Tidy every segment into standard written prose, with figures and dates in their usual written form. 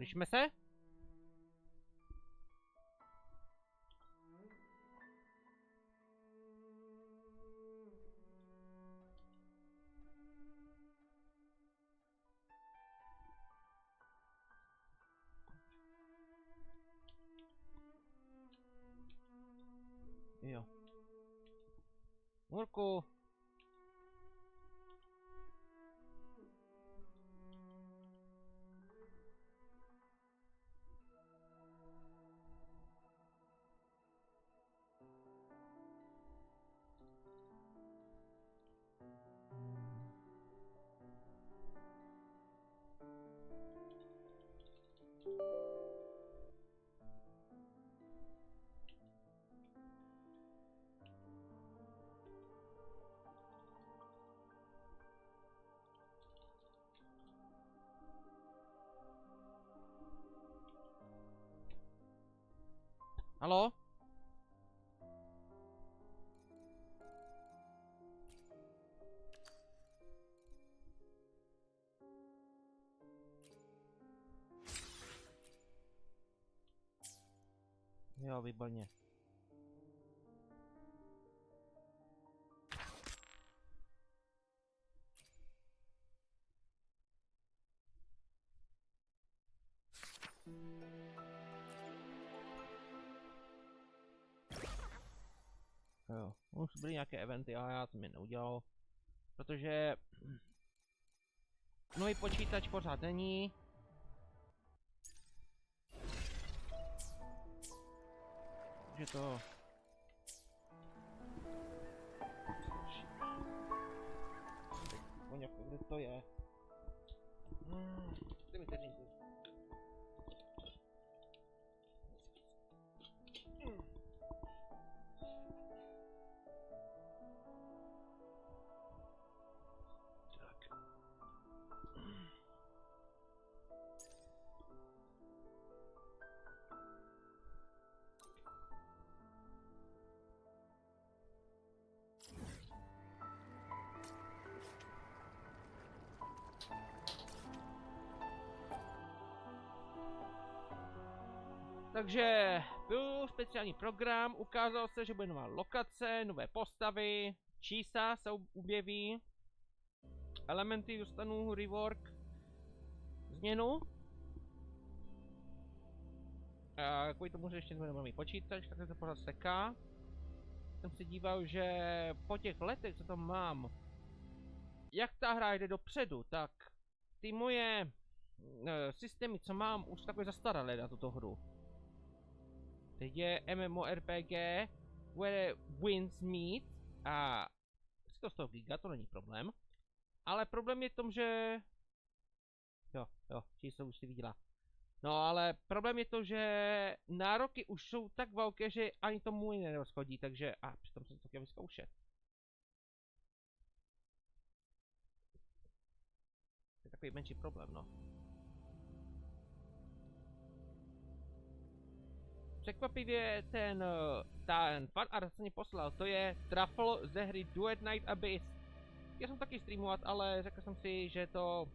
Slyšíme se? Jo. Murku. Haló? Jo, výborně. Jo, už byly nějaké eventy, ale já jsem je neudělal. Protože můj počítač pořád není. Takže to... Koněvka, kde to je? Dej mi vteřinku. Takže byl speciální program, ukázalo se, že bude nová lokace, nové postavy, čísla se objeví, elementy dostanou rework, změnu. A kvůli tomu, že ještě nebude nový počítač, tak se to pořád seká. Jsem se díval, že po těch letech, co tam mám, jak ta hra jde dopředu, tak ty moje systémy, co mám, už takové zastaralé na tuto hru. Teď je MMORPG, where wins meet a 100 giga, to není problém. Ale problém je v tom, že... Jo, číslo už si viděla. No ale problém je to, že nároky už jsou tak velké, že ani to můj nerozchodí, takže... A přitom jsem to chtěl vyzkoušet. To je takový menší problém, no. Překvapivě ten fanart, co mě poslal, to je Truffle ze hry Duet Night Abyss. Já jsem taky streamovat, ale řekl jsem si, že to...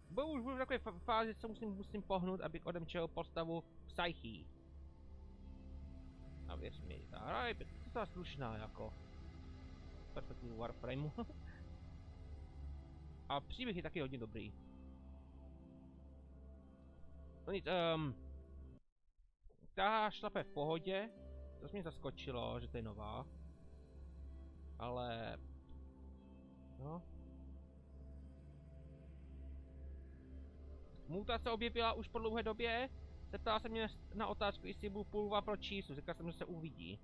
Už budu v takové fázi, co musím pohnout, abych odemčel postavu Psyche. A věř mi, ta hra je docela slušná, jako... Perspektivu Warframeu. A příběh je taky hodně dobrý. No nic, ta šlape v pohodě, to mě zaskočilo, že to je nová. Ale... No. Mutace objevila už po dlouhé době. Zeptala se mě na otázku, jestli budu půlva pro číslu. Řekla jsem, že se uvidí.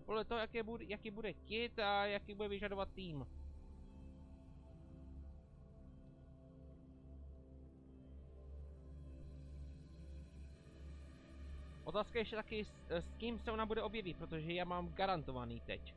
Podle toho, jaký bude kit a jaký bude vyžadovat tým. Otázka je ještě taky, s kým se ona bude objevit, protože já mám garantovaný teď.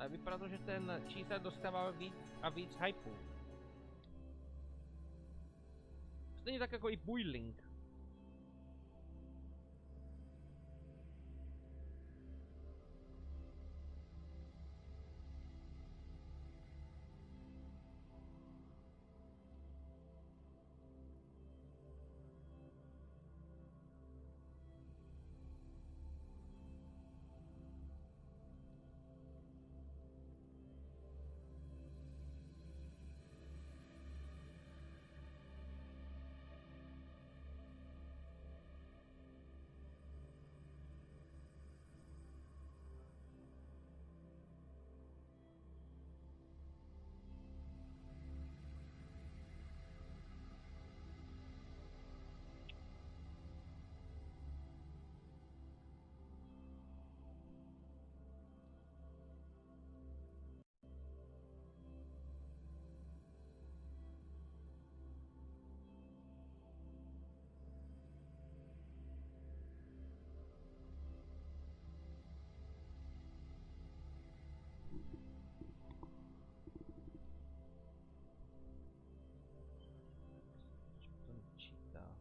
Ale vypadá to, že ten čísel dostává víc a víc hypů. Stejně tak jako i Boiling. To nečítá.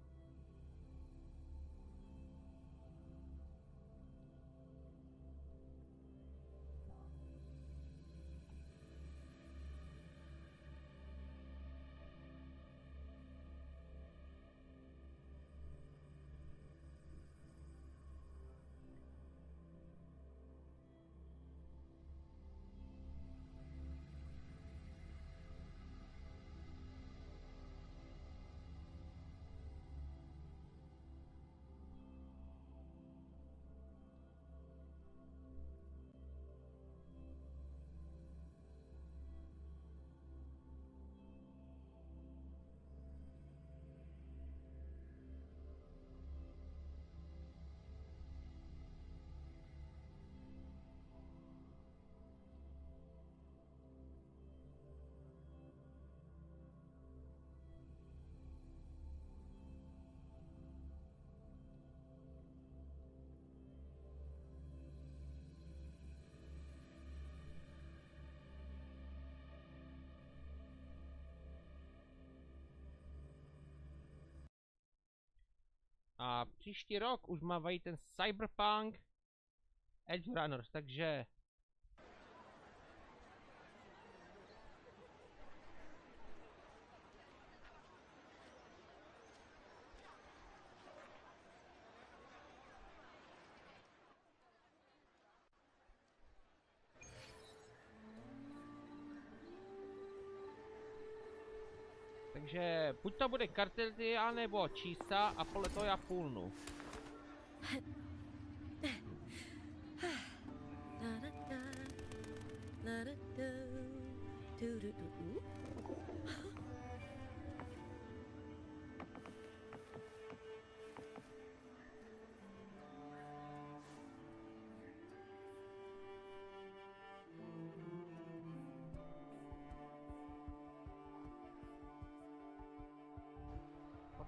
A příští rok už má vejít ten Cyberpunk Edge Runners, takže... Takže buď to bude kartelia nebo čísla a podle toho já půlnu.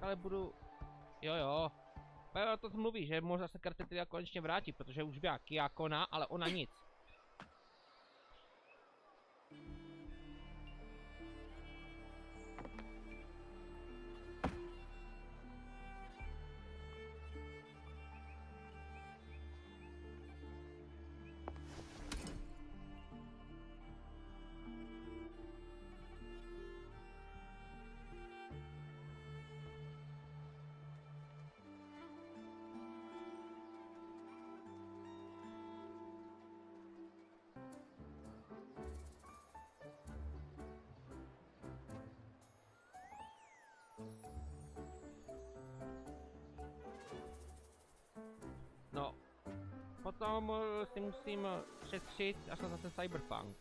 Ale budu... Jo. Pavel to mluví, že možná se kartelia konečně vrátí, protože už byla Kiakona, ale ona nic. No, potom si musím šetřit až na ten Cyberpunk.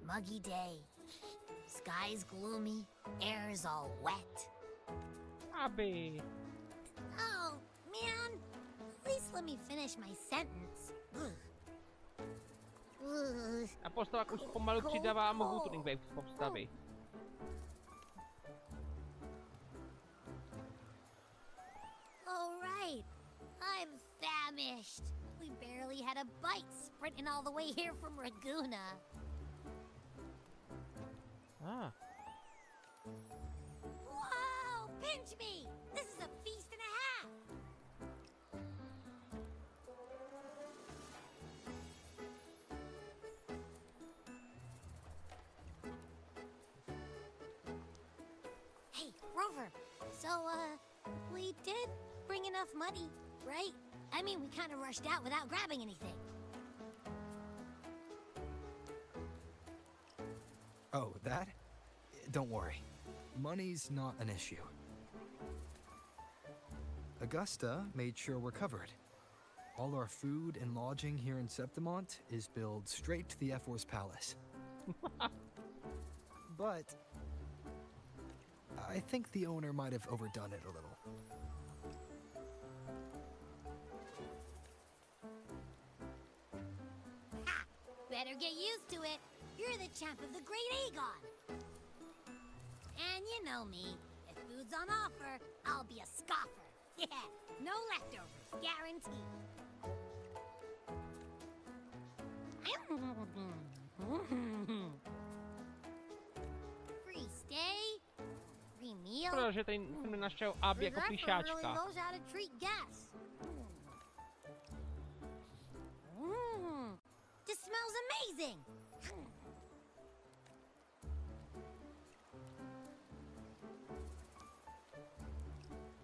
Muggy day. Sky's gloomy, air's all wet. Aby. Oh, man. At least let me finish my sentence. A postava už pomalu přidávám Wuthering Wave z postavy. All right. I'm a bite sprinting all the way here from Raguna. Ah. Whoa! Pinch me! This is a feast and a half! Hey, Rover. So, we did bring enough money, right? I mean, we kind of rushed out without grabbing anything. Oh, that? Don't worry. Money's not an issue. Augusta made sure we're covered. All our food and lodging here in Septimont is billed straight to the F-Force Palace. But I think the owner might have overdone it a little. Ha! Better get used to it. You're the champ of the Great Aegon. And you know me. If food's on offer, I'll be a scoffer. Yeah, no leftovers, guaranteed. Free stay, free meal. Škoda, že tady jsem nenašel Abby jako Really plišáčka. knows how to treat guests. This smells amazing.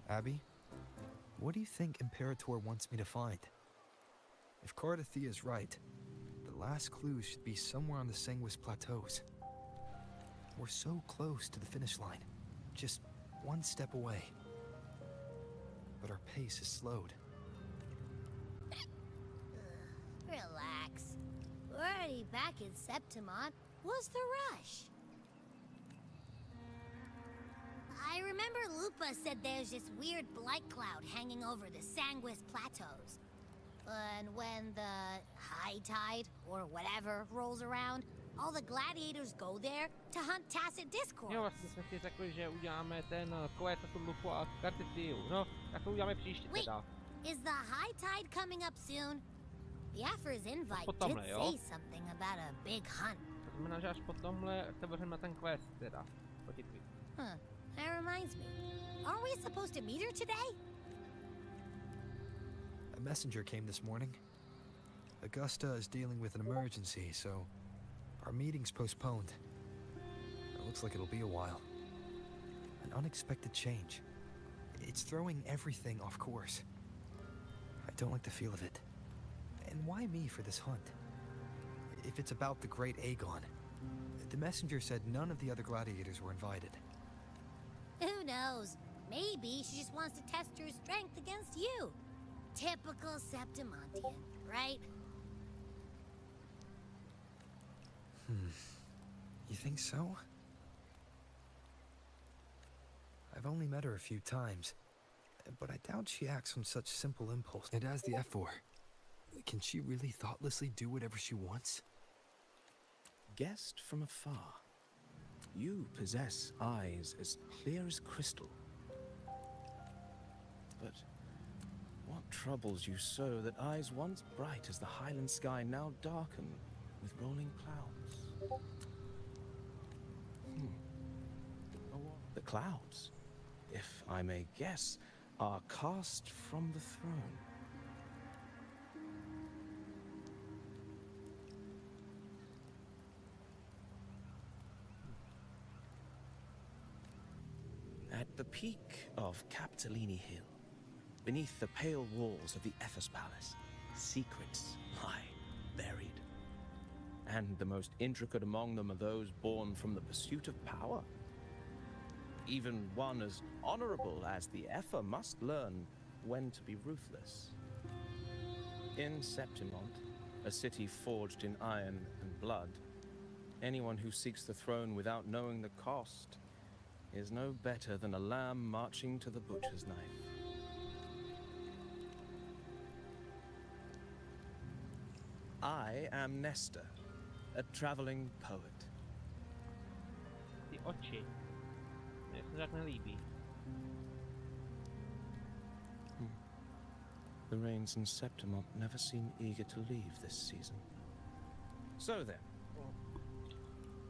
Abby, what do you think Imperator wants me to find? If Cardathia is right, the last clue should be somewhere on the Sanguis Plateaus. We're so close to the finish line, just one step away. But our pace is slowed. Relax. We're already back in Septimont. What's the rush? I remember Lupa said there's this weird blight cloud hanging over the Sanguis Plateaus. And when the high tide, or whatever, rolls around, all the gladiators go there to hunt Tacit Discord. Jo, vlastně jsme si řekli, že uděláme ten quest na tu Lupu a Kartitiu. No, tak to uděláme příště teda. Is the high tide coming up soon? The Afra's invite Potom, did jo? say something about a big hunt. To znamená, že až po tomhle se vrhneme na ten quest teda. Potěkví. Huh. That reminds me. Aren't we supposed to meet her today? A messenger came this morning. Augusta is dealing with an emergency, so our meeting's postponed. It looks like it'll be a while. An unexpected change. It's throwing everything off course. I don't like the feel of it. And why me for this hunt? If it's about the Great Aegon. The messenger said none of the other gladiators were invited. Who knows? Maybe she just wants to test her strength against you. Typical Septimontian, right? You think so? I've only met her a few times, but I doubt she acts on such simple impulse. And as the F4, can she really thoughtlessly do whatever she wants? Guessed from afar, you possess eyes as clear as crystal. But what troubles you so that eyes once bright as the highland sky now darken with rolling clouds? The clouds, if I may guess, are cast from the throne. At the peak of Capitolini Hill, beneath the pale walls of the Ephes Palace, secrets lie buried. And the most intricate among them are those born from the pursuit of power. Even one as honorable as the Epher must learn when to be ruthless. In Septimont, a city forged in iron and blood, anyone who seeks the throne without knowing the cost is no better than a lamb marching to the butcher's knife. I am Nestor, a traveling poet. Ty oči. Mně se tak nelíbí. The rains in Septimont never seem eager to leave this season. So then,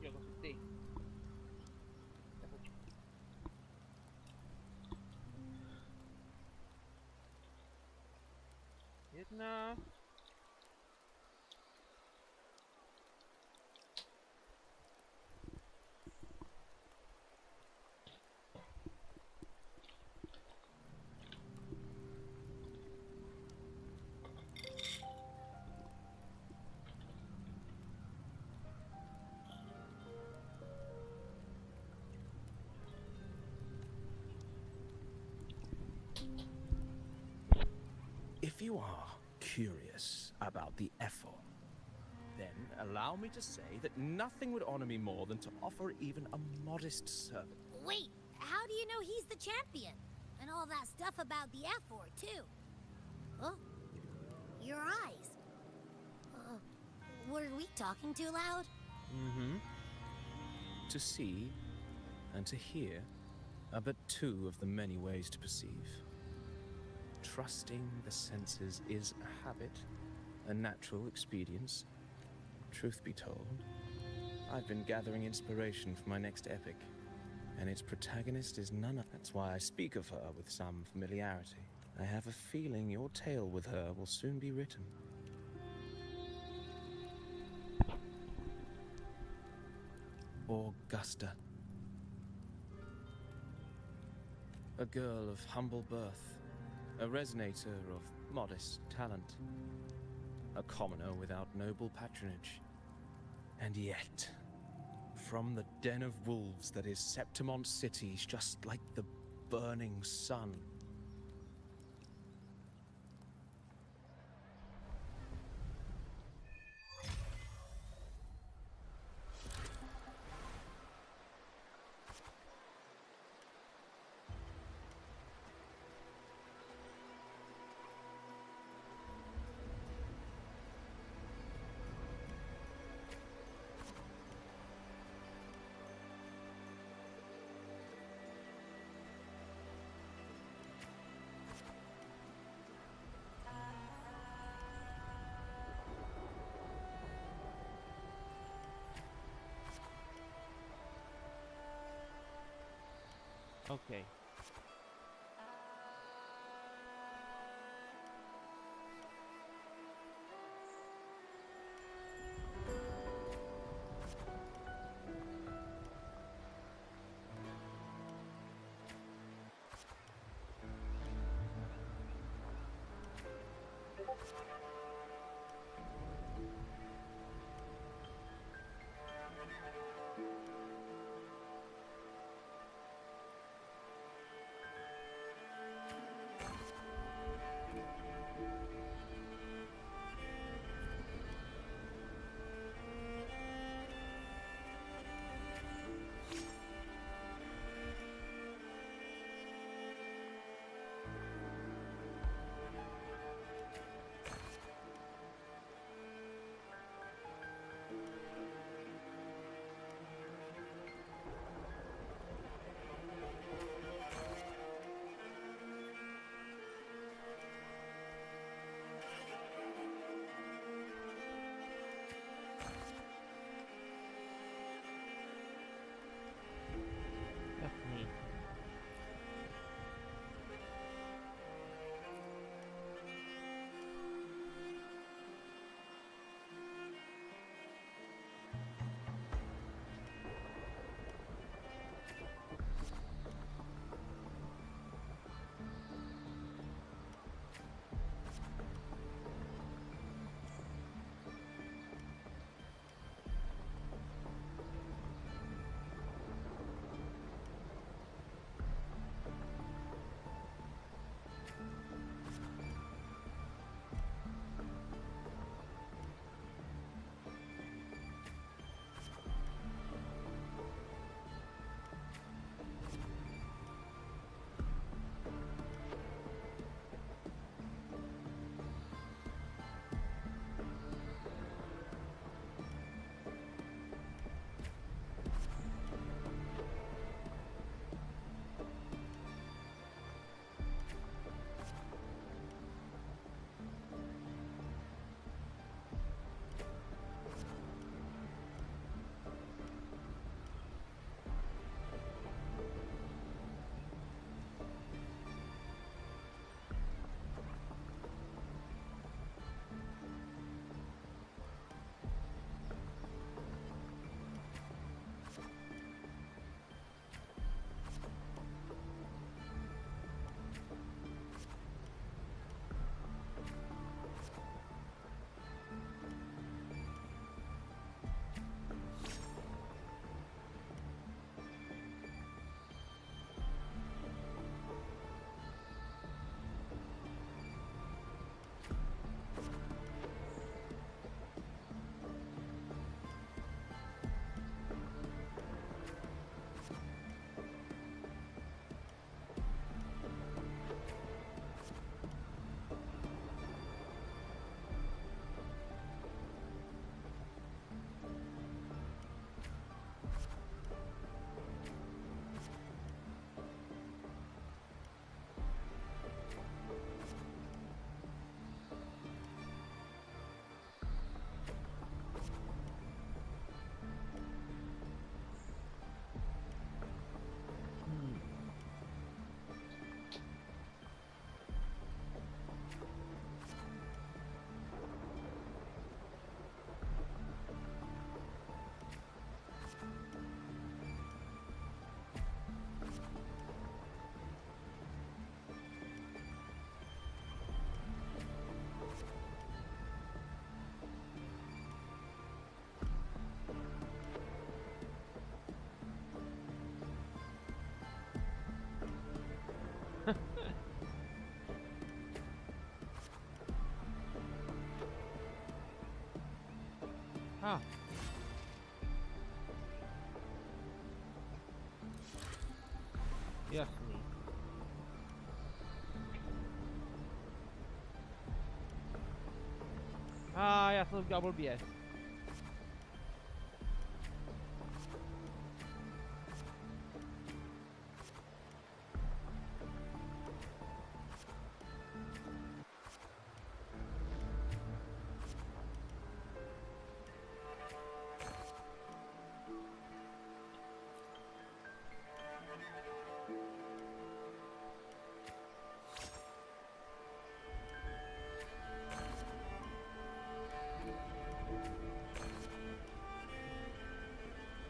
Jo, to jsi ty. Jedna. if you are curious about the effort, then allow me to say that nothing would honor me more than to offer even a modest service. Wait, how do you know he's the champion? And all that stuff about the F-Word, too. Oh, your eyes. Were we talking too loud? Mm-hmm. To see and to hear are but two of the many ways to perceive. Trusting the senses is a habit, a natural expedience. Truth be told, I've been gathering inspiration for my next epic, and its protagonist is none other. That's why I speak of her with some familiarity. I have a feeling your tale with her will soon be written. Augusta. A girl of humble birth, a resonator of modest talent, a commoner without noble patronage. And yet, from the den of wolves that is Septimont City, just like the burning sun, Okay. Ah. Jasný. Já jsem to udělal blbě.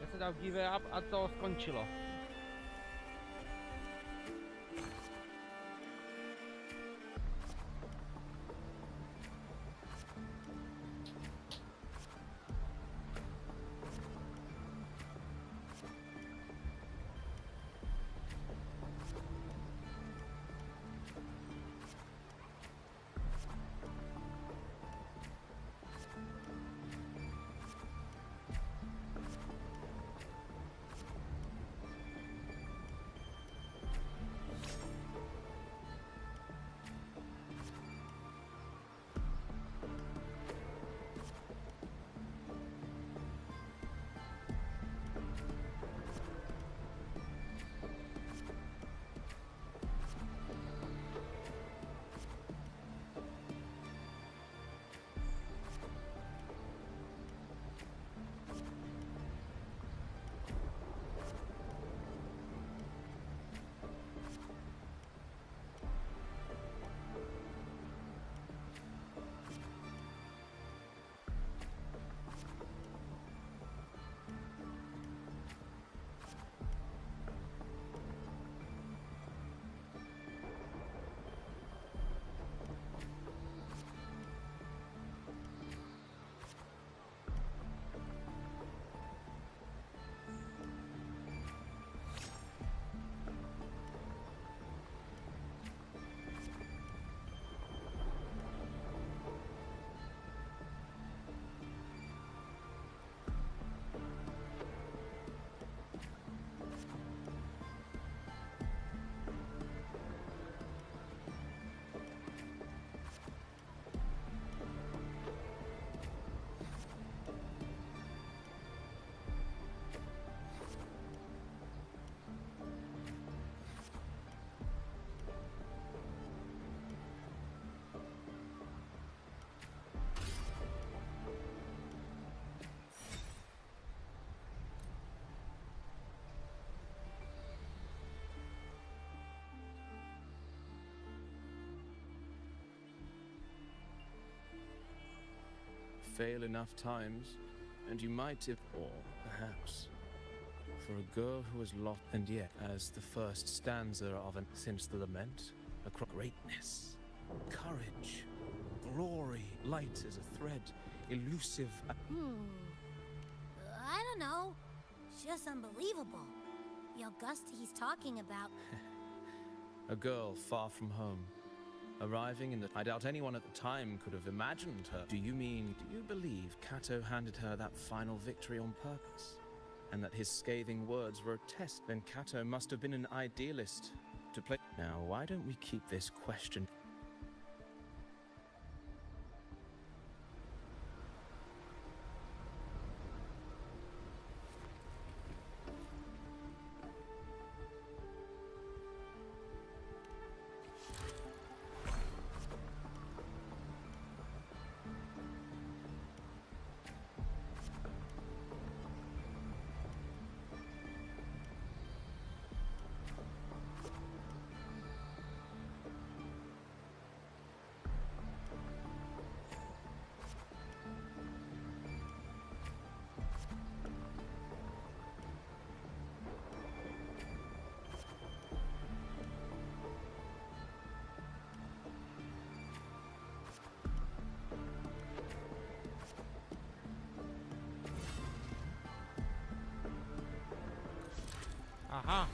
Já se dal give up a to skončilo. Fail enough times, and you might if, or perhaps, for a girl who has lost, and yet, as the first stanza of an since the lament, across greatness, courage, glory, light as a thread, elusive. I don't know. It's just unbelievable. The Augusta he's talking about. A girl far from home, arriving in the... I doubt anyone at the time could have imagined her. Do you believe Cato handed her that final victory on purpose? And that his scathing words were a test? Then Cato must have been an idealist to play... Now, why don't we keep this question... Aha.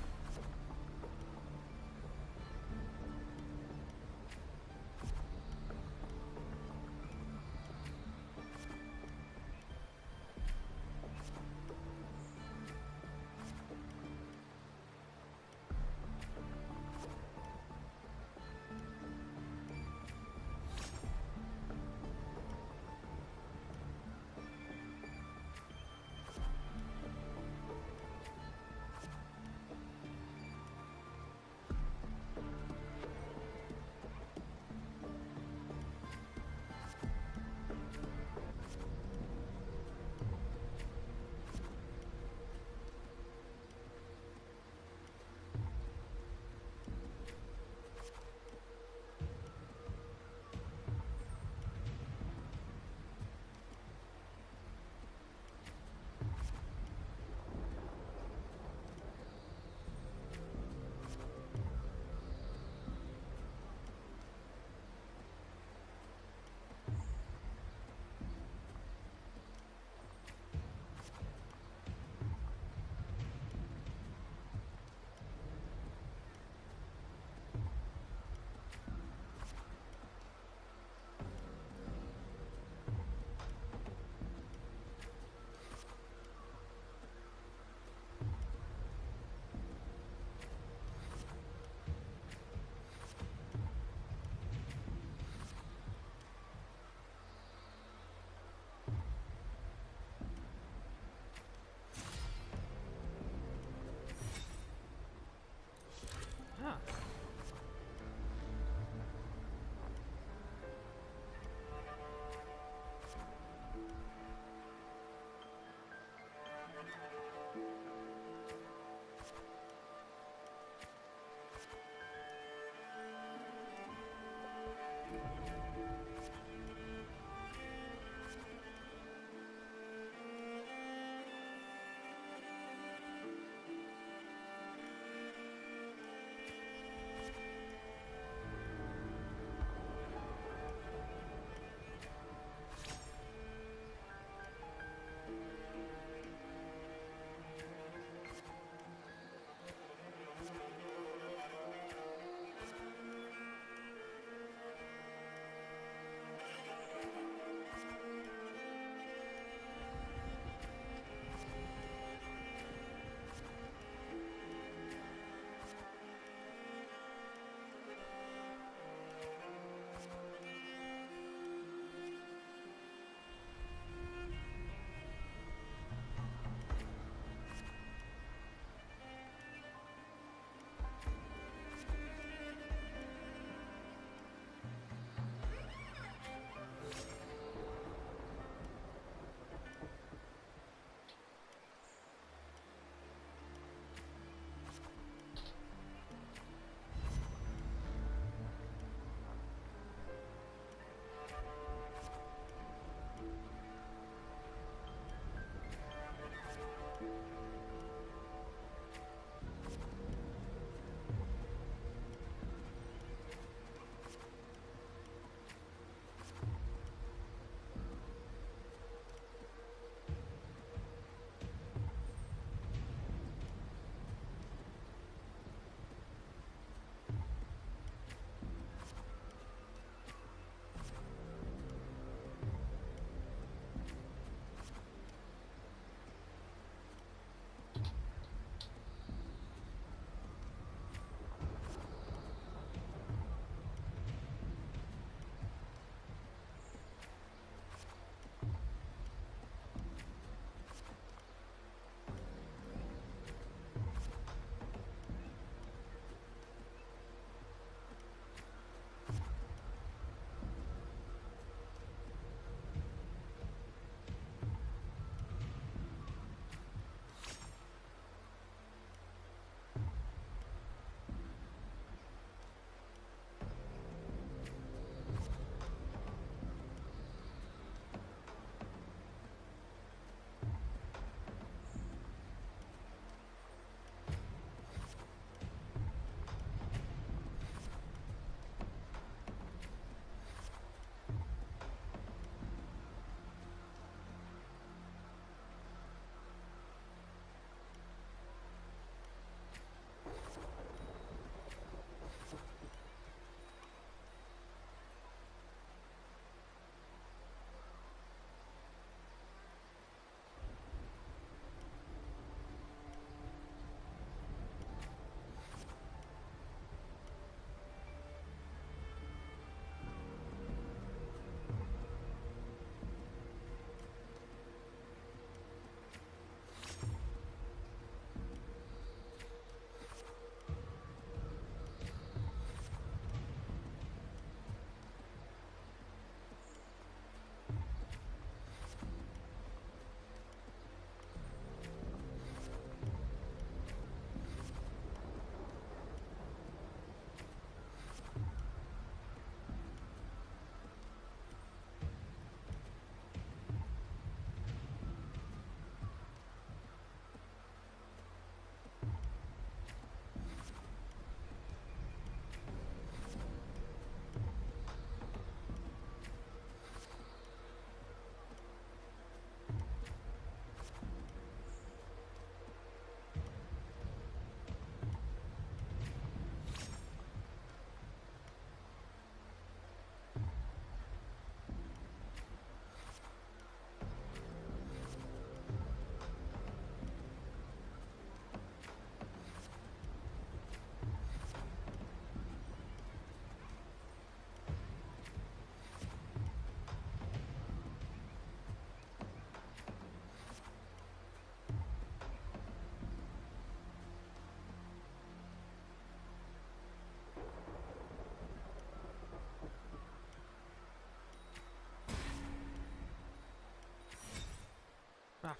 Tak.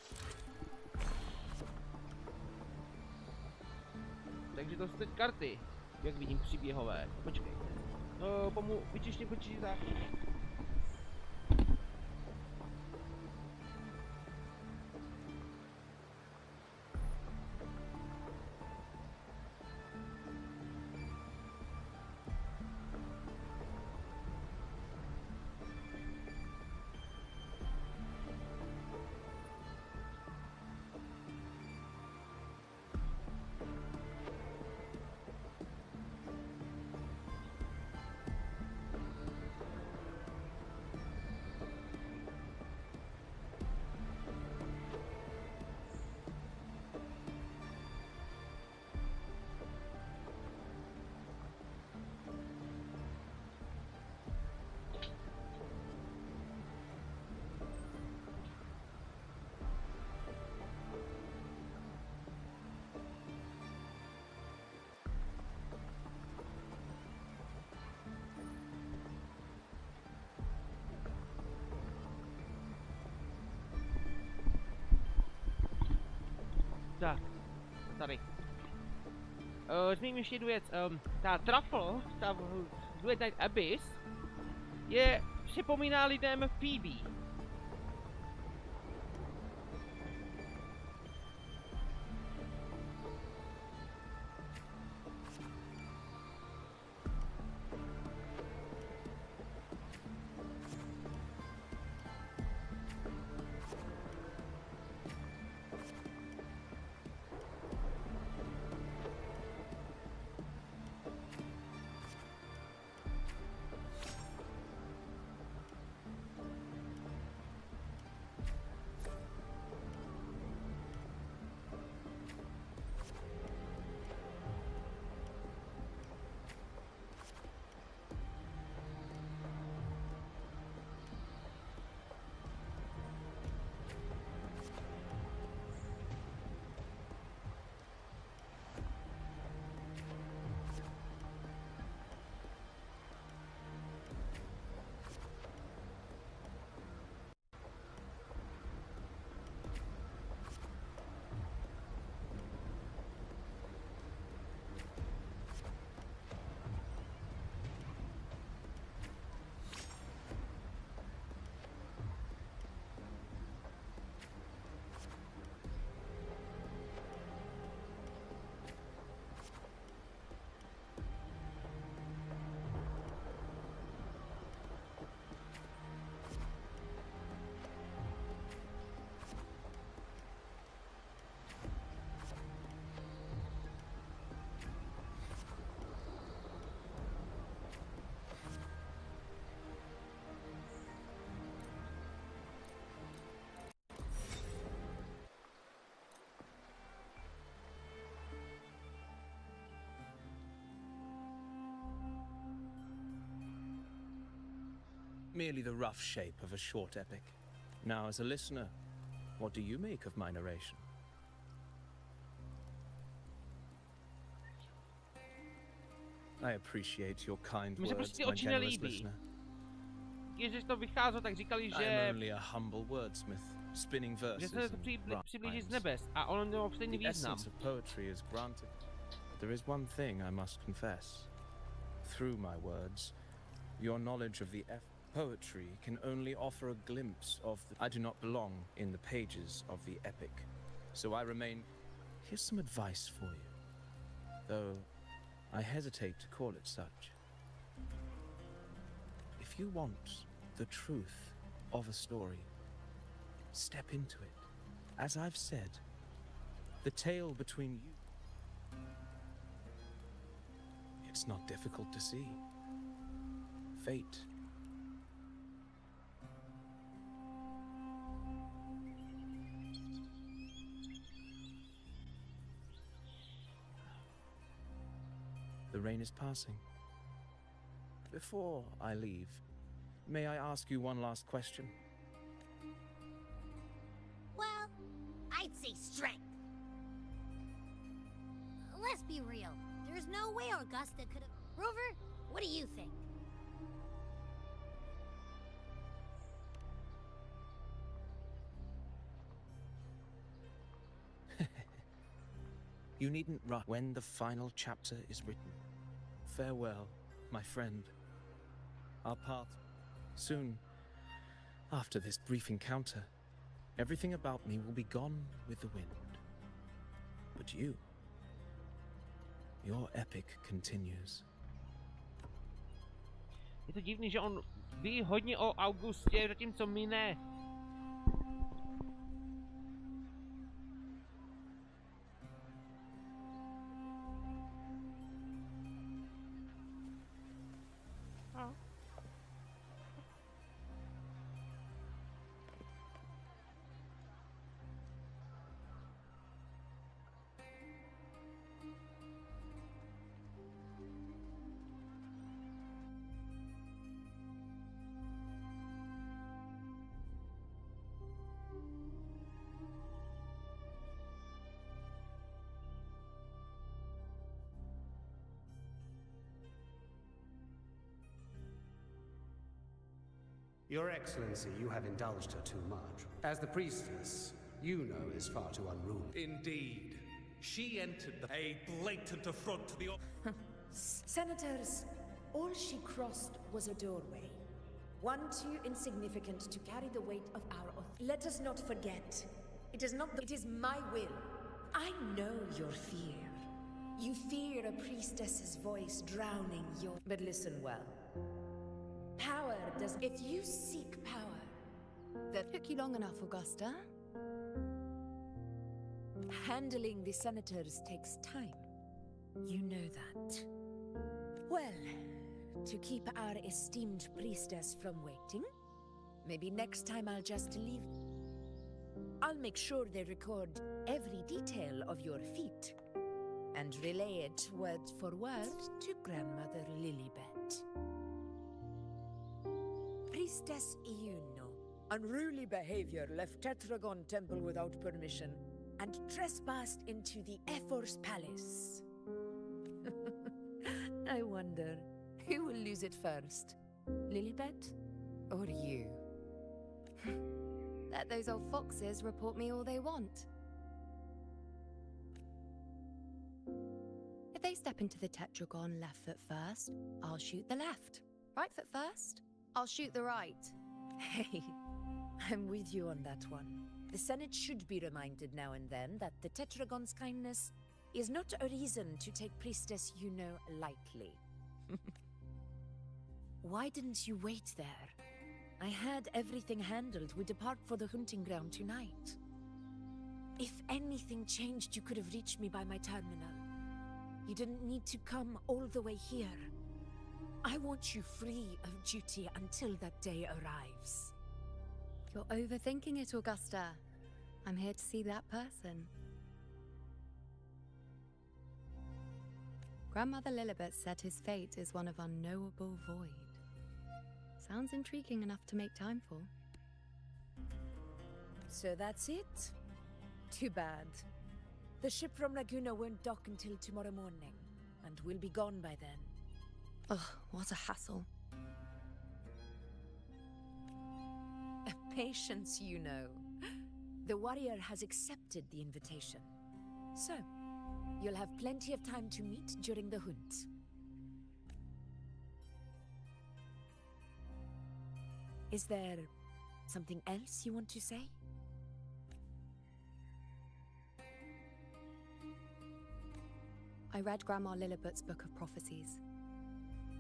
Takže to jsou teď karty, jak vidím, příběhové. Počkej. Vyčištěm počítač. Tak, tady. Zmíním ještě jednu věc. Ta truffle, ta Duet Night Abyss, připomíná lidem Phoebe. Merely the rough shape of a short epic. Now, as a listener, what do you make of my narration? I appreciate your kind Mi se words, prostě my oči generous nelíbí. listener. Když to vycházelo, tak říkali, I am že only a humble wordsmith, spinning se verses to and přiblíží z rhymes. nebes a ono mělo stejný The význam. essence of poetry is granted. There is one thing I must confess. Through my words, your knowledge of the poetry can only offer a glimpse of I do not belong in the pages of the epic. So I remain. Here's some advice for you, though I hesitate to call it such. If you want the truth of a story, step into it. As I've said, the tale between you. It's not difficult to see. Fate. The rain is passing. Before I leave, may I ask you one last question? Well, I'd say strength. Let's be real. There's no way Augusta could have... Rover, what do you think? You needn't rush when the final chapter is written. Farewell, my friend. Our path soon. After this brief encounter, everything about me will be gone with the wind. But you, your epic continues. Je to divný, že on ví hodně o Augustě, zatímco my ne. Your Excellency, you have indulged her too much. As the priestess, you know is far too unruly. Indeed. She entered a blatant affront to the... Senators, all she crossed was a doorway. One too insignificant to carry the weight of our oath. Let us not forget, it is not it is my will. I know your fear. You fear a priestess's voice drowning your... But listen well. Power does... If you seek power... That took you long enough, Augusta. Handling the senators takes time. You know that. Well, to keep our esteemed priestess from waiting, maybe next time I'll just leave. I'll make sure they record every detail of your feat and relay it word for word to Grandmother Lilibet. Priestess Iuno. Unruly behavior left Tetragon Temple without permission and trespassed into the Ephor's palace. I wonder, who will lose it first? Lilibet or you? Let those old foxes report me all they want. If they step into the tetragon left foot first, I'll shoot the left. Right foot first, I'll shoot the right. Hey, I'm with you on that one. The Senate should be reminded now and then that the Tetragon's kindness is not a reason to take Priestess Yuno lightly. Why didn't you wait there? I had everything handled. We depart for the hunting ground tonight. If anything changed, you could have reached me by my terminal. You didn't need to come all the way here. I want you free of duty until that day arrives. You're overthinking it, Augusta. I'm here to see that person. Grandmother Lilibet said his fate is one of unknowable void. Sounds intriguing enough to make time for. So that's it? Too bad. The ship from Laguna won't dock until tomorrow morning, and we'll be gone by then. Ugh, what a hassle. Patience, you know. The warrior has accepted the invitation. So, you'll have plenty of time to meet during the hunt. Is there something else you want to say? I read Grandma Lilibet's book of prophecies.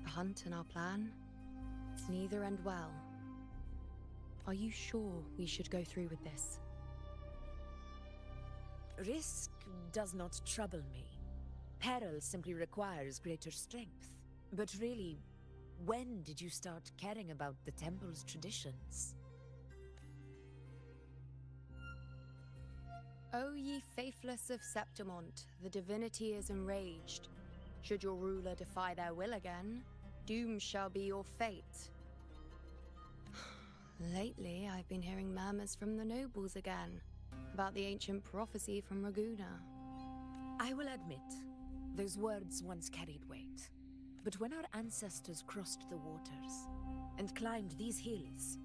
The hunt and our plan, neither end well. Are you sure we should go through with this? Risk does not trouble me. Peril simply requires greater strength. But really, when did you start caring about the temple's traditions? O ye faithless of Septimont, the divinity is enraged. Should your ruler defy their will again, doom shall be your fate. Lately, I've been hearing murmurs from the nobles again, about the ancient prophecy from Raguna. I will admit, those words once carried weight. But when our ancestors crossed the waters and climbed these hills,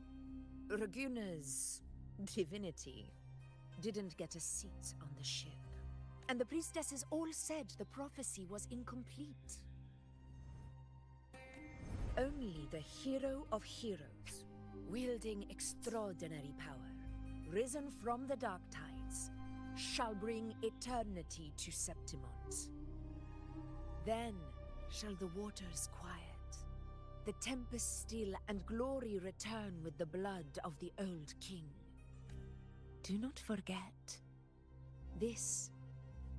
Raguna's divinity didn't get a seat on the ship. And the priestesses all said the prophecy was incomplete. Only the hero of heroes, wielding extraordinary power, risen from the dark tides, shall bring eternity to Septimont. Then shall the waters quiet, the tempest still, and glory return with the blood of the old king. Do not forget, this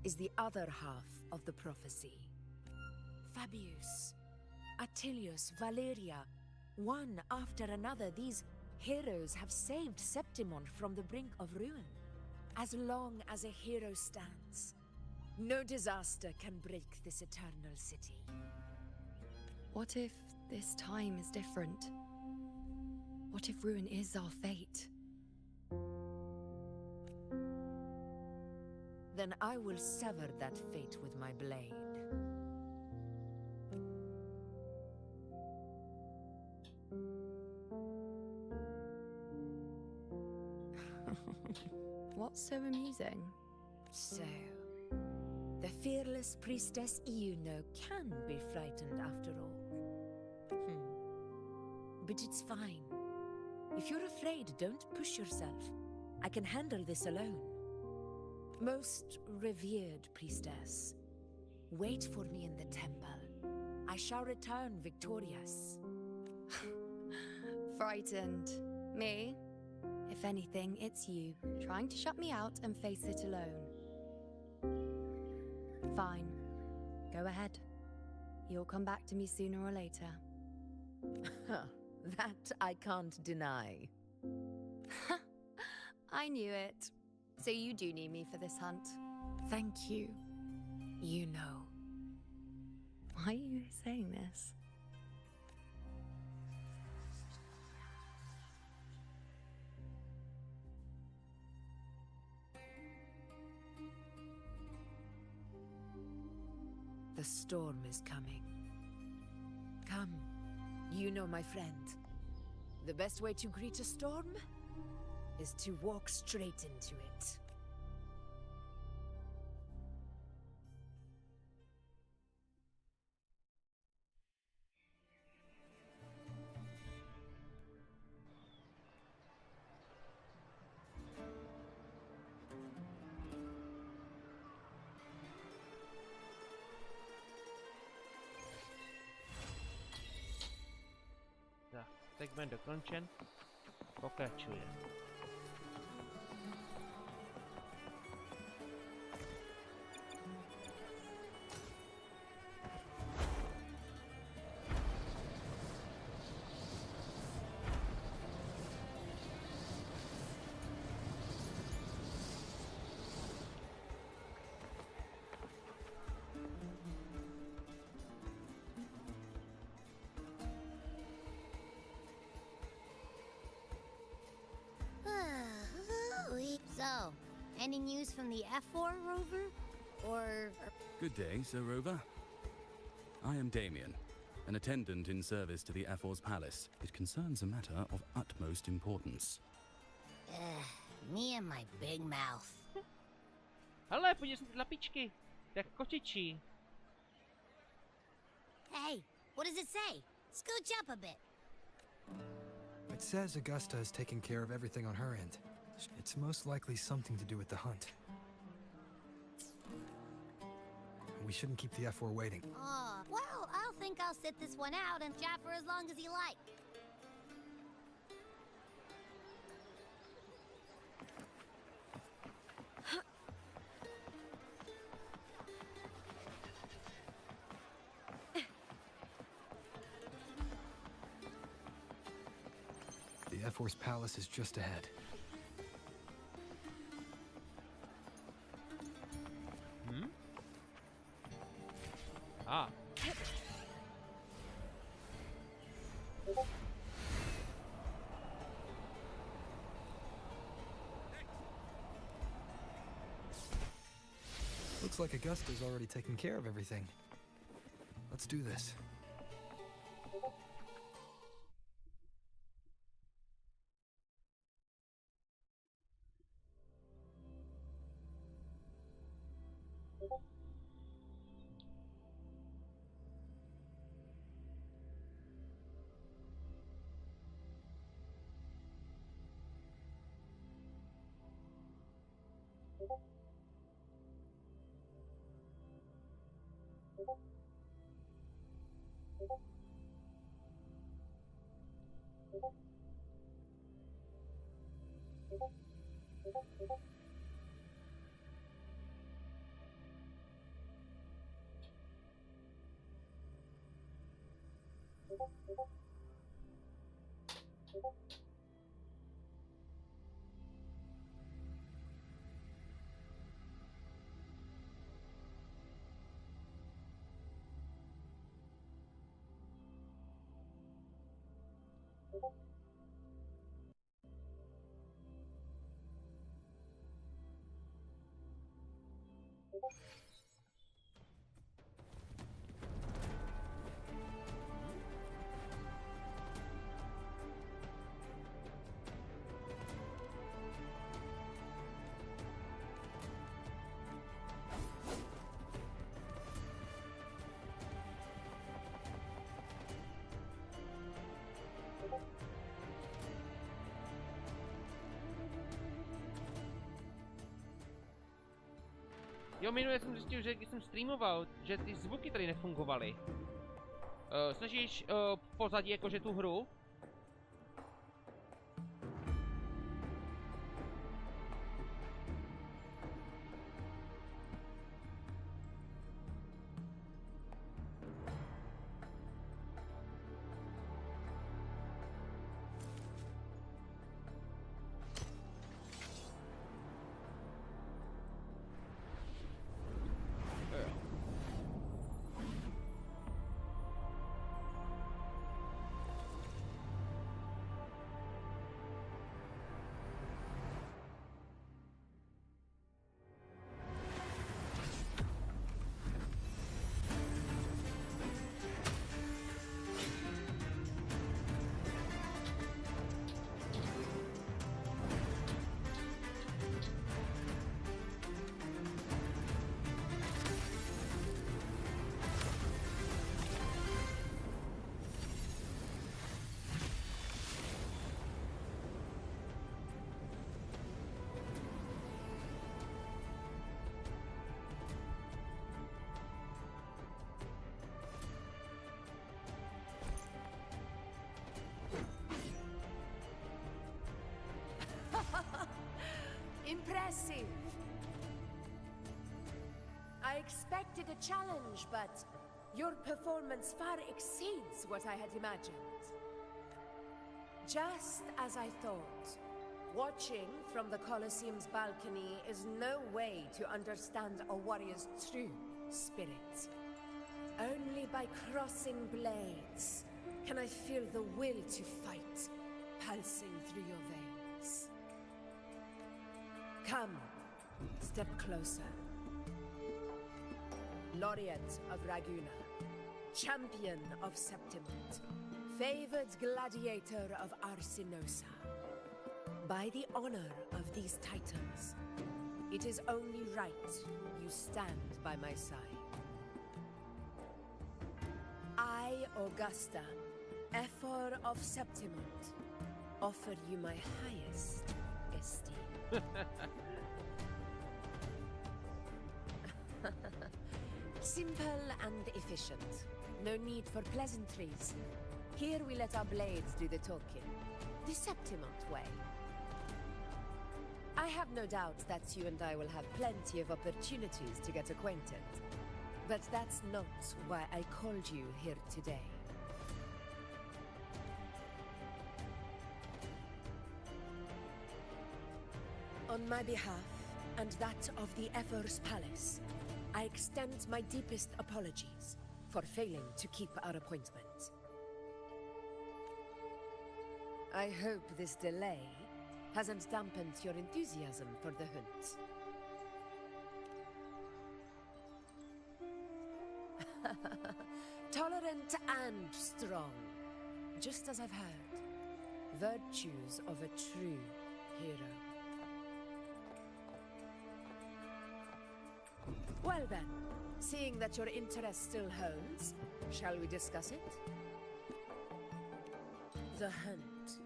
is the other half of the prophecy. Fabius, Attilius, Valeria, one after another, these heroes have saved Septimont from the brink of ruin. As long as a hero stands, no disaster can break this eternal city. What if this time is different? What if ruin is our fate? Then I will sever that fate with my blade. What's so amusing? So, the fearless priestess Iuno can be frightened after all. But it's fine. If you're afraid, don't push yourself. I can handle this alone. Most revered priestess, wait for me in the temple. I shall return victorious. Frightened. Me? If anything, it's you, trying to shut me out and face it alone. Fine. Go ahead. You'll come back to me sooner or later. That I can't deny. I knew it. So you do need me for this hunt. Thank you. You know. Why are you saying this? The storm is coming. Come, you know, my friend. The best way to greet a storm is to walk straight into it. Tak, segment dokončen. Pokračuje. So, any news from the F4 rover? Or... Good day, Sir Rover. I am Damien, an attendant in service to the F4's palace. It concerns a matter of utmost importance. Me and my big mouth. Hele, podívej se na lapičky. Tak kočičí. Hey, what does it say? Scooch up a bit. It says Augusta is taking care of everything on her end. It's most likely something to do with the hunt. We shouldn't keep the F4 waiting. Well, I'll think I'll sit this one out and chat for as long as you like. The F4's palace is just ahead. Ah. Looks like Augusta's already taken care of everything. Let's do this. Jo, minule jsem zjistil, že když jsem streamoval, že ty zvuky tady nefungovaly. Snažíš pozadí jakože tu hru? Impressive. I expected a challenge, but your performance far exceeds what I had imagined. Just as I thought, watching from the Colosseum's balcony is no way to understand a warrior's true spirit. Only by crossing blades can I feel the will to fight pulsing through your veins. Come, step closer. Laureate of Raguna, champion of Septimont, favored gladiator of Arsinosa. By the honor of these titles, it is only right you stand by my side. I, Augusta, Ephor of Septimont, offer you my highest esteem. Simple and efficient. No need for pleasantries. Here we let our blades do the talking. The Septimont way. I have no doubt that you and I will have plenty of opportunities to get acquainted. But that's not why I called you here today. On my behalf, and that of the Ephor's Palace, I extend my deepest apologies for failing to keep our appointment. I hope this delay hasn't dampened your enthusiasm for the hunt. Tolerant and strong, just as I've heard. Virtues of a true hero. Well then, seeing that your interest still holds, shall we discuss it? The hunt.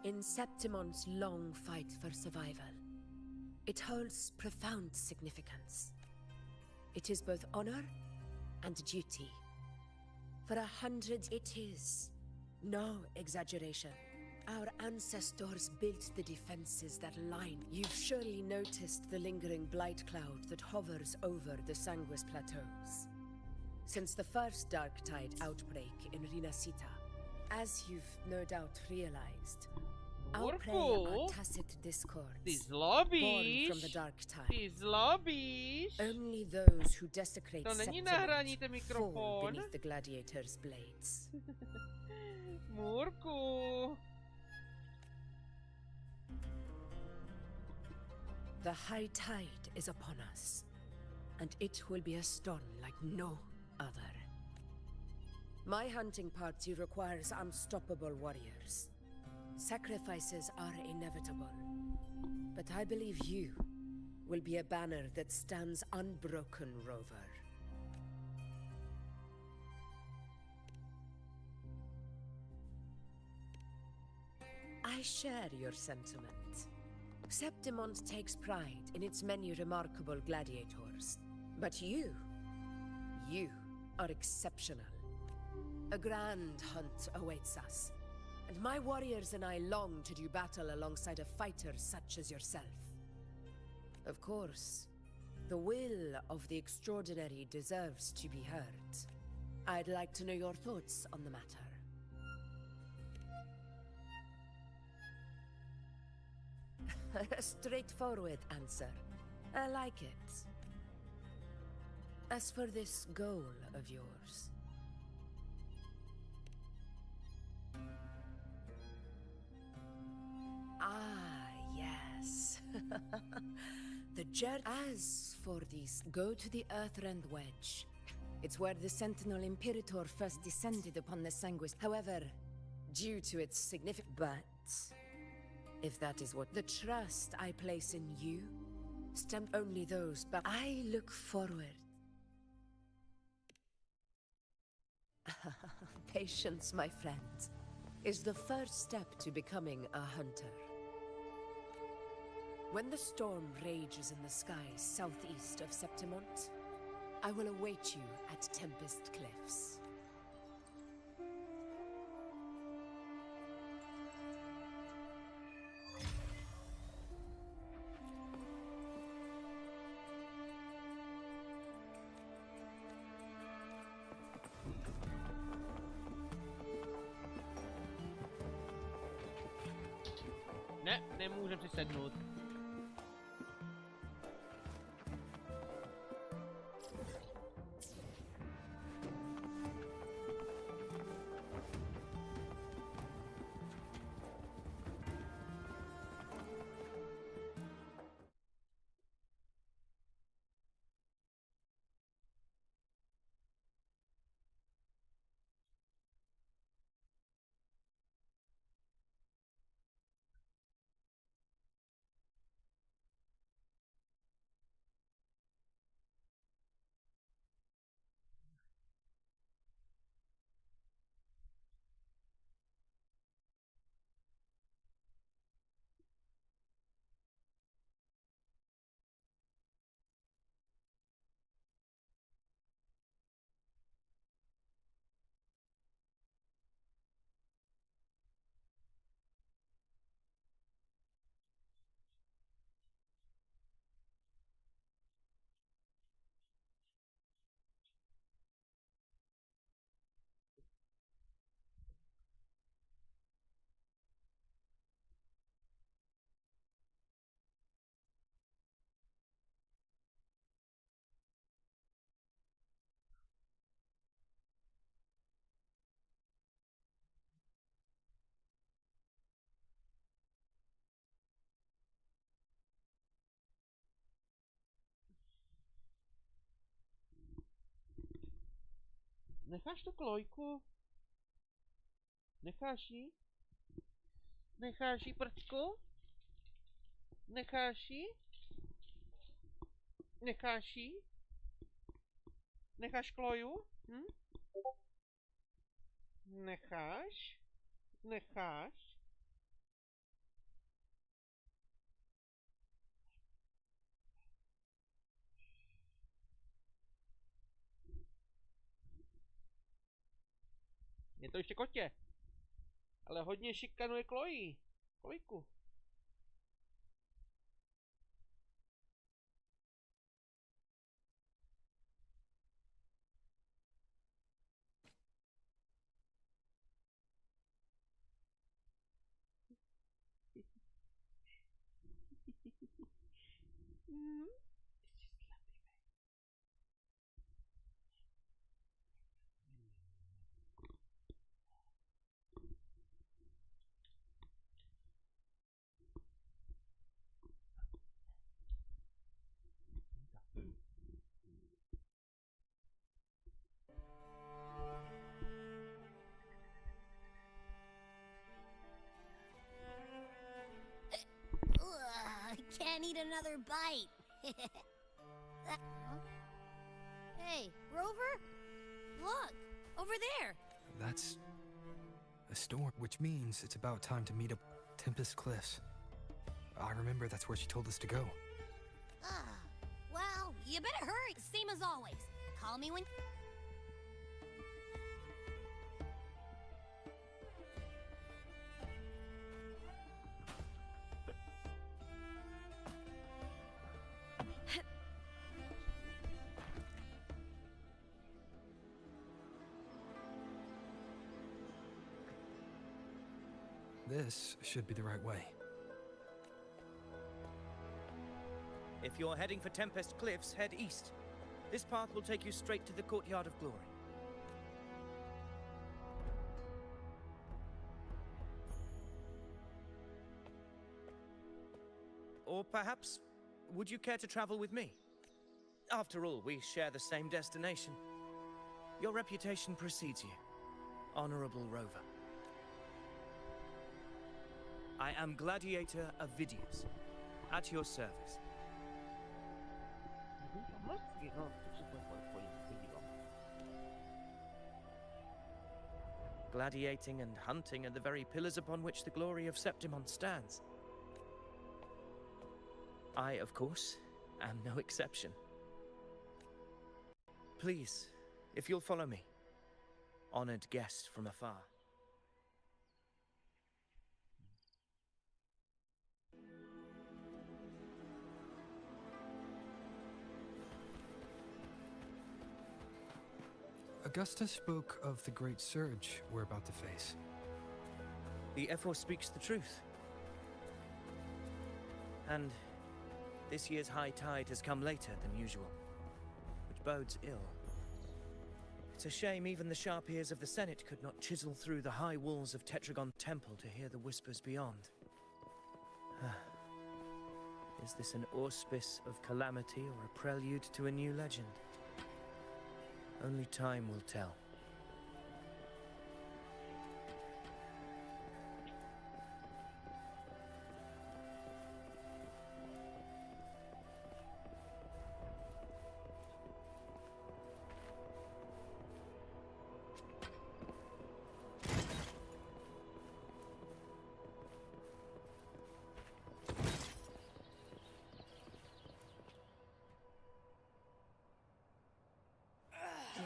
In Septimont's long fight for survival, it holds profound significance. It is both honor and duty. For 100 it is no exaggeration. Our ancestors built the defenses that line. You've surely noticed the lingering blight cloud that hovers over the Sanguis plateaus. Since the first Dark Tide outbreak in Rinasita, As you've no doubt realized, our prey are tacit discords, Ty born from the zlobíš, dark tide. ty zlobíš. Only those who desecrate To není Septimont na hraní ten fall mikrofon. beneath the gladiators' blades. Můrku. The high tide is upon us, and it will be a storm like no other. My hunting party requires unstoppable warriors. Sacrifices are inevitable, but I believe you will be a banner that stands unbroken, Rover. I share your sentiment. Septimont takes pride in its many remarkable gladiators. But you are exceptional. A grand hunt awaits us, and my warriors and I long to do battle alongside a fighter such as yourself. Of course, the will of the extraordinary deserves to be heard. I'd like to know your thoughts on the matter. A straightforward answer. I like it. As for this goal of yours... Ah, yes. The journey. As for these, go to the Earthrend Wedge. It's where the Sentinel Imperator first descended upon the Sanguis. However, due to its significant... But... if that is what... the trust I place in you, stem only those, but I look forward. Patience, my friend, is the first step to becoming a hunter. When the storm rages in the skies southeast of Septimont, I will await you at Tempest Cliffs. Ne, nemůžem si sednout. Necháš tu klojku? Necháš jí? Necháš jí, prcku? Necháš jí? Necháš jí? Necháš kloju? Hm? Necháš? Necháš? Je to ještě kotě. Ale hodně šikanuje klojí. Klojku. Mm. Ugh, can't eat another bite. Huh? Hey, Rover? Look, over there. That's a storm, which means it's about time to meet up Tempest Cliffs. I remember that's where she told us to go. Well, you better hurry. Same as always. Call me when... This should be the right way. If you're heading for Tempest Cliffs, head east. This path will take you straight to the Courtyard of Glory. Or perhaps, would you care to travel with me? After all, we share the same destination. Your reputation precedes you, Honorable Rover. I am Gladiator Avidius, at your service. Gladiating and hunting are the very pillars upon which the glory of Septimon stands. I, of course, am no exception. Please, if you'll follow me, honored guest from afar. Augusta spoke of the great surge we're about to face. The Ephor speaks the truth. And this year's high tide has come later than usual, which bodes ill. It's a shame even the sharp ears of the Senate could not chisel through the high walls of Tetragon Temple to hear the whispers beyond. Is this an auspice of calamity or a prelude to a new legend? Only time will tell.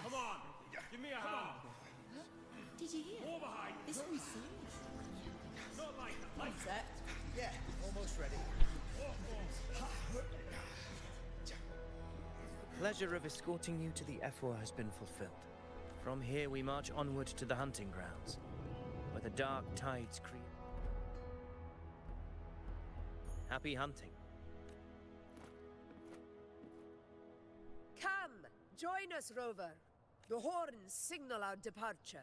Come on! Give me a hand! Did you hear? More behind! This one's serious. Not like that! Like Set. Yeah, almost ready. The pleasure of escorting you to the Ephor has been fulfilled. From here we march onward to the hunting grounds, where the dark tides creep. Happy hunting. Come, join us, Rover. The horns signal our departure.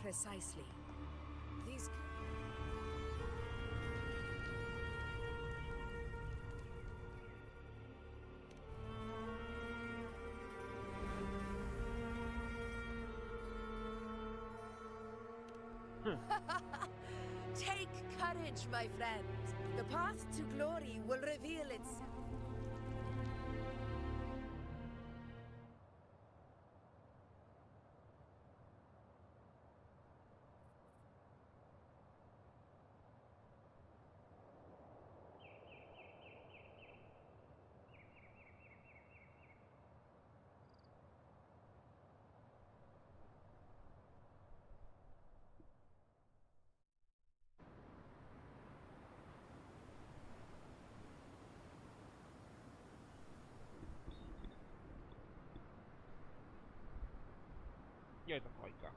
Precisely. These... Take courage, my friends. The path to glory will reveal itself. Je to fajka.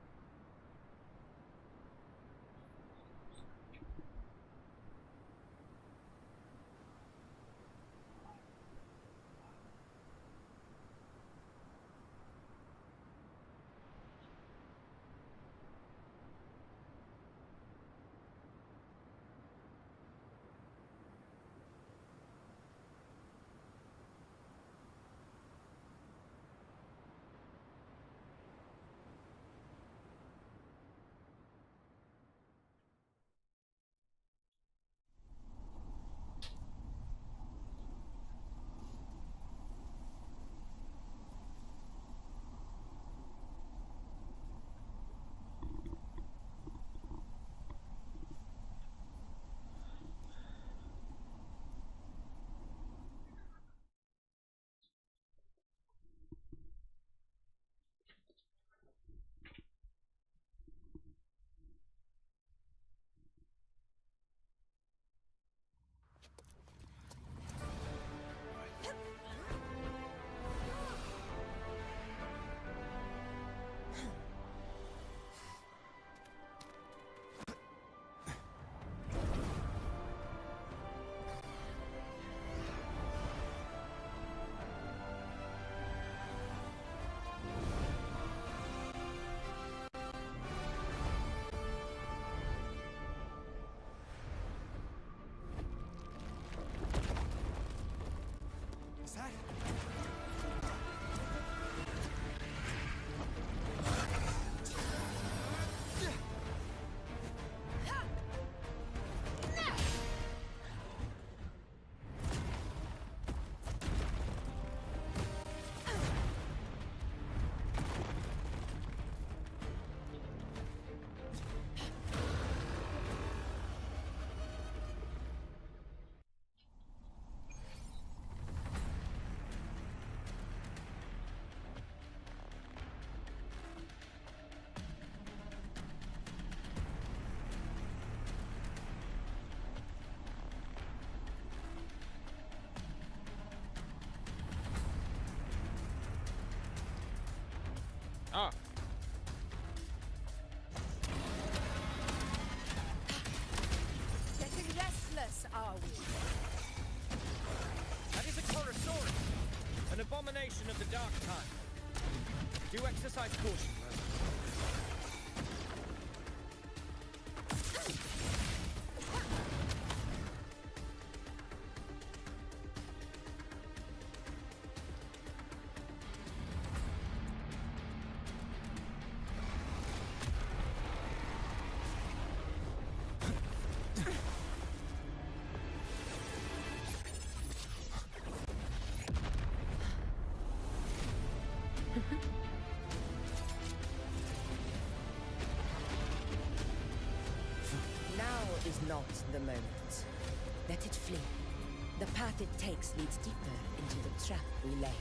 Ah! Getting restless, are we? That is a Chorosaurus, an abomination of the dark time. Do exercise caution, Rover. Now is not the moment. Let it flee. The path it takes leads deeper into the trap we laid.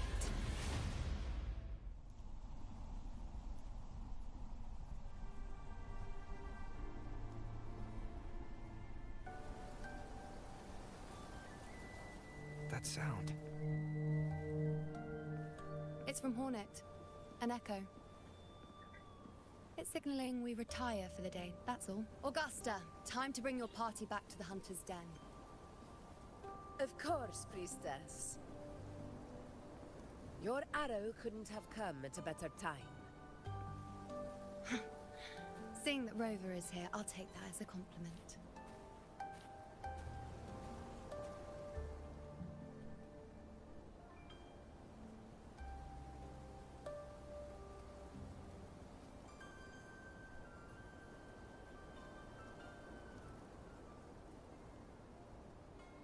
That sound. It's from Hornet. An echo. It's signaling we retire for the day, that's all. Augusta, time to bring your party back to the Hunter's Den. Of course, Priestess. Your arrow couldn't have come at a better time. Seeing that Rover is here, I'll take that as a compliment.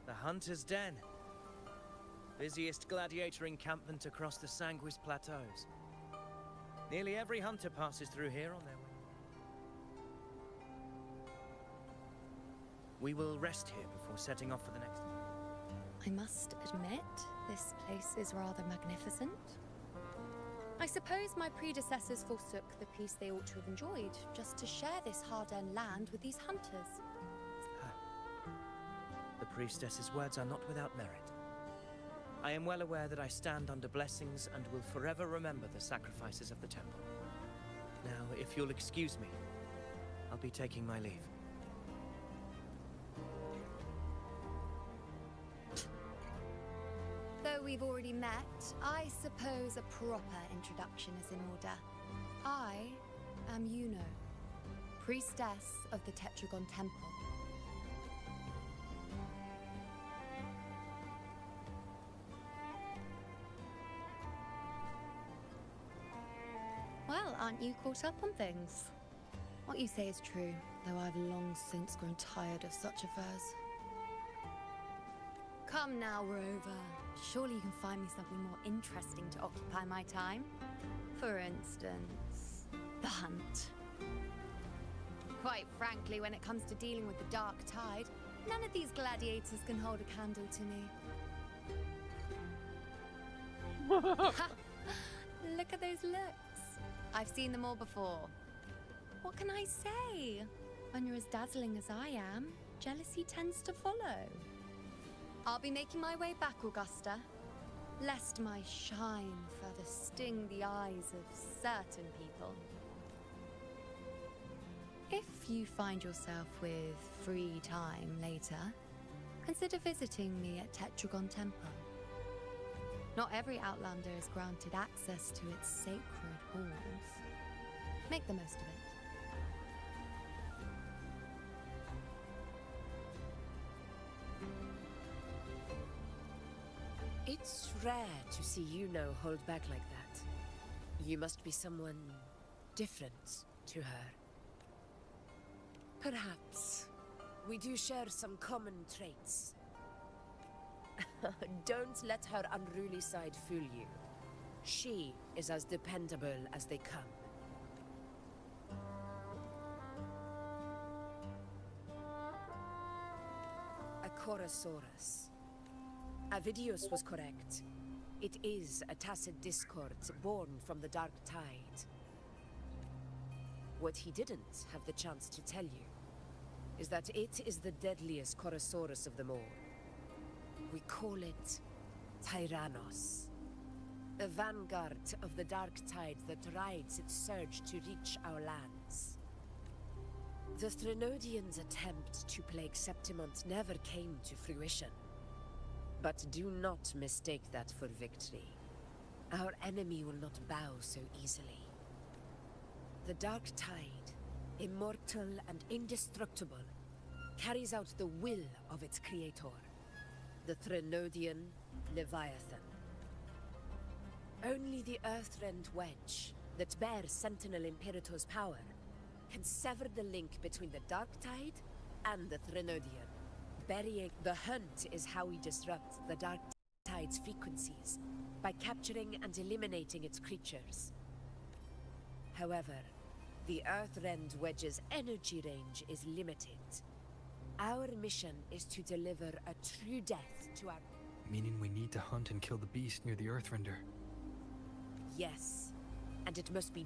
The Hunter's Den. Busiest gladiator encampment across the Sanguis Plateaus. Nearly every hunter passes through here on their way. We will rest here before setting off for the next. I must admit, this place is rather magnificent. I suppose my predecessors forsook the peace they ought to have enjoyed, just to share this hard-earned land with these hunters. The priestess's words are not without merit. I am well aware that I stand under blessings and will forever remember the sacrifices of the temple. Now, if you'll excuse me, I'll be taking my leave. Though we've already met, I suppose a proper introduction is in order. I am Yuno, priestess of the Tetragon Temple. Well, aren't you caught up on things? What you say is true, though I've long since grown tired of such affairs. Come now, Rover. Surely you can find me something more interesting to occupy my time. For instance, the hunt. Quite frankly, when it comes to dealing with the Dark Tide, none of these gladiators can hold a candle to me. Ha! Look at those looks. I've seen them all before. What can I say? When you're as dazzling as I am, jealousy tends to follow. I'll be making my way back, Augusta, lest my shine further sting the eyes of certain people. If you find yourself with free time later, consider visiting me at Tetragon Temple. Not every Outlander is granted access to its sacred halls. Make the most of it. It's rare to see Yuno hold back like that. You must be someone different to her. Perhaps we do share some common traits. Don't let her unruly side fool you. She is as dependable as they come. A Chorosaurus. Avidius was correct. It is a tacit discord born from the Dark Tide. What he didn't have the chance to tell you is that it is the deadliest Chorosaurus of them all. We call it Tyrannos. A vanguard of the Dark Tide that rides its surge to reach our lands. The Threnodians' attempt to plague Septimont never came to fruition. But do not mistake that for victory. Our enemy will not bow so easily. The Dark Tide, immortal and indestructible, carries out the will of its creator, the Threnodian Leviathan. Only the Earthrend Wedge, that bears Sentinel Imperator's power, can sever the link between the Dark Tide and the Threnodian. Burying the hunt is how we disrupt the Dark Tide's frequencies, by capturing and eliminating its creatures. However, the Earthrend Wedge's energy range is limited. Our mission is to deliver a true death to our... Meaning we need to hunt and kill the beast near the Earthrender. Yes, and it must be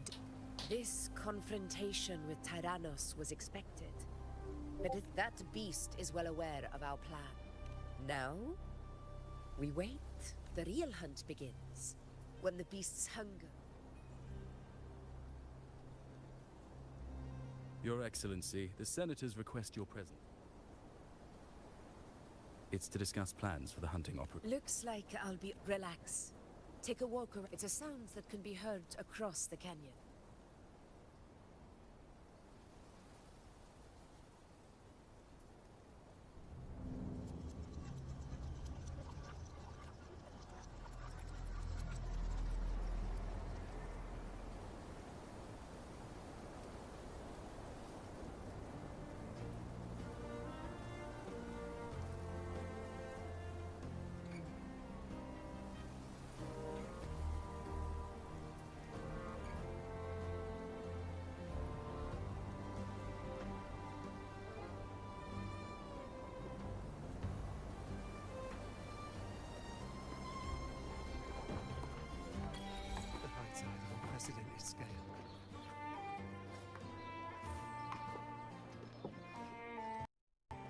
This confrontation with Tyrannos was expected. But that beast is well aware of our plan. Now, we wait. The real hunt begins. When the beast's hunger... Your Excellency, the Senators request your presence. It's to discuss plans for the hunting operation. Looks like I'll be... Relax. Take a walk around. It's a sound that can be heard across the canyon.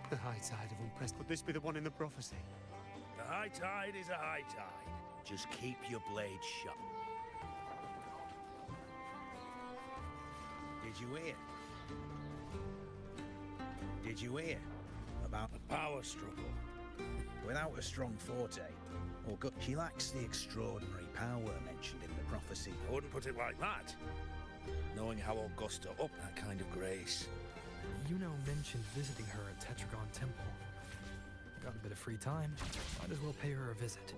The high tide of unpressed. Could this be the one in the prophecy? The high tide is a high tide. Just keep your blade shut. you hear? Did you hear about the power struggle? Without a strong forte, or gut, she lacks the extraordinary power mentioned in the prophecy. I wouldn't put it like that. Knowing how Augusta up that kind of grace. Yuno mentioned visiting her at Tetragon Temple. Got a bit of free time, might as well pay her a visit.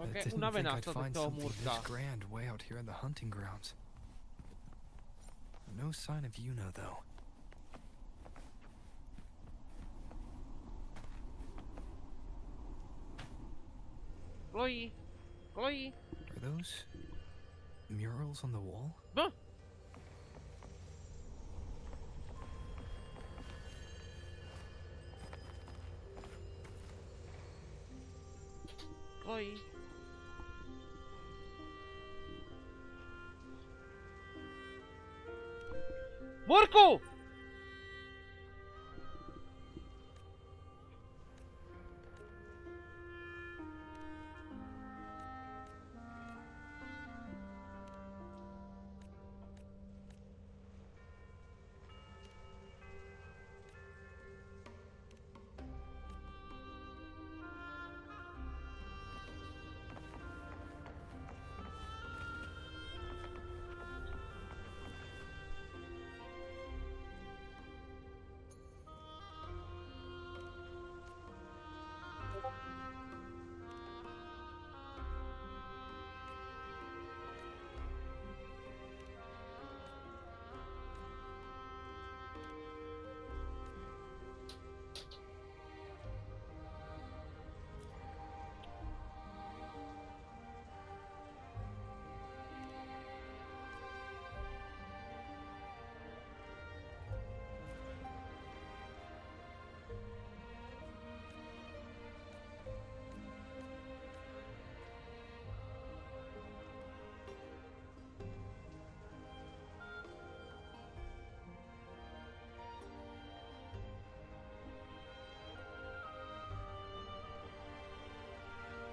I didn't think I'd find something this grand way out here in the hunting grounds. No sign of Yuno, though. Chloe! Chloe! Are those murals on the wall? Huh? Chloe! Morku!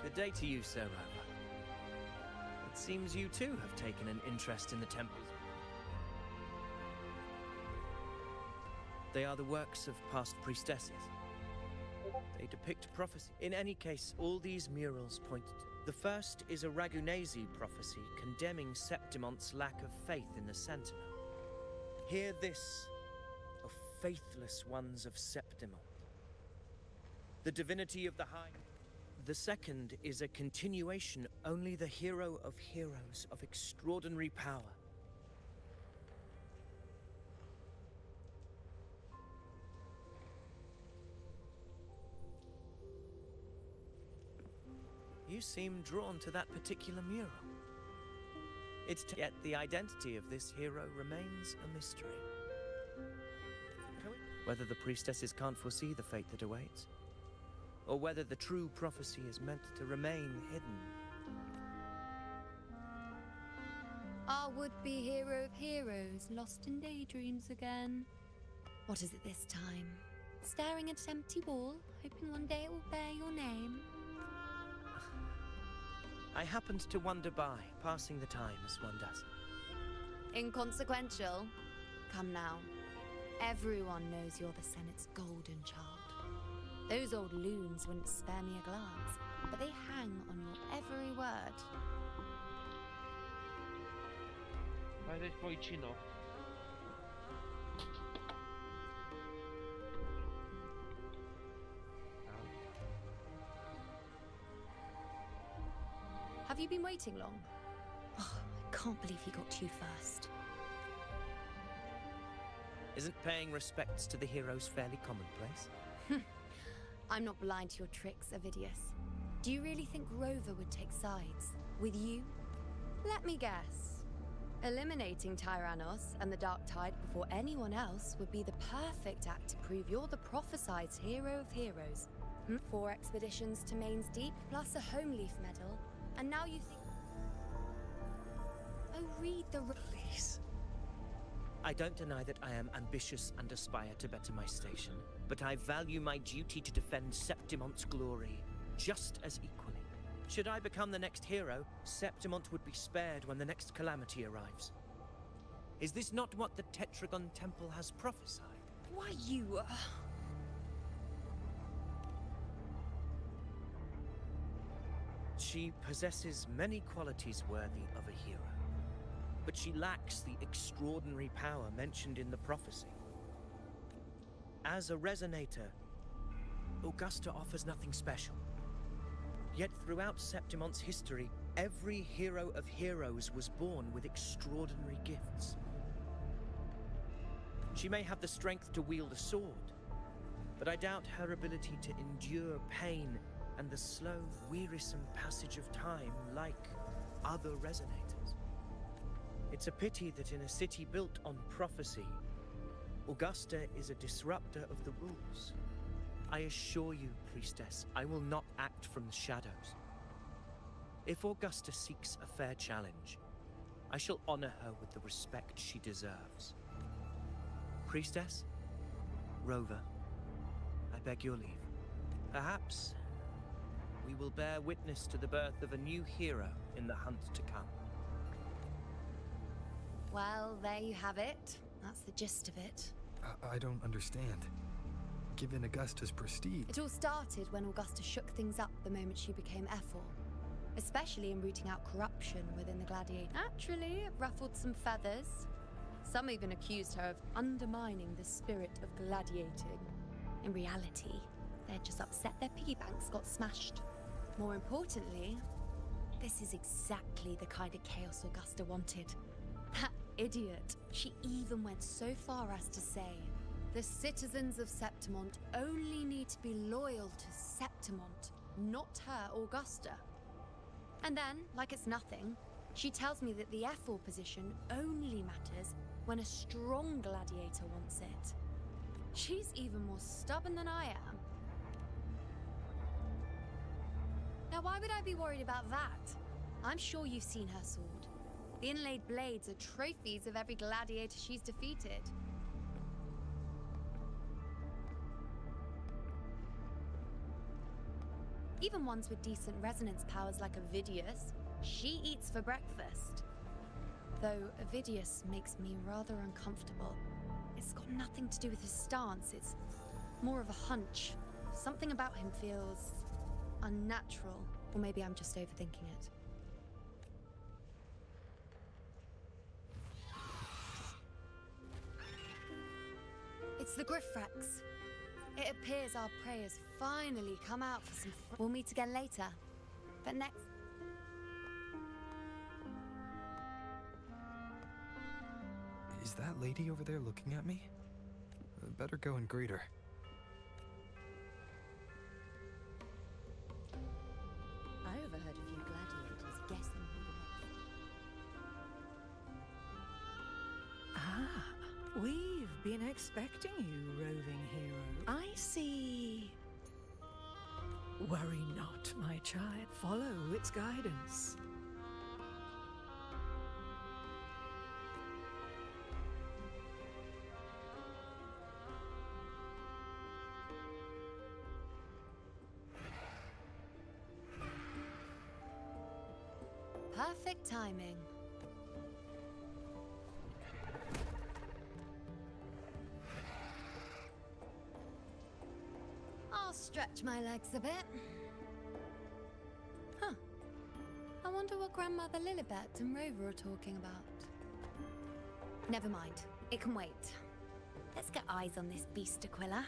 Good day to you, Sir Rover. It seems you too have taken an interest in the temples. They are the works of past priestesses. They depict prophecy. In any case, all these murals point to... The first is a Ragunesi prophecy condemning Septimonte's lack of faith in the Sentinel. Hear this, O faithless ones of Septimont. The divinity of the High... The second is a continuation, only the hero of heroes of extraordinary power. You seem drawn to that particular mural. Yet the identity of this hero remains a mystery. Whether the priestesses can't foresee the fate that awaits, or whether the true prophecy is meant to remain hidden. Our would-be hero of heroes, lost in daydreams again. What is it this time? Staring at an empty wall, hoping one day it will bear your name? I happened to wander by, passing the time as one does. Inconsequential? Come now. Everyone knows you're the Senate's golden child. Those old loons wouldn't spare me a glance, but they hang on your every word. Vedeš Pojčino. Have you been waiting long? Oh, I can't believe he got to you first. Isn't paying respects to the heroes fairly commonplace? I'm not blind to your tricks, Avidius. Do you really think Rover would take sides? With you? Let me guess. Eliminating Tyrannos and the Dark Tide before anyone else would be the perfect act to prove you're the prophesied hero of heroes. 4 expeditions to Main's Deep, plus a Home Leaf medal, and now you think... Oh, read the... Please. I don't deny that I am ambitious and aspire to better my station, but I value my duty to defend Septimonte's glory just as equally. Should I become the next hero, Septimont would be spared when the next calamity arrives. Is this not what the Tetragon Temple has prophesied? Why, you... She possesses many qualities worthy of a hero, but she lacks the extraordinary power mentioned in the prophecy. As a resonator, Augusta offers nothing special. Yet throughout Septimont's history, every hero of heroes was born with extraordinary gifts. She may have the strength to wield a sword, but I doubt her ability to endure pain and the slow, wearisome passage of time like other resonators. It's a pity that in a city built on prophecy, Augusta is a disruptor of the rules. I assure you, Priestess, I will not act from the shadows. If Augusta seeks a fair challenge, I shall honor her with the respect she deserves. Priestess, Rover, I beg your leave. Perhaps we will bear witness to the birth of a new hero in the hunt to come. Well, there you have it. That's the gist of it. I don't understand. Given Augusta's prestige... It all started when Augusta shook things up the moment she became Ephor. Especially in rooting out corruption within the Gladiator. Naturally, it ruffled some feathers. Some even accused her of undermining the spirit of gladiating. In reality, they're just upset their piggy banks got smashed. More importantly, this is exactly the kind of chaos Augusta wanted. That idiot. She even went so far as to say, the citizens of Septimont only need to be loyal to Septimont, not her, Augusta. And then, like it's nothing, she tells me that the Ephor position only matters when a strong gladiator wants it. She's even more stubborn than I am. Now, why would I be worried about that? I'm sure you've seen her sword. The inlaid blades are trophies of every gladiator she's defeated. Even ones with decent resonance powers like Avidius, she eats for breakfast. Though Avidius makes me rather uncomfortable. It's got nothing to do with his stance, it's more of a hunch. Something about him feels unnatural, or maybe I'm just overthinking it. It's the Griffrex. It appears our prey has finally come out for some We'll meet again later. But next... Is that lady over there looking at me? Better go and greet her. I overheard a few gladiators guessing who the next... Ah, we've been expecting you, roving hero. I see. Worry not, my child. Follow its guidance. Perfect timing. I'll stretch my legs a bit. Huh. I wonder what Grandmother Lilibet and Rover are talking about. Never mind. It can wait. Let's get eyes on this beast, Aquila.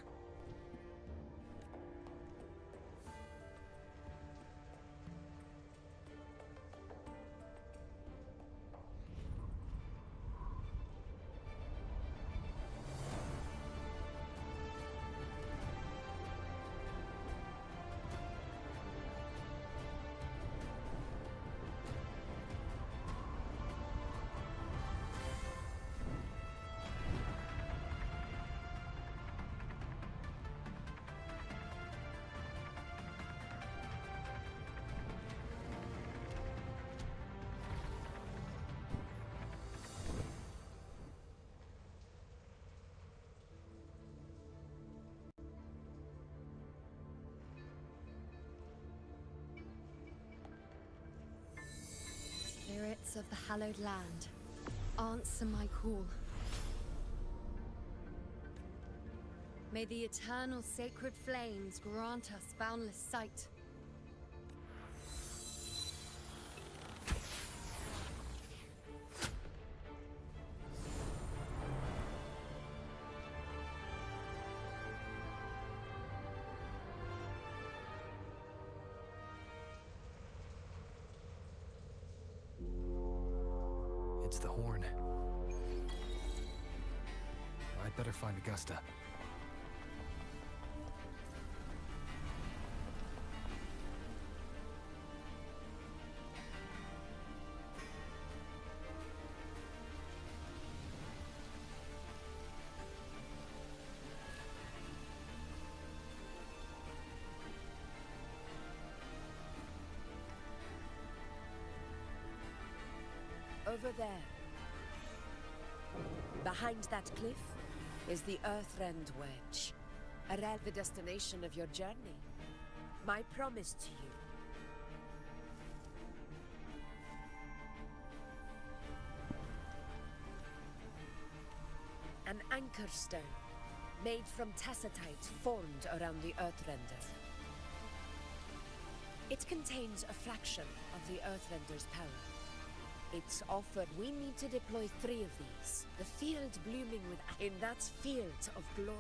gods of the hallowed land, answer my call. May the eternal sacred flames grant us boundless sight. It's the horn. I'd better find Augusta. Over there, behind that cliff, is the Earthrend Wedge. Around the destination of your journey. My promise to you. An anchor stone, made from tacitite formed around the Earthrender. It contains a fraction of the Earthrender's power. It's offered. We need to deploy 3 of these. The field blooming with... in that field of glory.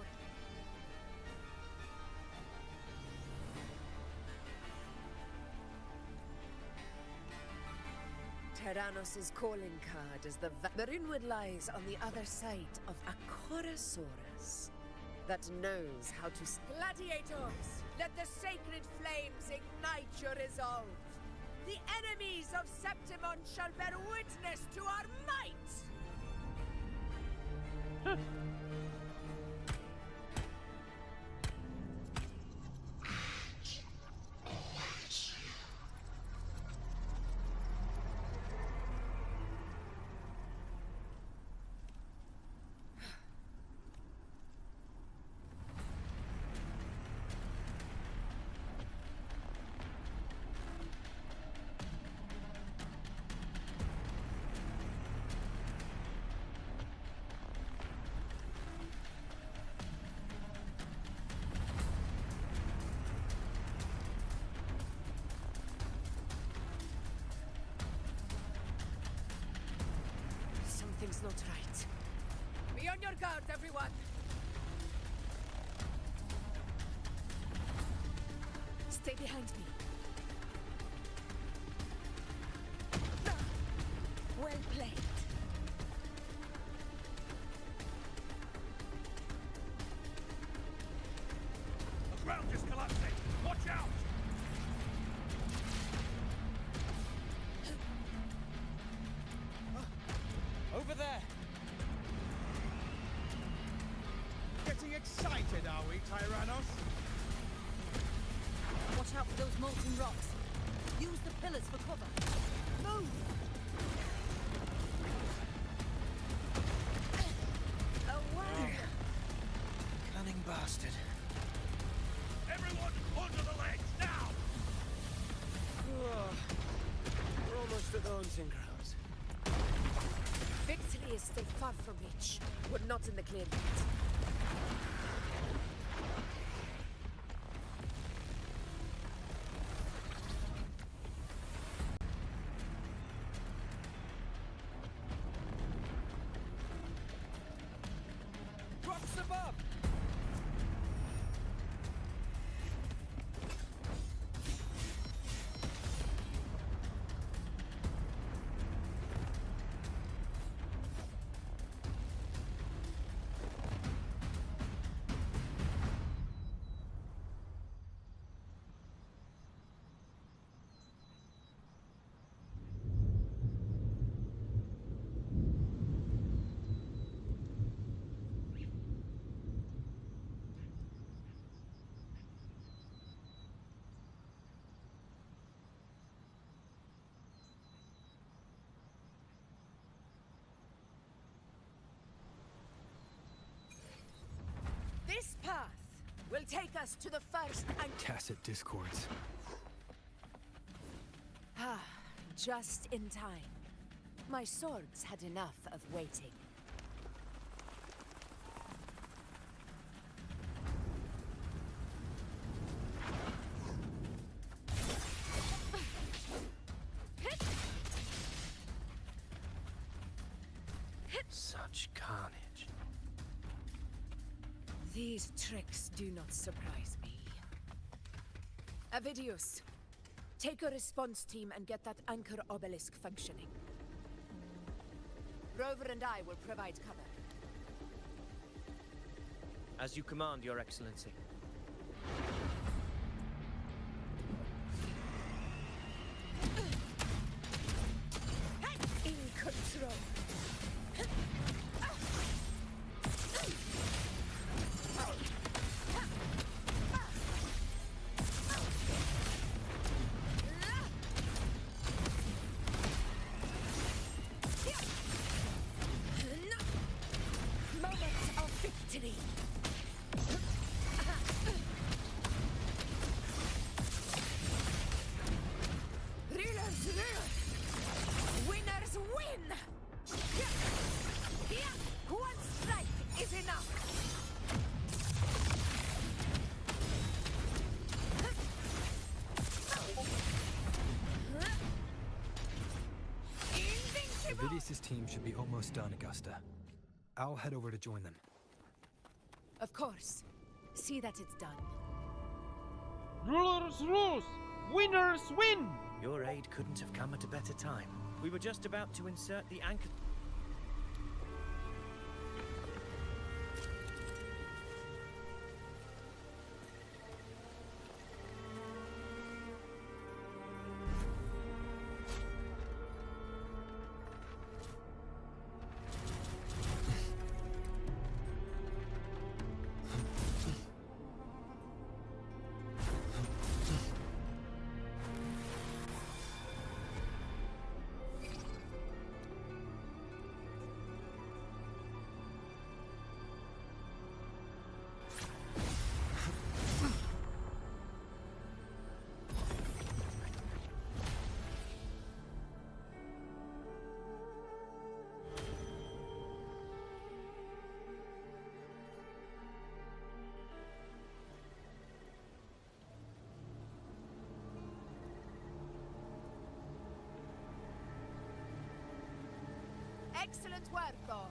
Tyrannos' calling card is the Rinwood lies on the other side of a Chorosaurus that knows how to... Gladiators, let the sacred flames ignite your resolve. The enemies of Septimon shall bear witness to our might! Something's not right. Be on your guard, everyone! Stay behind me. Well played. The ground is collapsing! Watch out! Over there! Getting excited, are we, Tyrannos? Watch out for those molten rocks. Use the pillars for cover. Move! Away! Cunning bastard. Everyone, onto the ledge, now! We're almost at the hunting grounds. Victory is still far from reach. We're not in the clear yet. Rocks above! This path will take us to the first and... Tacit discords. Ah, just in time. My swords had enough of waiting. Such carnage. These tricks do not surprise me. Avidius, take a response team and get that anchor obelisk functioning. Rover and I will provide cover. As you command, Your Excellency. In control. Moment of victory. Rulers rule. Winners win. One strike is enough. Avidius' team should be almost done, Augusta. I'll head over to join them. Of course. See that it's done. Rulers rules! Winners win! Your aid couldn't have come at a better time. We were just about to insert the anchor... Excellent work, Thor.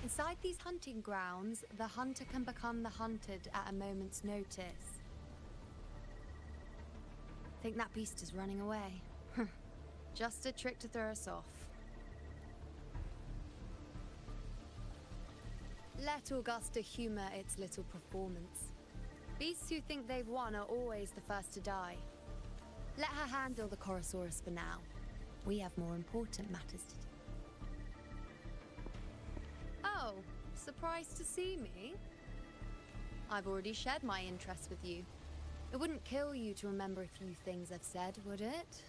Inside these hunting grounds, the hunter can become the hunted at a moment's notice. Think that beast is running away. Just a trick to throw us off. Let Augusta humor its little performance. Beasts who think they've won are always the first to die. Let her handle the Chorosaurus for now. We have more important matters to do. Oh, surprised to see me? I've already shared my interest with you. It wouldn't kill you to remember a few things I've said, would it?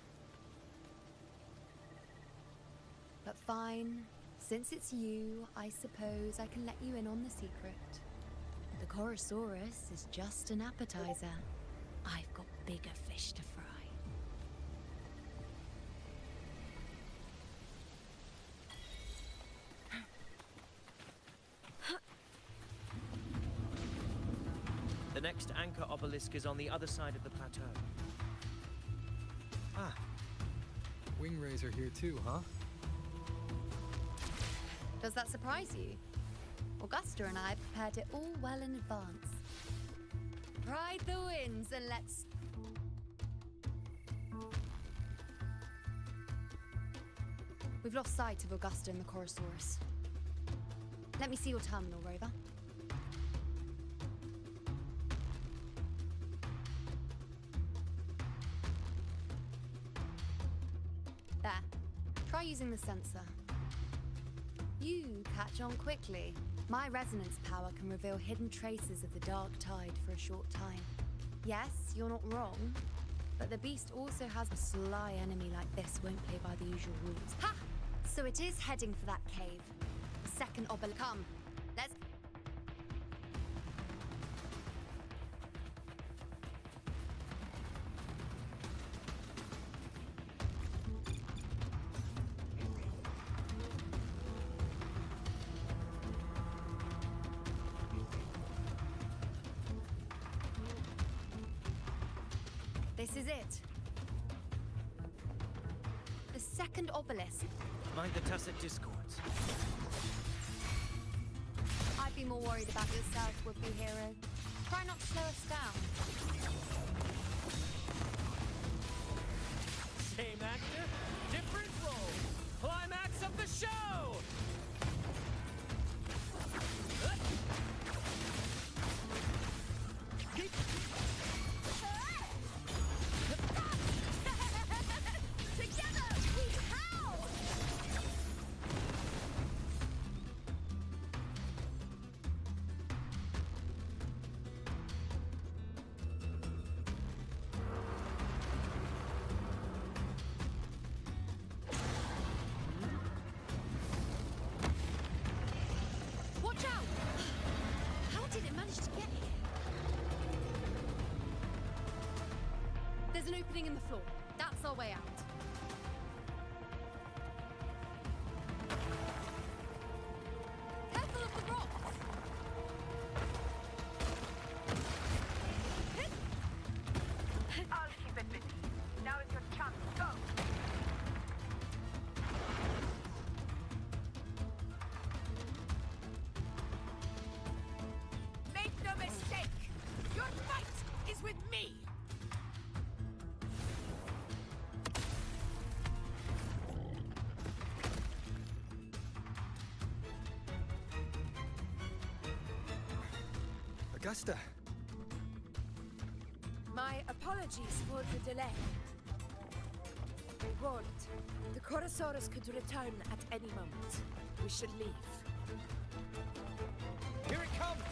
But fine. Since it's you, I suppose I can let you in on the secret. The Chorosaurus is just an appetizer. I've got bigger fish to fry. The next anchor obelisk is on the other side of the plateau. Ah. Wingrais are here too, huh? Does that surprise you? Augusta and I prepared it all well in advance. Ride the winds and let's... We've lost sight of Augusta and the Chorosaurus. Let me see your terminal, Rover. There. Try using the sensor. You catch on quickly. My resonance power can reveal hidden traces of the dark tide for a short time. Yes, you're not wrong, but the beast also has a sly enemy like this won't play by the usual rules. Ha! So it is heading for that cave. Second obelisk. Come, let's... This is it. The second obelisk. Mind the tacit discords. I'd be more worried about yourself, would-be hero. Try not to slow us down. Same actor, different role. Climax of the show! Together, we howl! Watch out! How did it manage to get here? There's an opening in the floor. That's our way out. Careful of the rocks! I'll keep it busy. Now is your chance. Go! Make no mistake! Your fight is with me! Augusta! My apologies for the delay. Warned, the Chorosaurus could return at any moment. We should leave. Here it comes!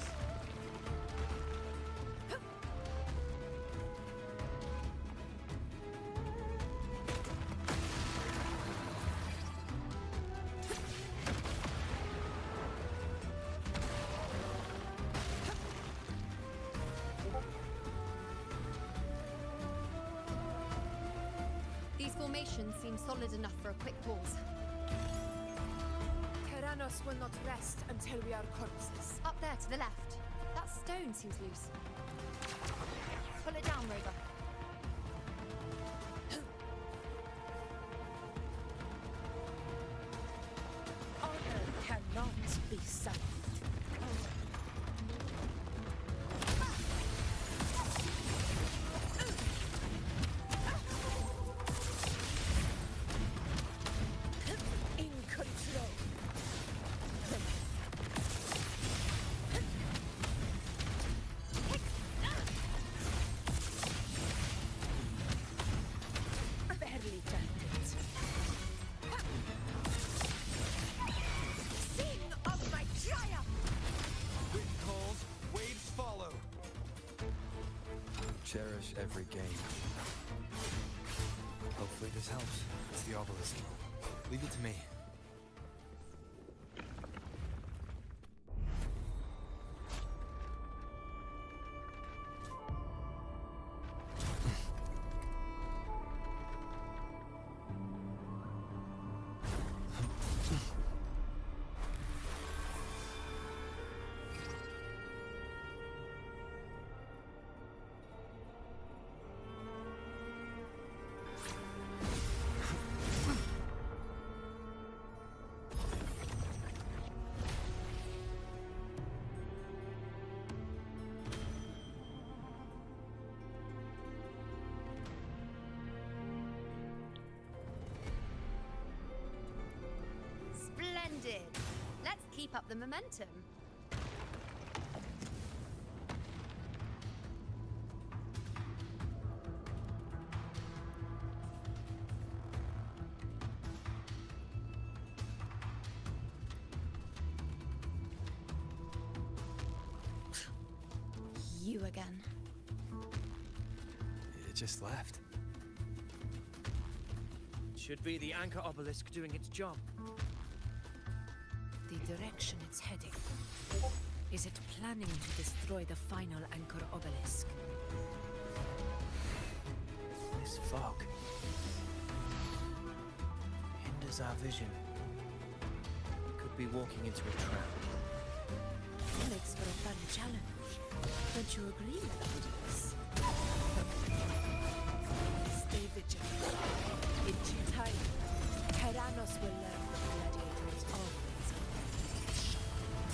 These formations seem solid enough for a quick pause. Tyrannos will not rest until we are corpses. Up there to the left. That stone seems loose. Pull it down, Rover. Honor cannot be solved. In control. Barely felt it. Sing of my triumph! Wind calls, waves follow. Cherish every game. Hopefully this helps. It's the obelisk. Leave it to me. keep up the momentum. You again. It just left. Should be the anchor obelisk doing its job. The direction it's heading. Is it planning to destroy the final anchor obelisk? This fog hinders our vision. We could be walking into a trap. Makes for a fun challenge. Don't you agree, Audience? Stay vigilant. In due time, Tyrannos will learn that gladiators always are short.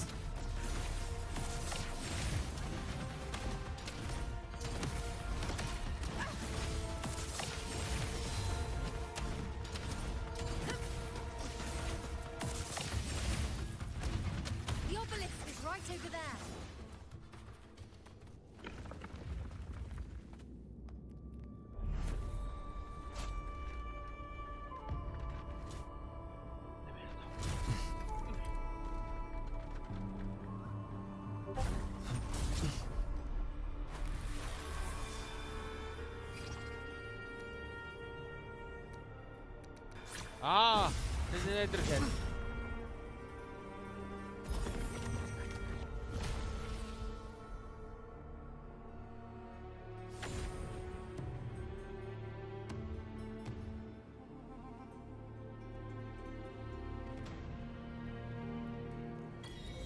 The obelisk is right over there. Teď se nedržet.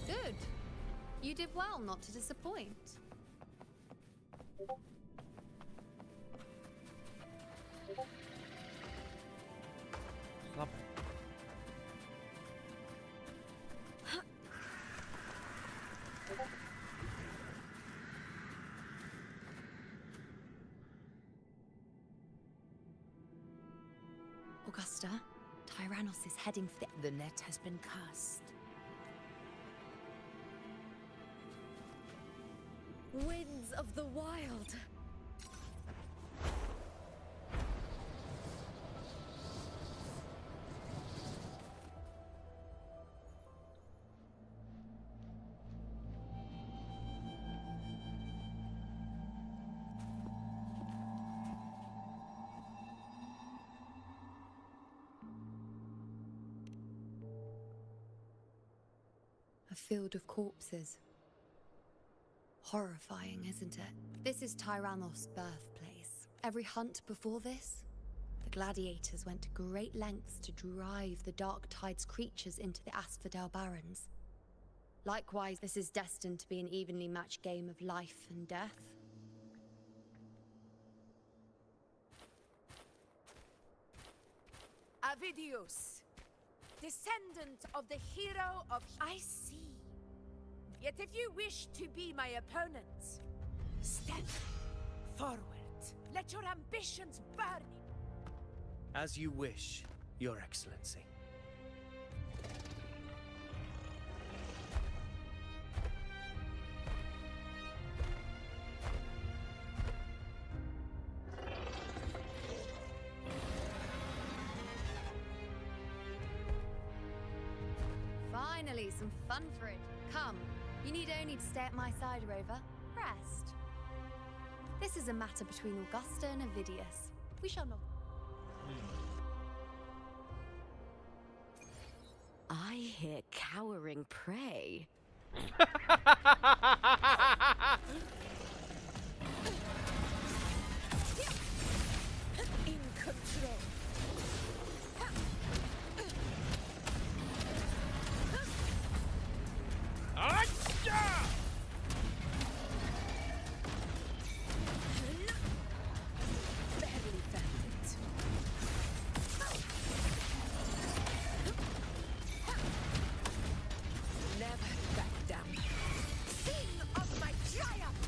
Good. You did well not to disappoint. Slap. Augusta, Tyrannos is heading for The net has been cast. Winds of the Wild. A field of corpses. Horrifying, isn't it? This is Tyrannos' birthplace. Every hunt before this, the gladiators went to great lengths to drive the Dark Tide's creatures into the Asphodel Barrens. Likewise, this is destined to be an evenly matched game of life and death. Avidius, descendant of the hero of... I see. Yet if you wish to be my opponent, step forward. Let your ambitions burn. As you wish, Your Excellency. Finally, some fun for it. Come, you need only to stay at my side, Rover. Rest. This is a matter between Augusta and Avidius. We shall not. I hear cowering prey. In control. Barely found it. Never back down. Sing of my triumph!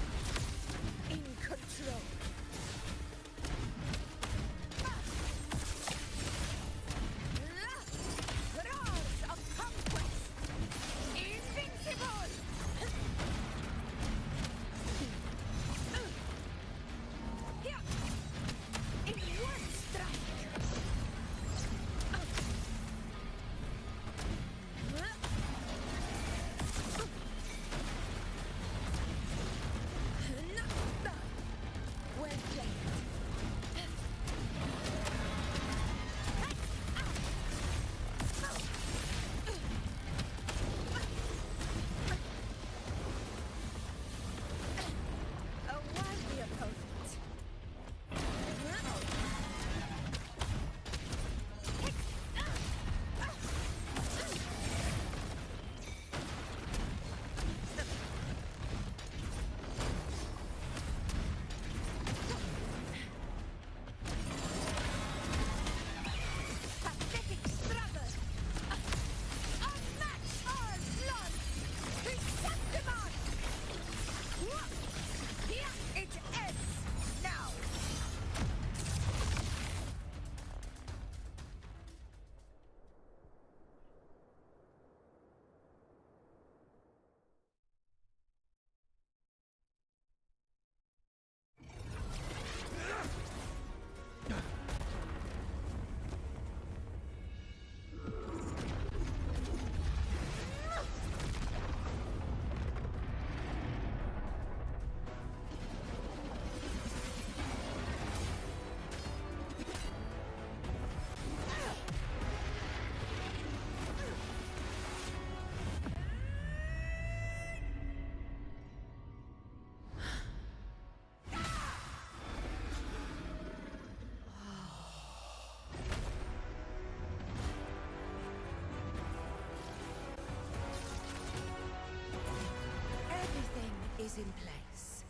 in place.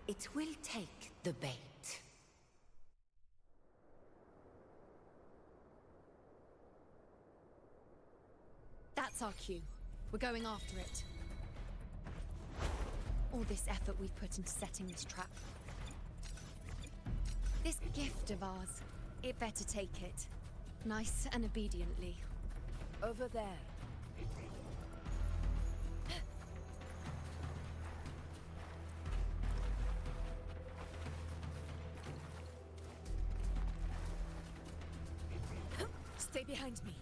It will take the bait. That's our cue. We're going after it. All this effort we've put into setting this trap. This gift of ours, it better take it. Nice and obediently. Over there. Stay behind me.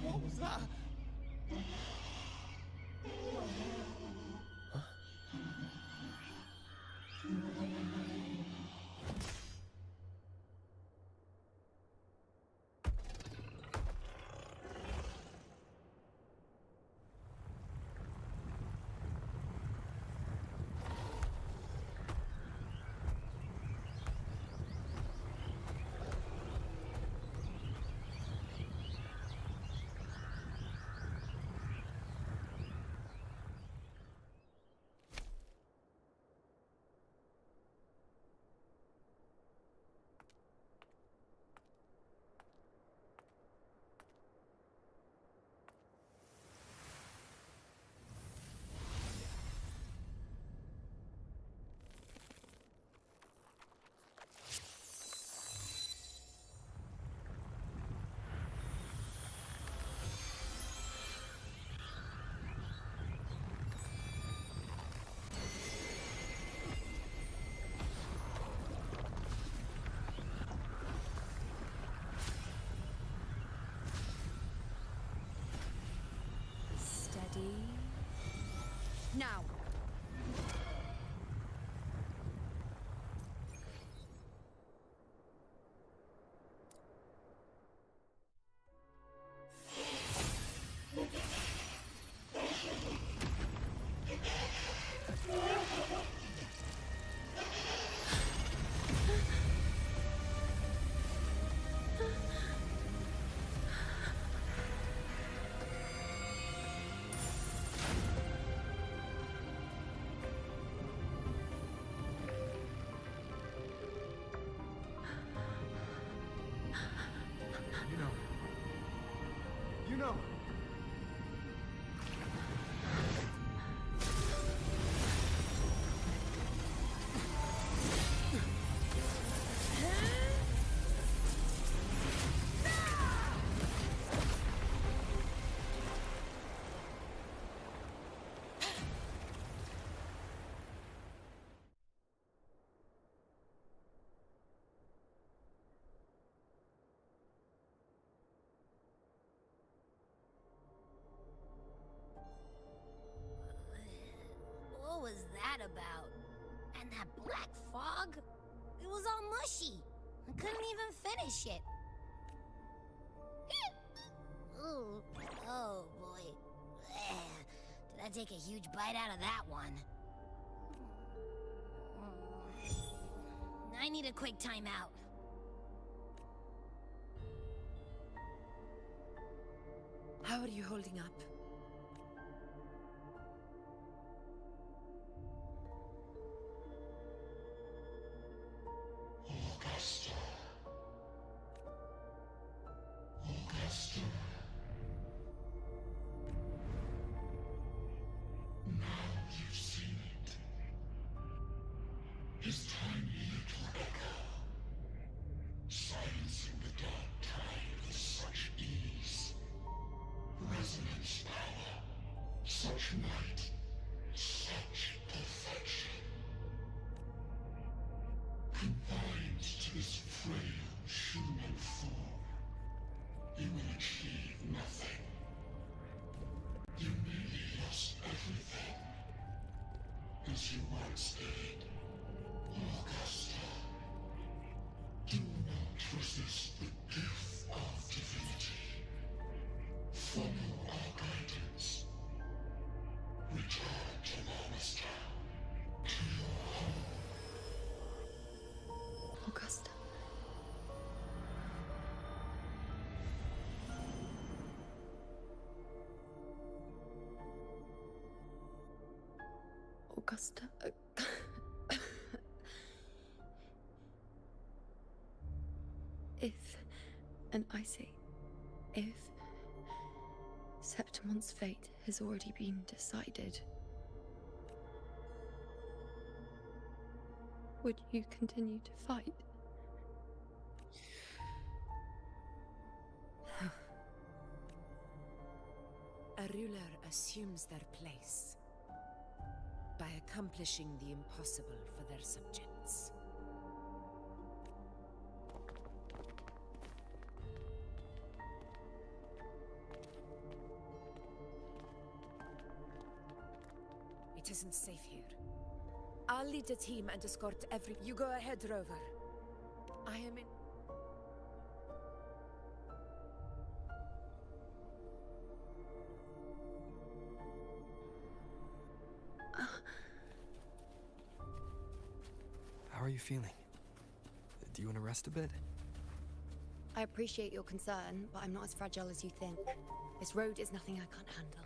What was that? Now. You know. What was that about? And that black fog? It was all mushy. I couldn't even finish it. Ooh, oh boy. Did I take a huge bite out of that one? I need a quick timeout. How are you holding up? Augusta. Augusta. Now you've seen it. His tiny little echo, silencing the dark tide with such ease. Resonance confined to this frail human form, you will achieve nothing. You nearly lost everything, as you once did. Augusta, do not resist the gift of divinity. Follow our guidance. Return to Lannister, to your home. Augusta. Augusta. If, and I say, if Septimon's fate has already been decided, would you continue to fight? A ruler assumes their place by accomplishing the impossible for their subjects. It isn't safe here. I'll lead the team and escort every... You go ahead, Rover. I am in... How are you feeling? Do you want to rest a bit? I appreciate your concern, but I'm not as fragile as you think. This road is nothing I can't handle.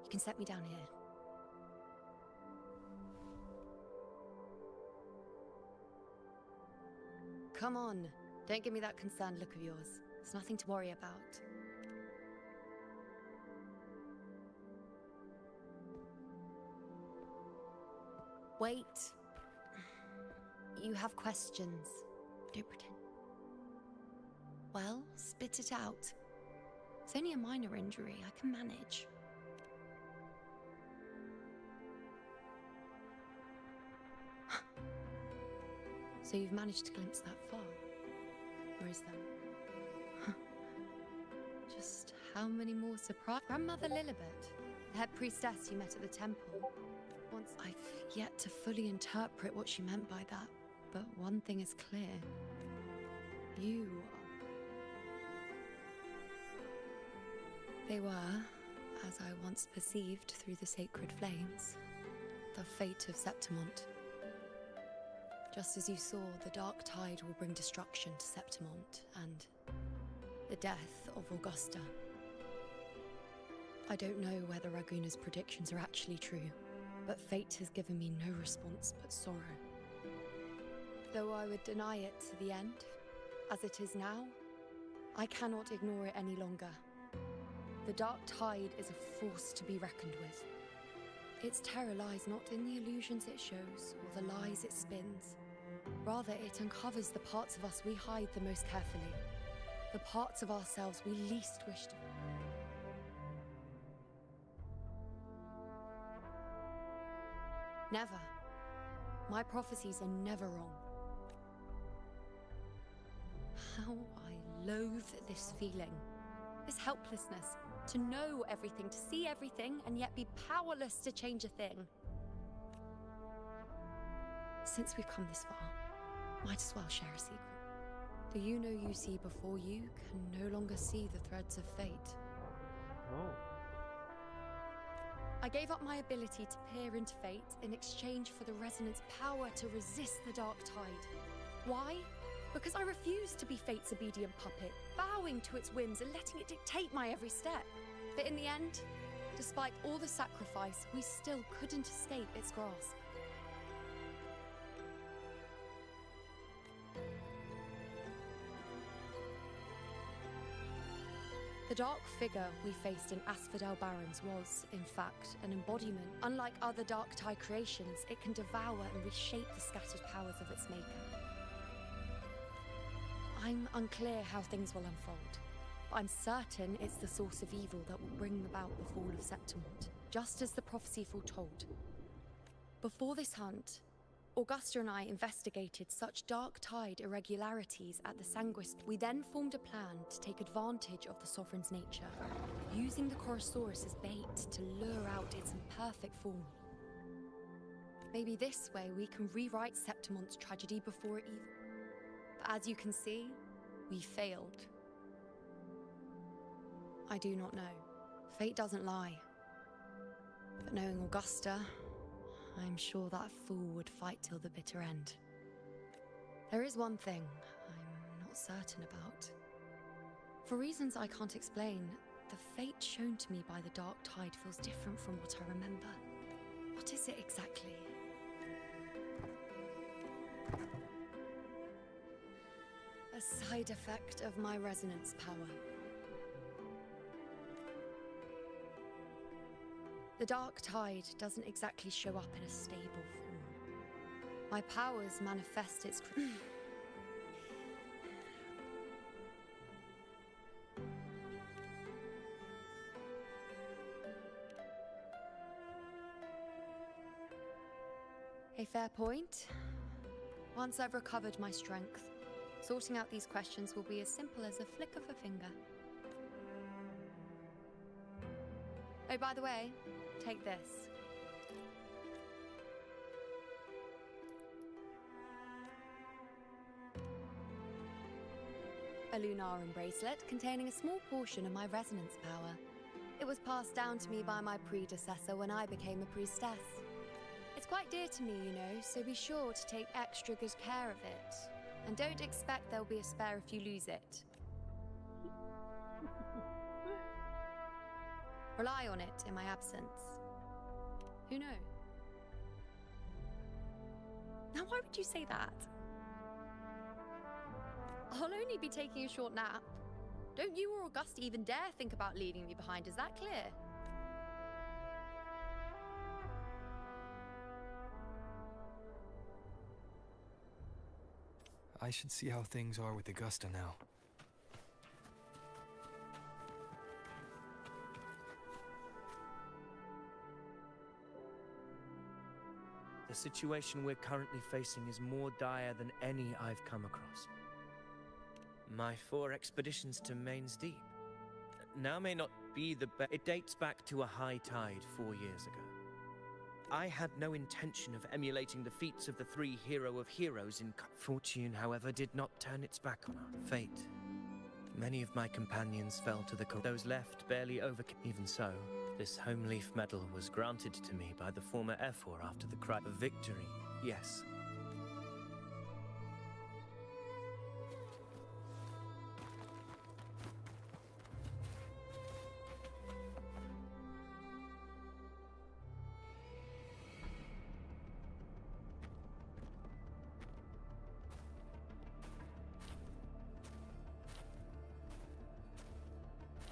You can set me down here. Come on, don't give me that concerned look of yours. There's nothing to worry about. Wait. You have questions. Don't pretend. Well, spit it out. It's only a minor injury. I can manage. So you've managed to glimpse that far? Or is that... Just how many more surprise... Grandmother Lilibet, the head priestess you met at the temple. Once I've yet to fully interpret what she meant by that, but one thing is clear. You are... They were, as I once perceived through the sacred flames, the fate of Septimont. Just as you saw, the dark tide will bring destruction to Septimont, and the death of Augusta. I don't know whether Raguna's predictions are actually true, but fate has given me no response but sorrow. Though I would deny it to the end, as it is now, I cannot ignore it any longer. The dark tide is a force to be reckoned with. Its terror lies not in the illusions it shows or the lies it spins. Rather, it uncovers the parts of us we hide the most carefully, the parts of ourselves we least wish to. Never. My prophecies are never wrong. How I loathe this feeling, this helplessness, to know everything, to see everything, and yet be powerless to change a thing. Since we've come this far, might as well share a secret. The you know you see before you can no longer see the threads of fate. Oh. I gave up my ability to peer into fate in exchange for the resonance power to resist the dark tide. Why? Because I refused to be fate's obedient puppet, bowing to its whims and letting it dictate my every step. But in the end, despite all the sacrifice, we still couldn't escape its grasp. The dark figure we faced in Asphodel Barrens was, in fact, an embodiment. Unlike other dark tide creations, it can devour and reshape the scattered powers of its maker. I'm unclear how things will unfold, but I'm certain it's the source of evil that will bring about the fall of Septimont, just as the prophecy foretold. Before this hunt, Augusta and I investigated such dark tide irregularities at the Sanguis. We then formed a plan to take advantage of the Sovereign's nature, using the Chorosaurus as bait to lure out its imperfect form. Maybe this way we can rewrite Septimont's tragedy before evil. But as you can see, we failed. I do not know. Fate doesn't lie. But knowing Augusta, I'm sure that fool would fight till the bitter end. There is one thing I'm not certain about. For reasons I can't explain, the fate shown to me by the Dark Tide feels different from what I remember. What is it exactly? A side effect of my resonance power. The Dark Tide doesn't exactly show up in a stable form. My powers manifest its... A fair point. Once I've recovered my strength, sorting out these questions will be as simple as a flick of a finger. Oh, by the way, take this. A Lunarum bracelet containing a small portion of my resonance power. It was passed down to me by my predecessor when I became a priestess. It's quite dear to me, you know, so be sure to take extra good care of it. And don't expect there'll be a spare if you lose it. Rely on it in my absence. Who knows? Now, why would you say that? I'll only be taking a short nap. Don't you or Augusta even dare think about leaving me behind, is that clear? I should see how things are with Augusta now. The situation we're currently facing is more dire than any I've come across. My 4 expeditions to Main's Deep now may not be the best. It dates back to a high tide 4 years ago. I had no intention of emulating the feats of the 3 hero of heroes in Fortune, however, did not turn its back on our fate. Many of my companions fell to the those left barely overcame. Even so, this home leaf medal was granted to me by the former Ephor after the cry of victory, yes.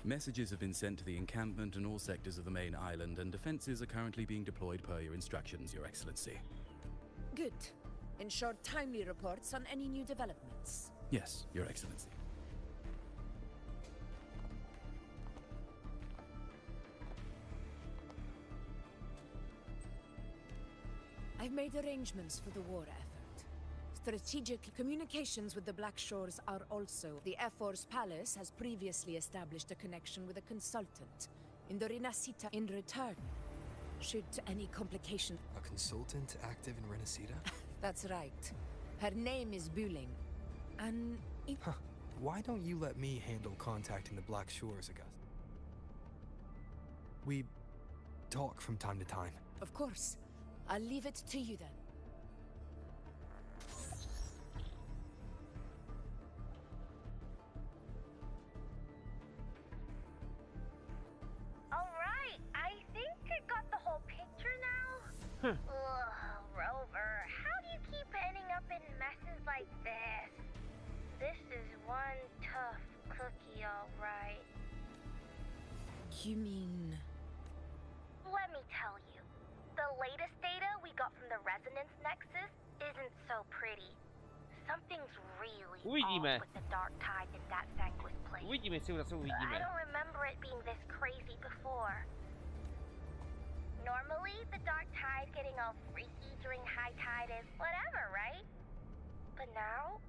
Messages have been sent to the encampment and all sectors of the main island, and defenses are currently being deployed per your instructions, Your Excellency. Good. Ensure timely reports on any new developments. Yes, Your Excellency. I've made arrangements for the war effort. Strategic communications with the Black Shores are also. The Ephor's palace has previously established a connection with a consultant in the Renacita. In return, should any complication... A consultant active in Renacita? That's right. Her name is Buling. And... Huh. Why don't you let me handle contacting the Black Shores, Augusta? We talk from time to time. Of course. I'll leave it to you then. Ugh, Rover, how do you keep ending up in messes like this? This is one tough cookie, alright. You mean... Let me tell you, the latest data we got from the Resonance Nexus isn't so pretty. Something's really Uvidíme. off with the dark tide in that Sanguis place. Uvidíme, si zase I uvidíme. don't remember it being this crazy before. Normally, the dark tide getting all freaky during high tide is whatever, right? But now,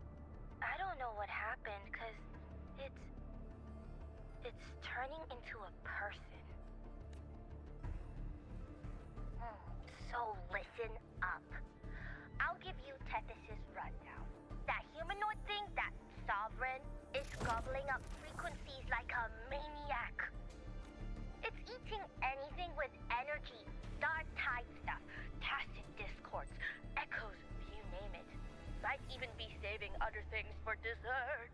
I don't know what happened, cause it's turning into a person. So listen up. I'll give you Tethys' rundown. That humanoid thing, that sovereign, is gobbling up frequencies like a maniac. It's eating anything with energy, dark tide stuff, tacit discords, echoes, you name it. Might even be saving other things for dessert.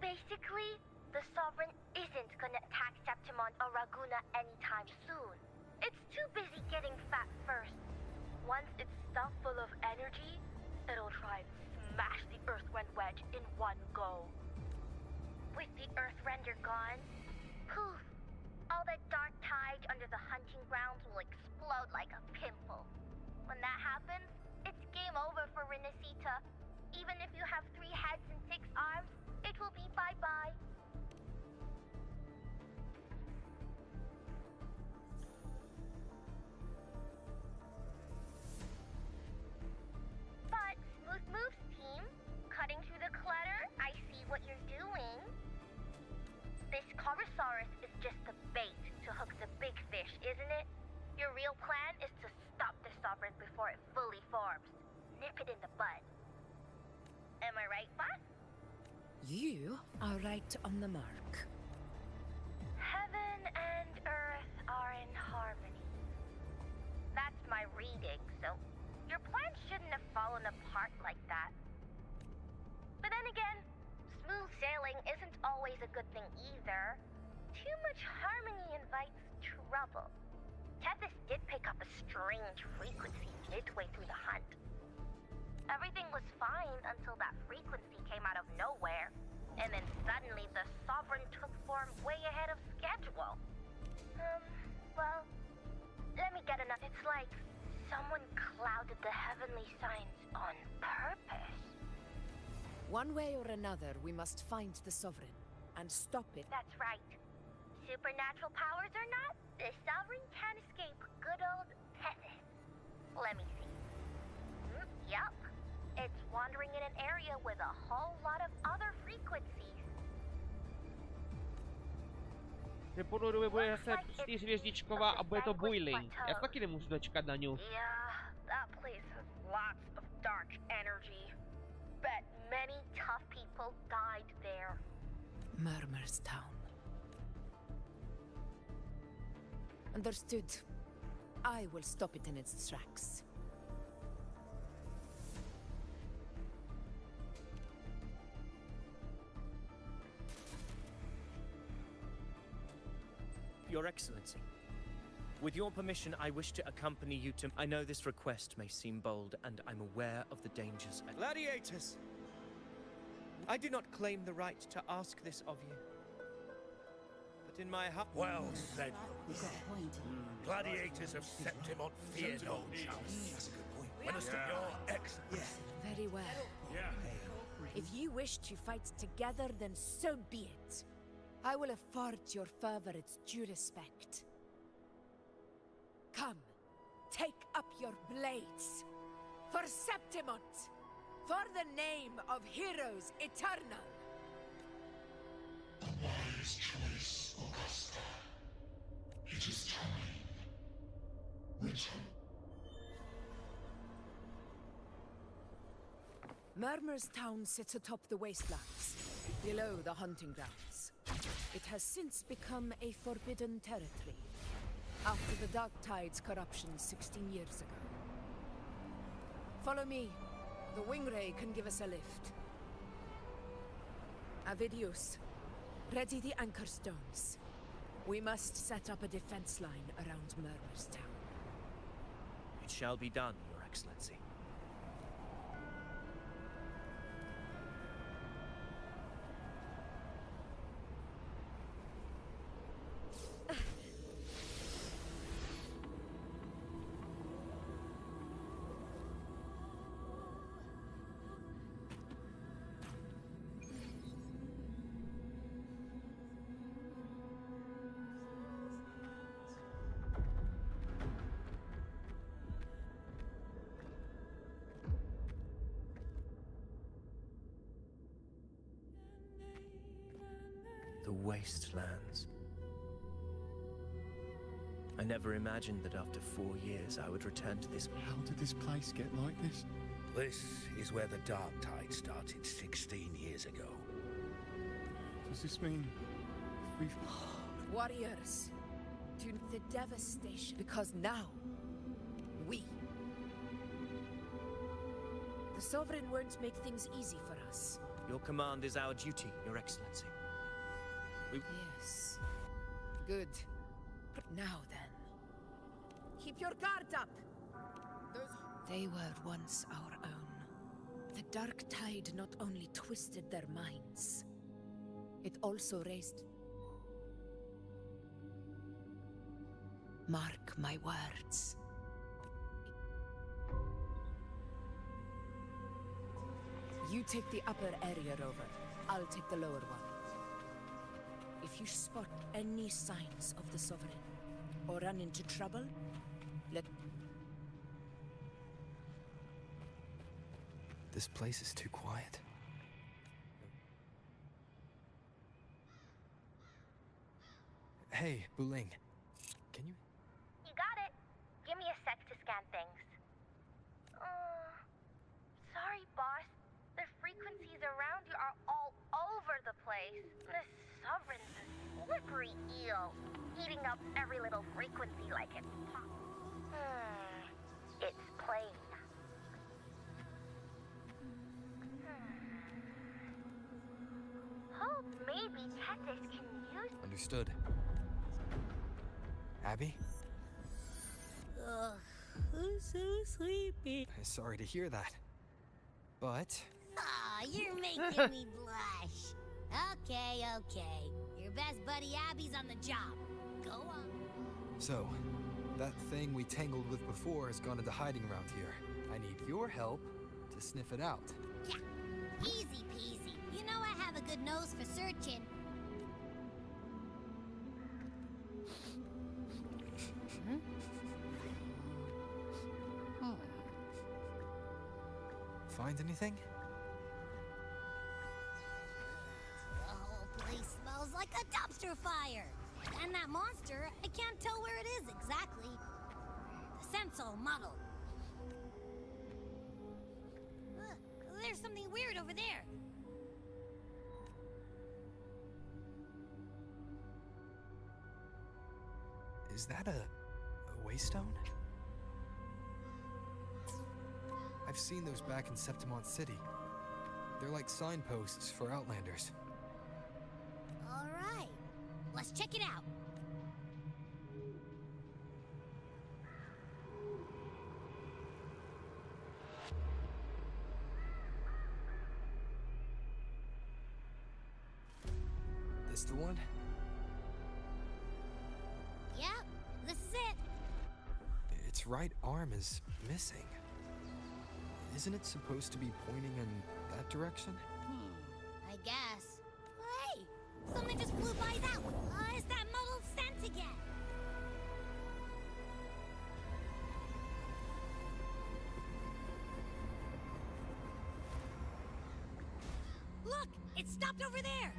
Basically, the Sovereign isn't gonna attack Septimon or Raguna anytime soon. It's too busy getting fat first. Once it's stuffed full of energy, it'll try and smash the Earthrend wedge in one go. With the Earthrender gone, poof, all that dark tide under the hunting grounds will explode like a pimple. When that happens, it's game over for Renacita. Even if you have 3 heads and 6 arms, it will be bye-bye. But, Smooth Moves team, cutting through the clutter, I see what you're doing. This Corosaurus is just the bait to hook the big fish, isn't it? Your real plan is to stop the Sovereign before it fully forms. Nip it in the bud. Am I right, boss? You are right on the mark. Heaven and Earth are in harmony. That's my reading, so your plan shouldn't have fallen apart like that. But then again, smooth sailing isn't always a good thing either. Too much harmony invites trouble. Tethys did pick up a strange frequency midway through the hunt. Everything was fine until that frequency came out of nowhere, and then suddenly the Sovereign took form way ahead of schedule. Well, let me get enough. It's like someone clouded the heavenly signs on purpose. One way or another, we must find the Sovereign and stop it. That's right. Supernatural powers or not, the Sovereign can't escape good old Tethys. Let me see. Yup. It's wandering in an area with a whole lot of other frequencies. Že po době bude zase 4hvězdičková a bude to boiling. Já se taky nemůžu dočkat na ňu. Yeah, that place has lots of dark energy. Bet many tough people died there. Murmur's Town. Understood. I will stop it in its tracks. Your Excellency, with your permission, I wish to accompany you to... I know this request may seem bold, and I'm aware of the dangers. Gladiators! I do not claim the right to ask this of you. But in my heart... Well said. Gladiators of Septimon fear no chance. That's a good point. Minister, your Excellency. Very well. Yeah. If you wish to fight together, then so be it. I will afford your fervor its due respect. Come, take up your blades. For Septimont! For the name of heroes eternal! A wise choice, Augusta. It is time. Return. Murmur's Town sits atop the wastelands, below the hunting grounds. It has since become a forbidden territory, after the Dark Tide's corruption 16 years ago. Follow me. The Wingray can give us a lift. Avidius, ready the anchor stones. We must set up a defense line around Murmur's Town. It shall be done, Your Excellency. The wastelands. I never imagined that after 4 years I would return to this. How did this place get like this? This is where the Dark Tide started 16 years ago. Does this mean we've... Warriors, to the devastation. Because now, we... The Sovereign won't make things easy for us. Your command is our duty, Your Excellency. Yes. Good. But now then... Keep your guard up! They were once our own. The Dark Tide not only twisted their minds, it also raised... Mark my words. You take the upper area, Rover. I'll take the lower one. If you spot any signs of the Sovereign, or run into trouble, let... This place is too quiet. Hey, Wuthering. Can you... You got it. Give me a sec to scan things. Sorry, boss. The frequencies around you are all over the place. The Sovereign's a slippery eel, eating up every little frequency like it's pop. It's plain. Hope maybe Tethys can use... Understood. Abby? Ugh, I'm so sleepy. Sorry to hear that. But... Aw, you're making me blush. Okay, okay. Your best buddy Abby's on the job. Go on. So, that thing we tangled with before has gone into hiding around here. I need your help to sniff it out. Yeah, easy peasy. You know I have a good nose for searching. Find anything? The whole place smells like a dumpster fire. And that monster, I can't tell where it is exactly. The scent's all muddled. There's something weird over there. Is that a waystone? I've seen those back in Septimont City. They're like signposts for Outlanders. All right, let's check it out. This the one? Yep, this is it. Its right arm is missing. Isn't it supposed to be pointing in that direction? I guess. Hey, something just flew by that one. It's that muddled scent again. Look, it stopped over there.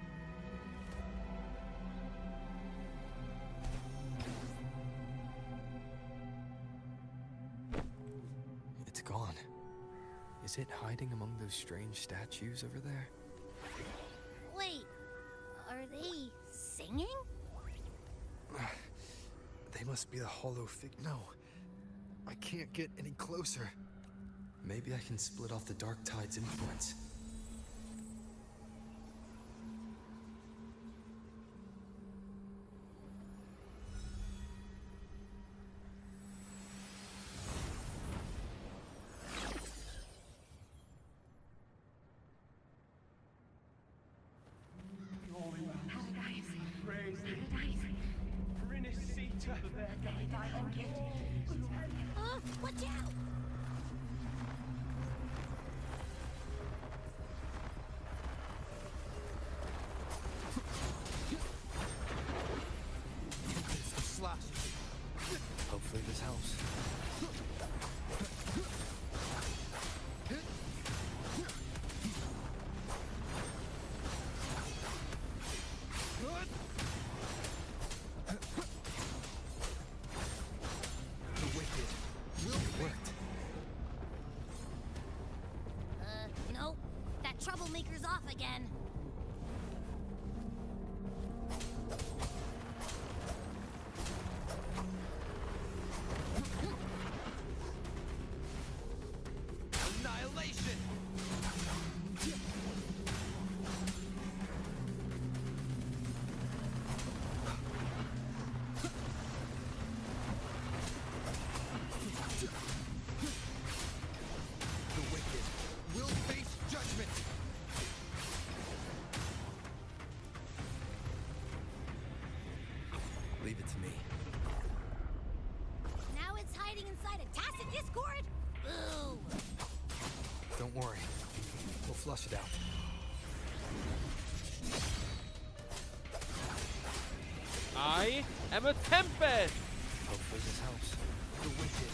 It's gone. Is it hiding among those strange statues over there? Wait, are they singing? They must be the hollow fig. No, I can't get any closer. Maybe I can split off the Dark Tide's influence. Watch out! Slash. Hopefully this helps. again. Annihilation! The wicked will face judgment! Leave it to me. Now it's hiding inside a tacit discord? Ooh. Don't worry. We'll flush it out. I am a tempest! Hopefully this helps. The wicked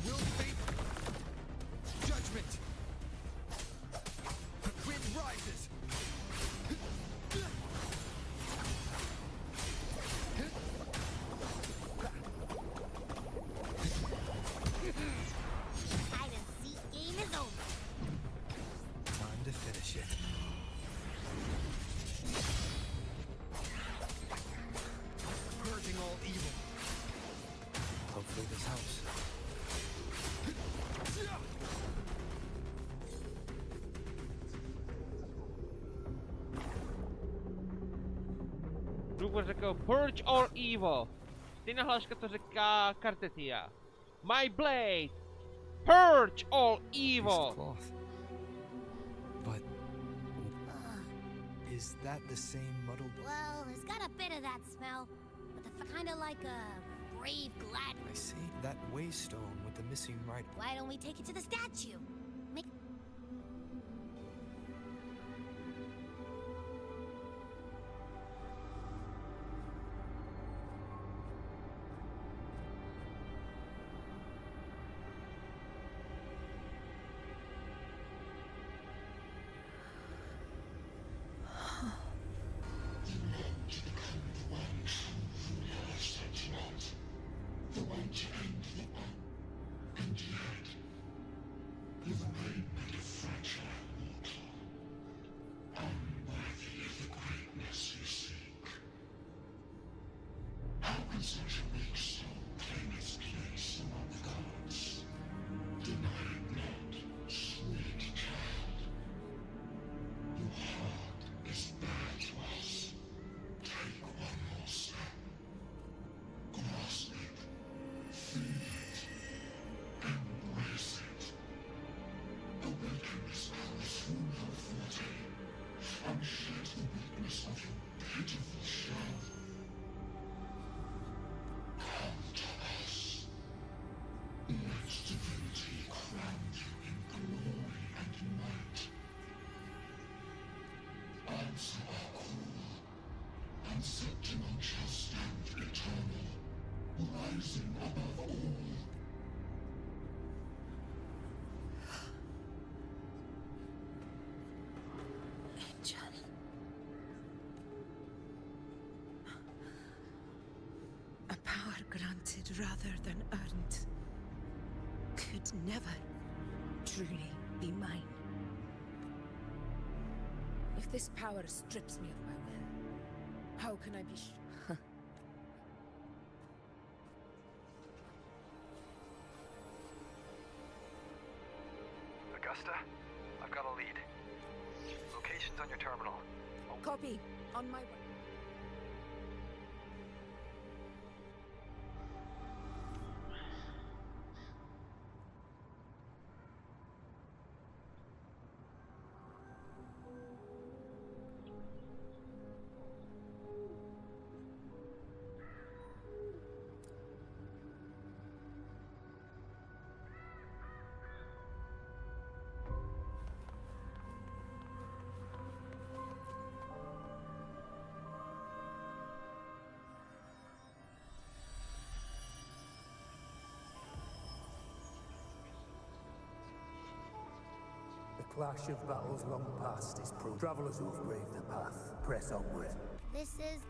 will face judgment! Wind rises! Hide and seek game is over. Time to finish it. Purging all evil. Hopefully this helps. Drugo řekl Purge all evil. Stejná hláška to říká Kartetia. My blade! Purge all evil! Cloth. But is that the same muddled? Well, it's got a bit of that smell, but the kind of like a brave glad. I see that waystone with the missing writing. Why don't we take it to the statue? Make A power granted rather than earned could never truly be mine. If this power strips me of my will, how can I be sure? Augusta, I've got a lead. Location's on your terminal. Copy. On my way. The clash of battles long past is proof. Travelers who have braved the path, press onward. This is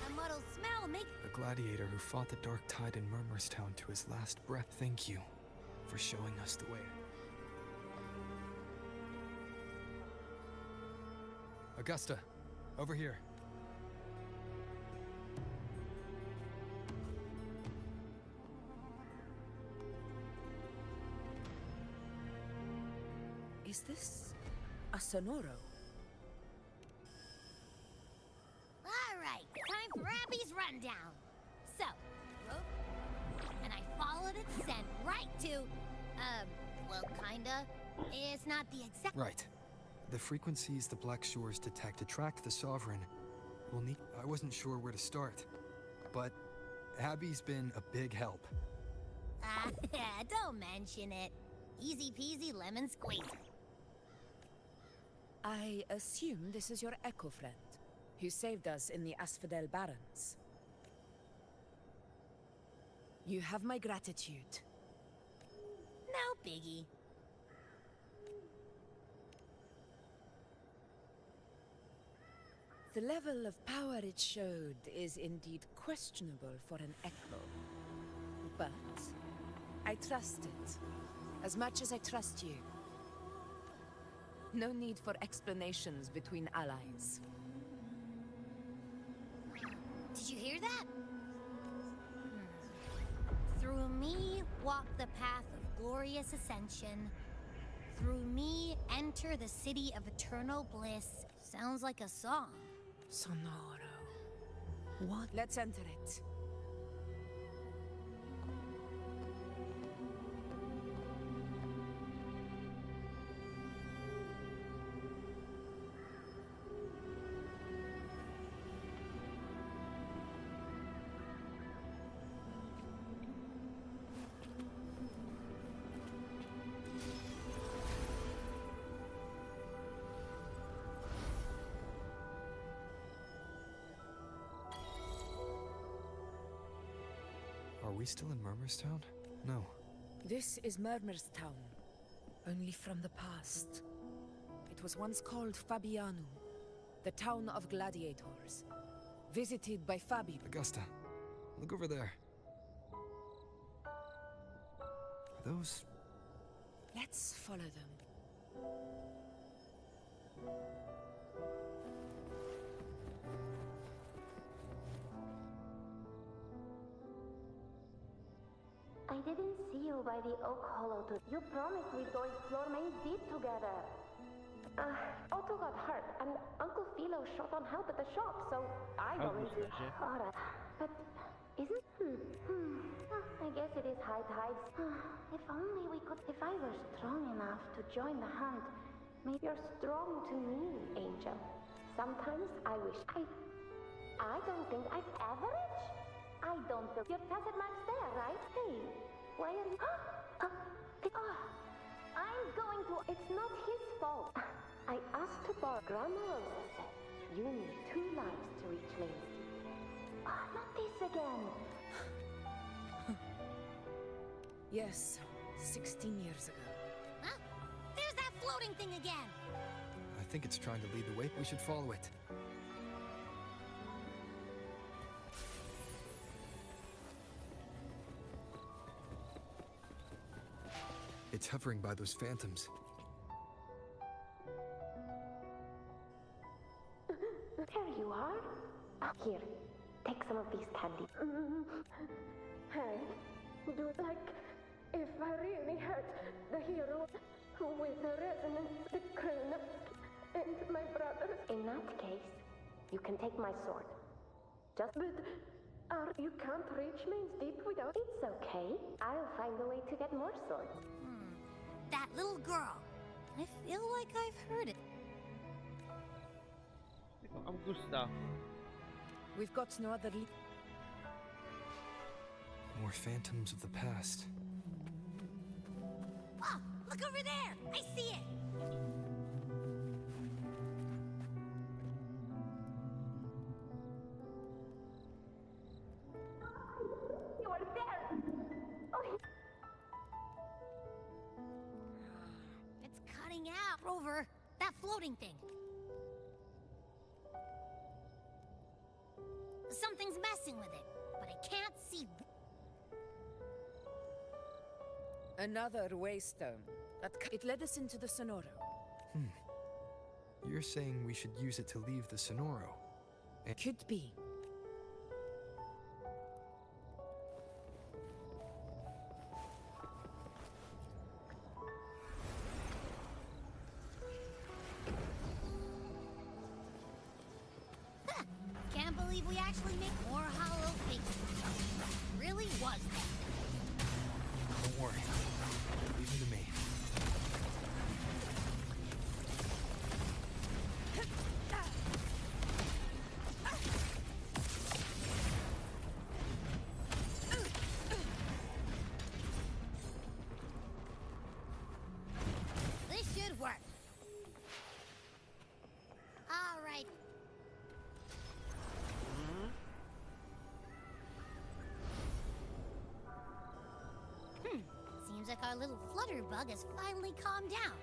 a muddled smell. Make The gladiator who fought the dark tide in Murmurstown to his last breath. Thank you for showing us the way. Augusta, over here. Is this a Sonoro? Alright, time for Abby's rundown. So, rope, and I followed its scent right to, well, kinda. It's not the exact... Right. The frequencies the Black Shores detect to track the Sovereign will need... I wasn't sure where to start, but Abby's been a big help. Don't mention it. Easy peasy lemon squeezy. I assume this is your Echo friend, who saved us in the Asphodel Barrens. You have my gratitude. No biggie. The level of power it showed is indeed questionable for an Echo. But I trust it, as much as I trust you. No need for explanations between allies. Did you hear that? Through me walk the path of glorious ascension. Through me enter the city of eternal bliss. Sounds like a song. Sonoro. What? Let's enter it. Are we still in Murmurstown? No. This is Murmurstown, only from the past. It was once called Fabianum, the town of gladiators, visited by Fabi. Augusta, look over there. Are those... Let's follow them. I didn't see you by the Oak Hollow. You promised we'd go explore Main Deep together. Otto got hurt, and Uncle Philo shot on help at the shop, so I volunteered. Alright, but isn't... I guess it is high tide. If only we could... If I were strong enough to join the hunt, maybe you're strong to me, Angel. Sometimes I wish I don't think I've average. I don't feel your tacit match there, right? Hey, why are you... I'm going to... It's not his fault. I asked to borrow. Grandma Rosa said you need 2 lives to reach Main Street. Not this again. Yes, 16 years ago. Huh? There's that floating thing again! I think it's trying to lead the way. We should follow it. It's hovering by those phantoms. There you are. Here, take some of these candies. Hey, do like if I really hurt the hero with the resonance, the crown, and my brothers. In that case, you can take my sword. But you can't reach Main's Deep without... It's okay. I'll find a way to get more swords. That little girl. I feel like I've heard it. Augusta. We've got no other... More phantoms of the past. Oh, look over there! I see it! You are there! Oh, It's cutting out. Rover, that floating thing. Something's messing with it, but I can't see. Another waystone. It led us into the Sonoro. You're saying we should use it to leave the Sonoro? Could be. Can't believe we actually make more hollow things. Really was that. Don't worry. Leave it to me. This should work. All right. Seems like our little flutterbug has finally calmed down.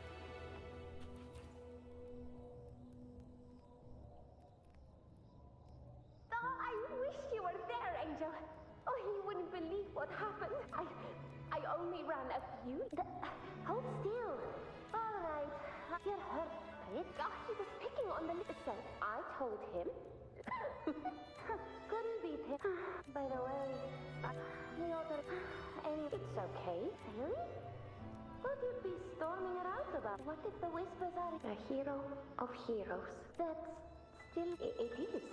Oh, I wish you were there, Angel. Oh, you wouldn't believe what happened. I only ran a few. Hold still. All right. You're hurt, Pete. Gosh, he was picking on the little so I told him. Couldn't beat him. By the way, we ought to... It's okay. Really? What you'd be storming around about? What if the whispers are a hero of heroes? That's still... It is.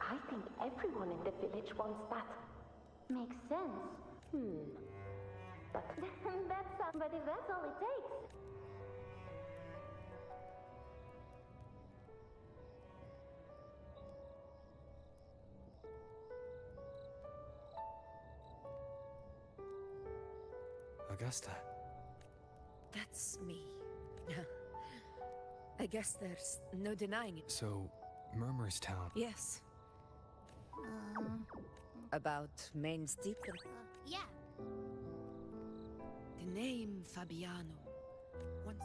I think everyone in the village wants that. Makes sense. But but if that's all it takes. Augusta. That's me. I guess there's no denying it. So, Murmur's Town. Yes. About Main's Deep. Yeah. The name Fabiano. Once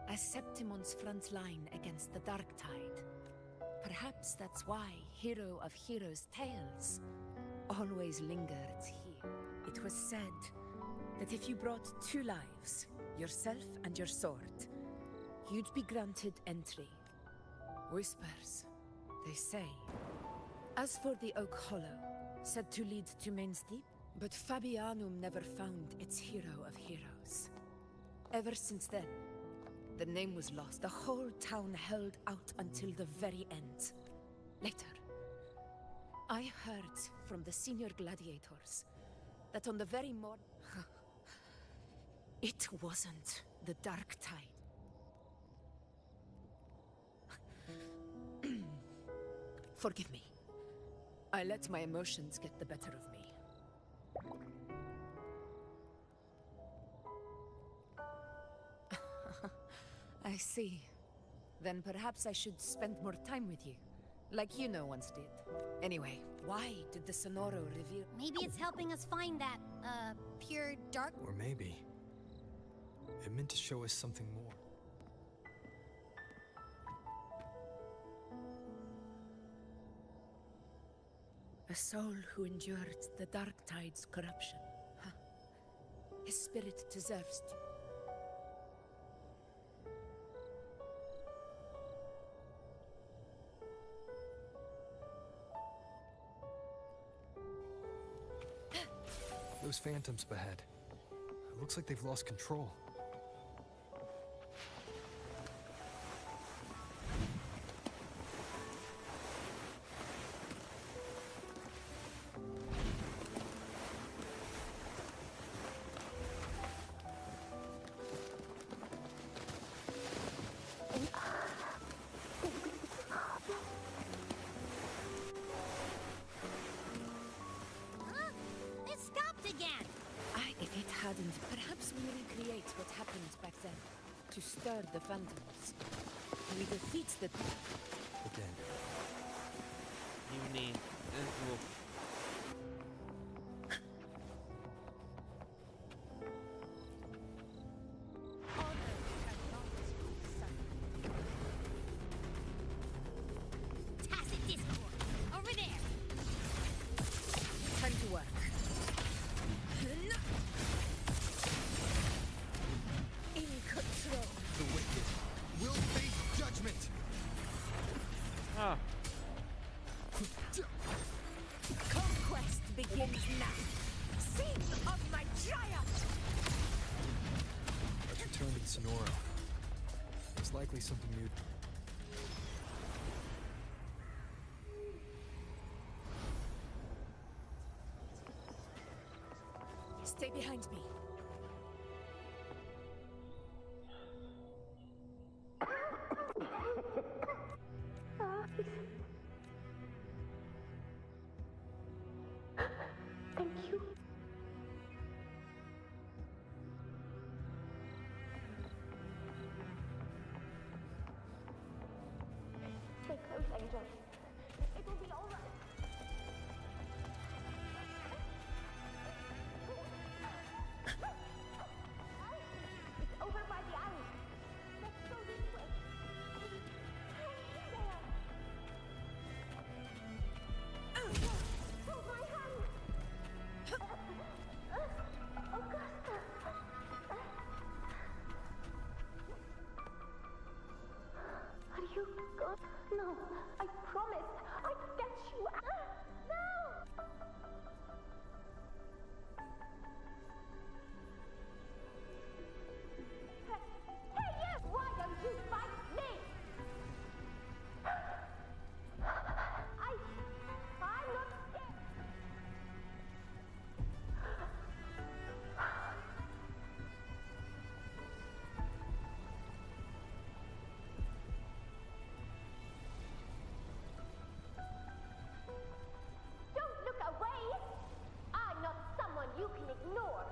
as Septimon's front line against the Dark Tide. Perhaps that's why Hero of Heroes' tales always lingered here. It was said that if you brought 2 lives, yourself and your sword, you'd be granted entry. Whispers, they say. As for the Oak Hollow, said to lead to Main's Deep, but Fabianum never found its hero of heroes. Ever since then, the name was lost. The whole town held out until the very end. Later, I heard from the senior gladiators that on the very morning... It wasn't the Dark Tide. Forgive me. I let my emotions get the better of me. I see. Then perhaps I should spend more time with you. Like you know once did. Anyway, why did the Sonoro reveal... Maybe it's helping us find that, pure dark... Or maybe it meant to show us something more. A soul who endured the Dark Tide's corruption. Huh. His spirit deserves to... Those phantoms ahead. It looks like they've lost control. It stopped again! If it hadn't, perhaps we recreate what happened back then. To stir the phantoms. We defeat the... Again. You need this wolf. Tacit discord! Over there! Time to work. In control. The wicked will face judgment. Seed of my triumph! Let's return to the Sonora. There's likely something new. Stay behind me. Thank you. Stay close, Angel. It will be all right. It's over by the alley. Let's go this way. Hold my hand. Augusta. Are you good? No, I promised I'd get you out. No! Hey, you! Why don't you fight me? I'm not scared. Don't look away! I'm not someone you can ignore.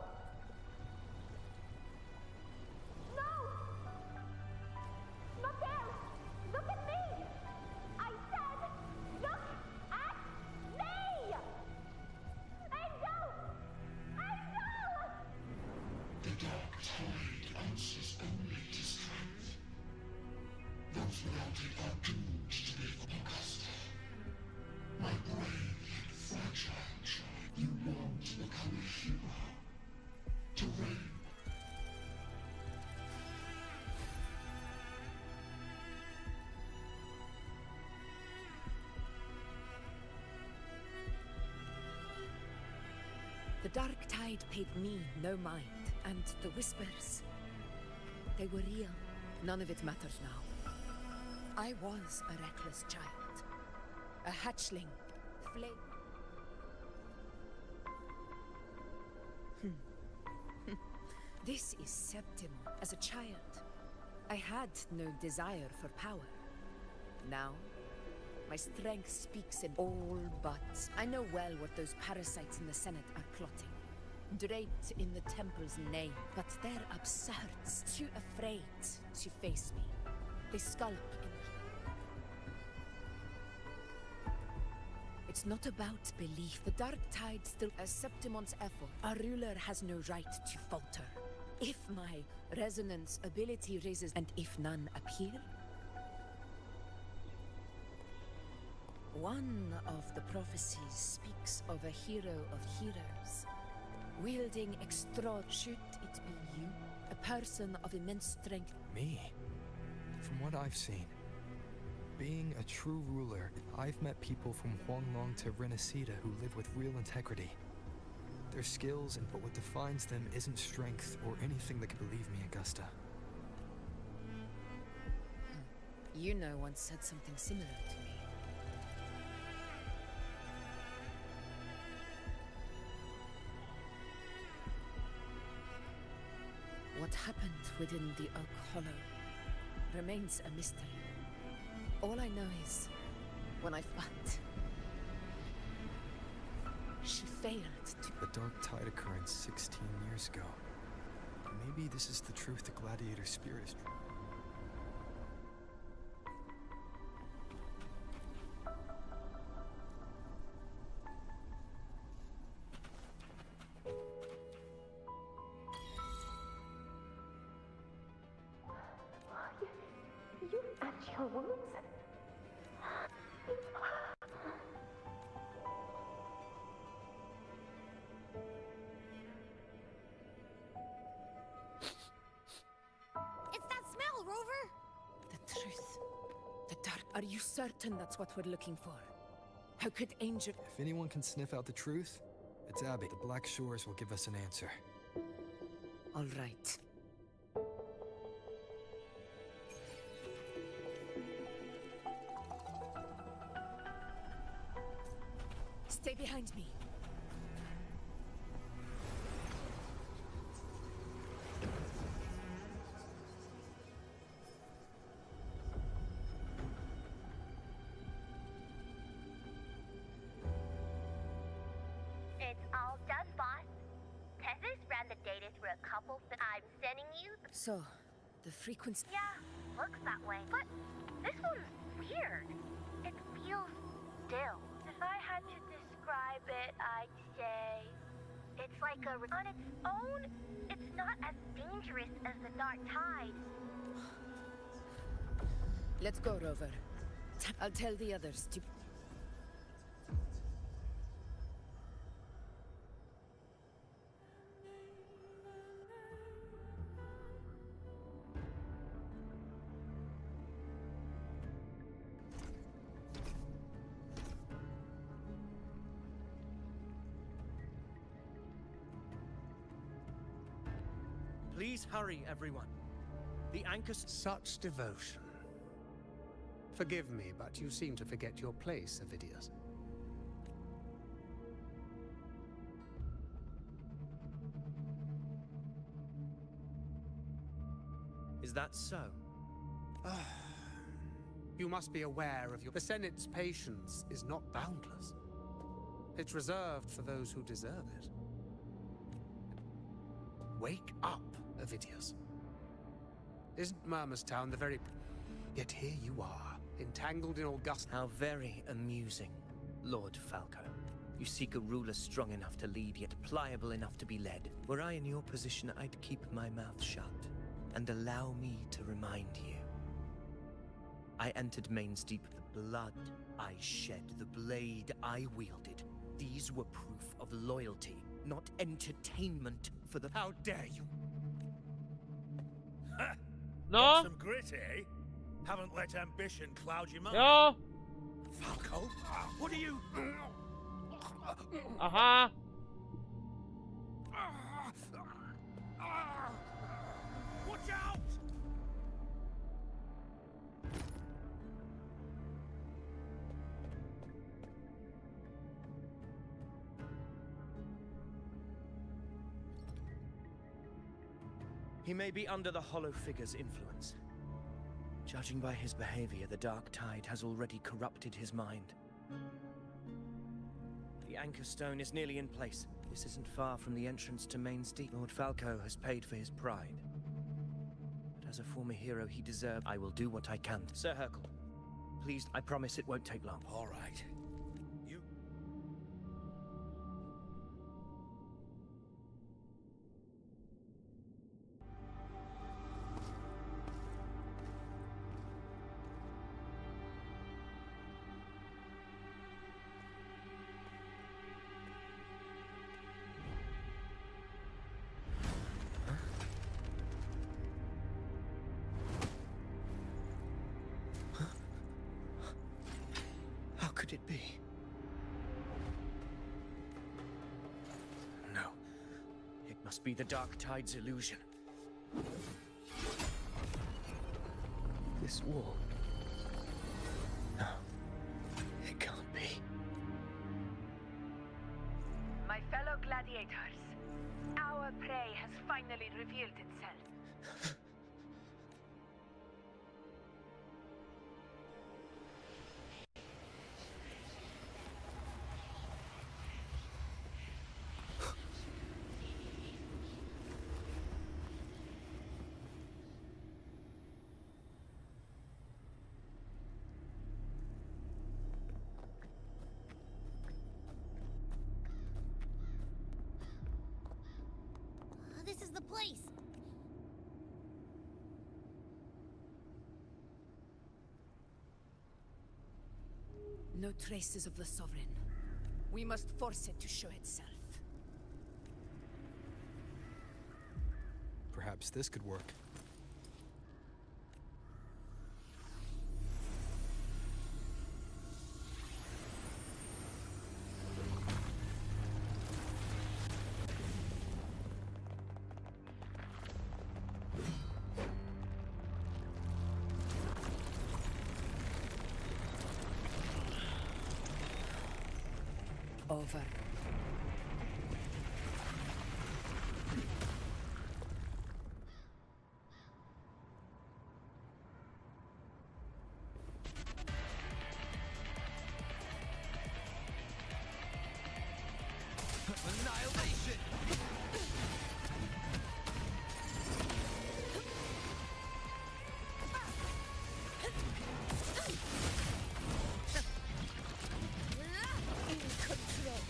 No! Not there! Look at me! I said, look at me! Angel! Angel! The dark tide answers only to strength. Those without it are doomed to be Augusta. My brave and fragile child, you long to become a hero. To reign. The dark tide paid me no mind, and the whispers, they were real. None of it matters now. I was a reckless child, a hatchling, This is Septimon. As a child, I had no desire for power. Now, my strength speaks in all but. I know well what those parasites in the Senate are plotting. Draped in the Temple's name, but they're absurd, too afraid to face me. They skulk in. It's not about belief. The dark tide still as Septimon's effort. Our ruler has no right to falter. If my resonance ability raises, and if none appear, one of the prophecies speaks of a hero of heroes, wielding extra. Should it be you? A person of immense strength. Me? From what I've seen, being a true ruler, I've met people from Huanglong to Renacida who live with real integrity. Their skills, but what defines them isn't strength or anything that could believe me, Augusta. You know, once said something similar to me. What happened within the Oak Hollow remains a mystery. All I know is, when I fought, she failed to... The Dark Tide occurrence 16 years ago. Maybe this is the truth the gladiator spirit is... You and your wounds? It's that smell, Rover! The truth. The dark. Are you certain that's what we're looking for? How could Angel... If anyone can sniff out the truth, It's Abby. The Black Shores will give us an answer. All right. Stay behind me. It's all done, boss. Tethys ran the data through a couple I'm sending you. So, the frequency... Yeah, looks that way. But this one's weird. It feels still. If I had to describe it, I'd say it's like on its own, it's not as dangerous as the dark tide. Let's go, Rover. I'll tell the others to... Please hurry, everyone. The anchor... Such devotion. Forgive me, but you seem to forget your place, Avidius. Is that so? You must be aware of your... The Senate's patience is not boundless. It's reserved for those who deserve it. Wake up, Avidius. Isn't Murmustown the very... Yet here you are, entangled in August... How very amusing, Lord Falco. You seek a ruler strong enough to lead, yet pliable enough to be led. Were I in your position, I'd keep my mouth shut, and allow me to remind you. I entered Main's Deep, the blood I shed, the blade I wielded. These were proof of loyalty, not entertainment for the... How dare you! No! Got some grit, eh? Haven't let ambition cloud your mind. Jo! Falco, what are you... Aha! Watch out! He may be under the Hollow Figure's influence. Judging by his behavior, the Dark Tide has already corrupted his mind. The Anchor Stone is nearly in place. This isn't far from the entrance to Main's Deep. Lord Falco has paid for his pride. But as a former hero he deserved, I will do what I can. Sir Hercule, please, I promise it won't take long. All right. How could it be? No. It must be the Dark Tide's illusion. This wall. No. It can't be. My fellow gladiators, our prey has finally revealed itself. This is the place. No traces of the Sovereign. We must force it to show itself. Perhaps this could work. over. Annihilation! In control.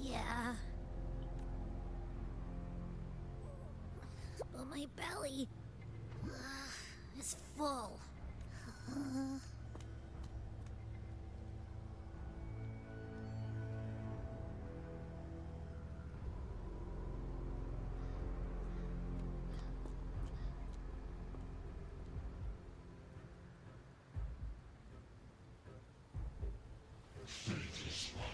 Yeah. But my belly is full. Faithless one.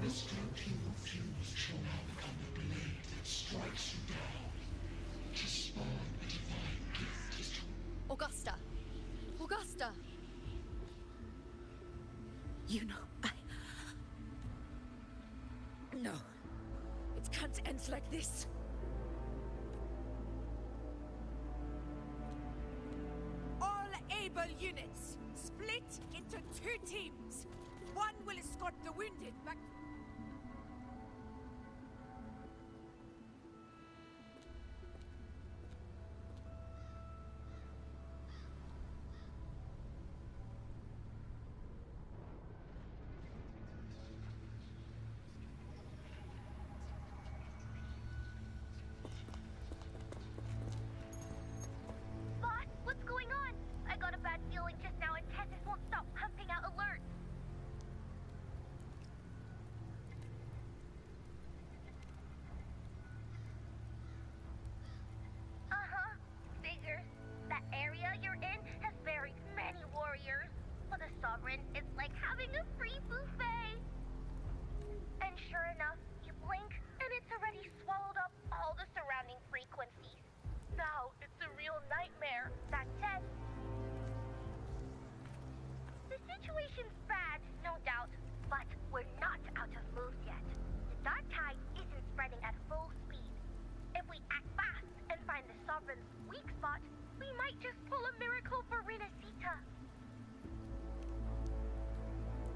This groping of fuse shall now become a blade that strikes you down. To spawn a divine gift is to... Augusta! Augusta! You know, No. It can't end like this. All able units, split into 2 teams. One will escort the wounded back. Boss, what's going on? I got a bad feeling just now and Tessus won't stop pumping out alerts. Uh-huh. Figures. That area you're in has buried many warriors. For the Sovereign, it's like having a free buffet. And sure enough, you blink, and it's already swallowed up all the surrounding frequencies. Now it's a real nightmare. That said, the situation's bad, no doubt, but we're not out of moves yet. The dark tide isn't spreading at full speed. If we act fast and find the Sovereign's weak spot, we might just pull a miracle for Renacita.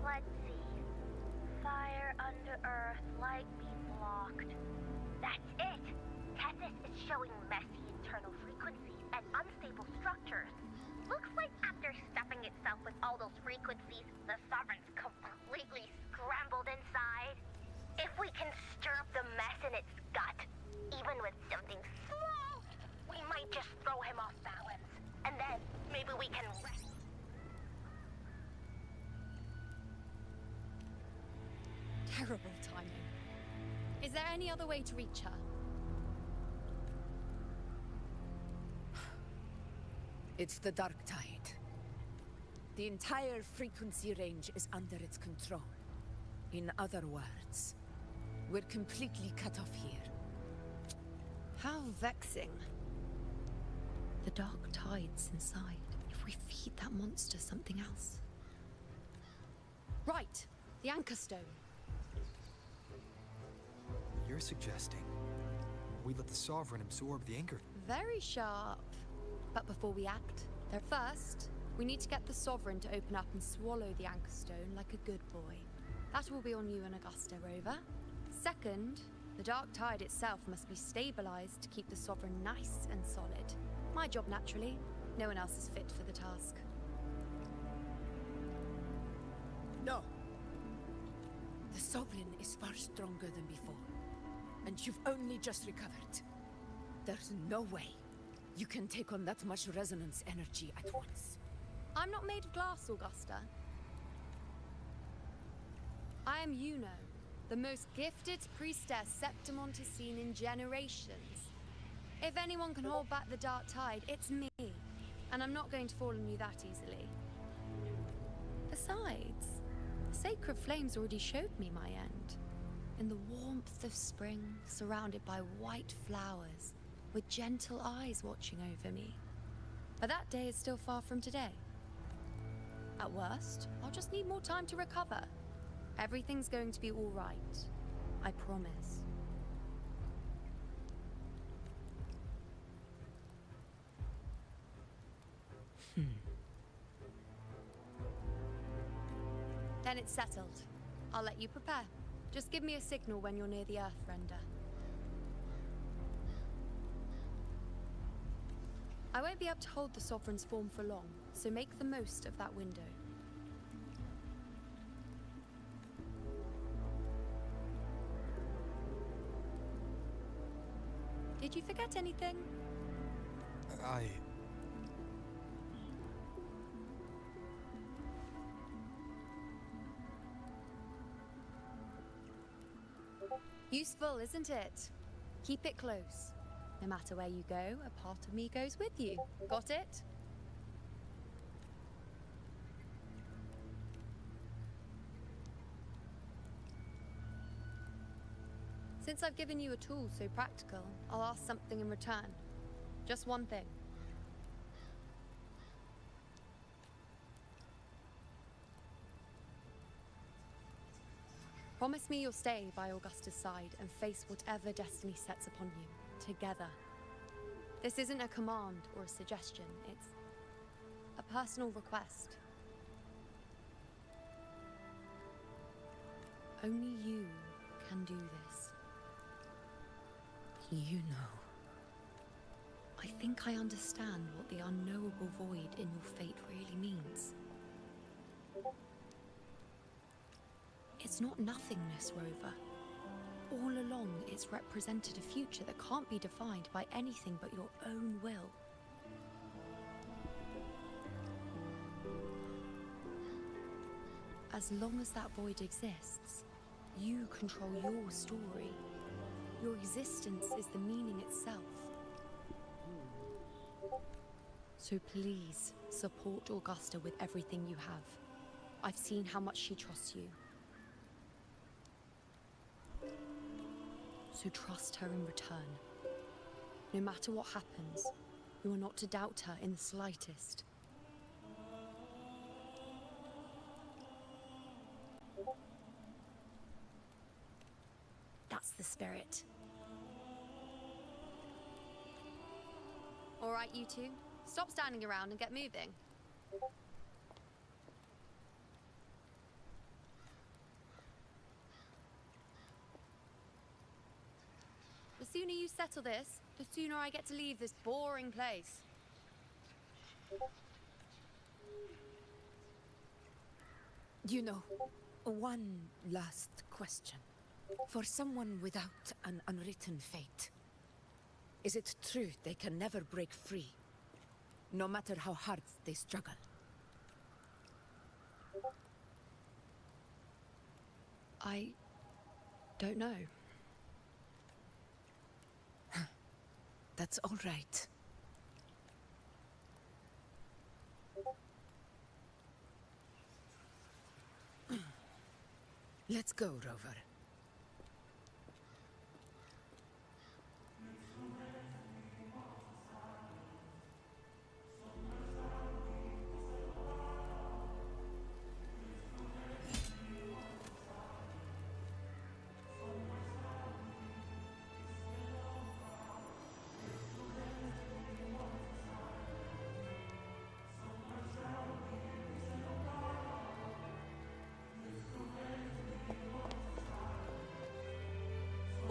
Let's see. Fire under earth, light be blocked. That's it! Tessus is showing messy internal frequencies and unstable structures. Looks like after stuffing itself with all those frequencies, the Sovereign's completely scrambled inside. If we can stir up the mess in its gut, even with something small, we might just throw him off balance. And then maybe we can rest. Terrible timing. Is there any other way to reach her? It's the Dark Tide. The entire frequency range is under its control. In other words, we're completely cut off here. How vexing. The Dark Tide's inside. If we feed that monster something else. Right, the Anchor Stone. You're suggesting we let the Sovereign absorb the anchor? Very sharp. But before we act, first, we need to get the Sovereign to open up and swallow the Anchor Stone like a good boy. That will be on you and Augusta, Rover. Second, the Dark Tide itself must be stabilized to keep the Sovereign nice and solid. My job, naturally. No one else is fit for the task. No. The Sovereign is far stronger than before. And you've only just recovered. There's no way you can take on that much resonance energy at once. I'm not made of glass, Augusta. I am Yuno, the most gifted priestess Septimont has seen in generations. If anyone can hold back the Dark Tide, it's me. And I'm not going to fall on you that easily. Besides, the sacred flames already showed me my end. In the warmth of spring, surrounded by white flowers, with gentle eyes watching over me. But that day is still far from today. At worst, I'll just need more time to recover. Everything's going to be all right. I promise. Then it's settled. I'll let you prepare. Just give me a signal when you're near the Earthrender. I won't be able to hold the Sovereign's form for long, so make the most of that window. Did you forget anything? Useful, isn't it? Keep it close. No matter where you go, a part of me goes with you. Got it? Since I've given you a tool so practical, I'll ask something in return. Just one thing. Promise me you'll stay by Augusta's side and face whatever destiny sets upon you, together. This isn't a command or a suggestion, it's a personal request. Only you can do this. You know. I think I understand what the unknowable void in your fate really means. It's not nothingness, Rover. All along, it's represented a future that can't be defined by anything but your own will. As long as that void exists, you control your story. Your existence is the meaning itself. So please, support Augusta with everything you have. I've seen how much she trusts you. So trust her in return. No matter what happens, you are not to doubt her in the slightest. That's the spirit. All right, you two. Stop standing around and get moving. The sooner you settle this, the sooner I get to leave this boring place. You know, one last question. For someone without an unwritten fate, is it true they can never break free, no matter how hard they struggle? I don't know. That's all right. Let's go, Rover.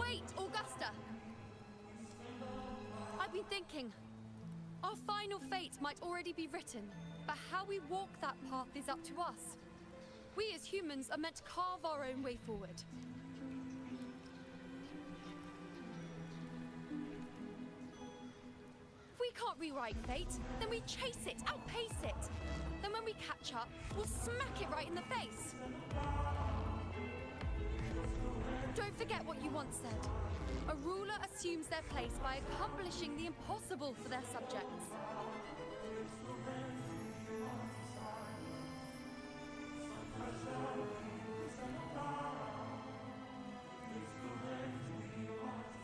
Wait, Augusta! I've been thinking. Our final fate might already be written, but how we walk that path is up to us. We as humans are meant to carve our own way forward. If we can't rewrite fate, then we chase it, outpace it. Then when we catch up, we'll smack it right in the face. Don't forget what you once said. A ruler assumes their place by accomplishing the impossible for their subjects.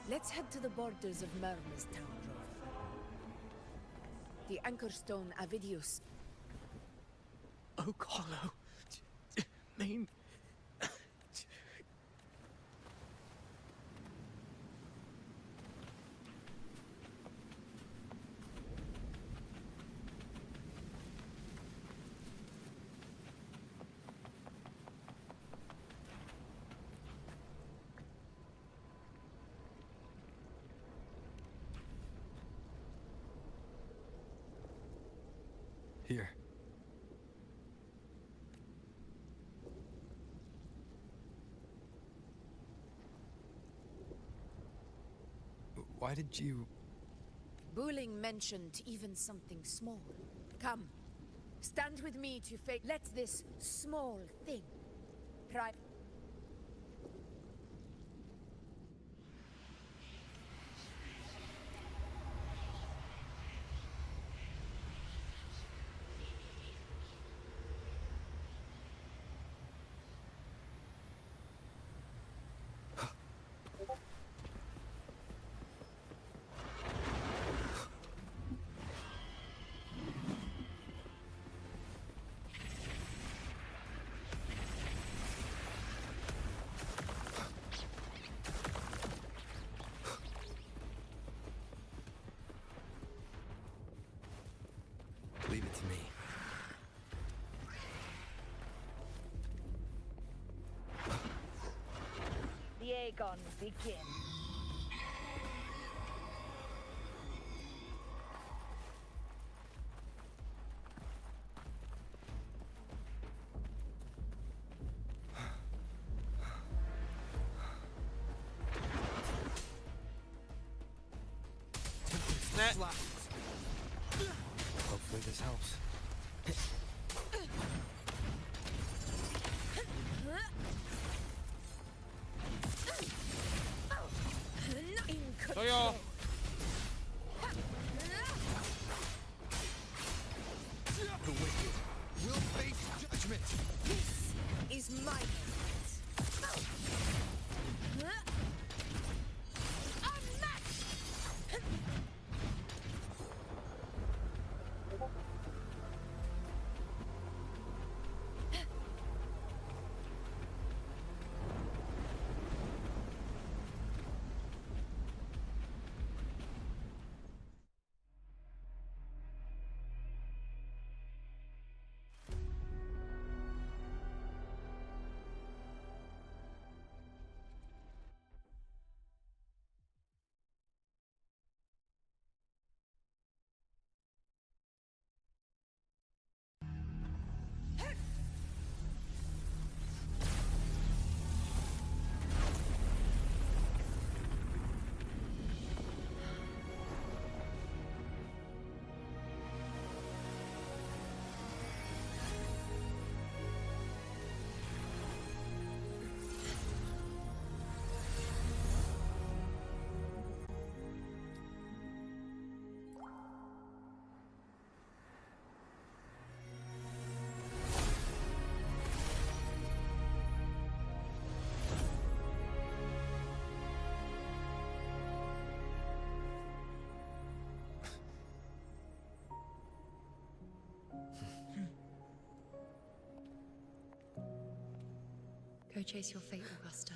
Let's head to the borders of Myrna's town, Rover. The anchor stone Avidius. Oak Hollow. Mean. Here. Why did you... Bulling mentioned even something small. Come, stand with me to fate. Let this small thing try. Leave it to me. The Aegon begin. Hopefully this helps. To jo. The wicked will face judgment. This is my moment. chase your fate, Augusta.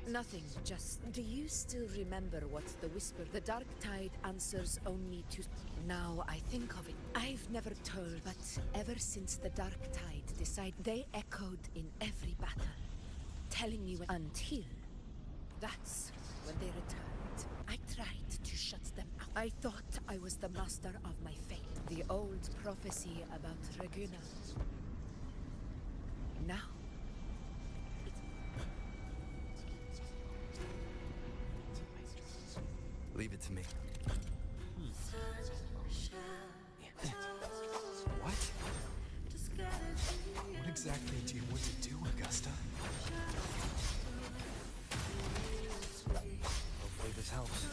Nothing, just... Do you still remember what the whisper... The dark tide answers only to... Now I think of it. I've never told, but ever since the dark tide decided, they echoed in every battle, telling me when... Until... That's when they returned. I tried to shut them out. I thought I was the master of my fate. The old prophecy about Reguna. Now... Leave it to me. What? What exactly do you want to do, Augusta? Hopefully this helps.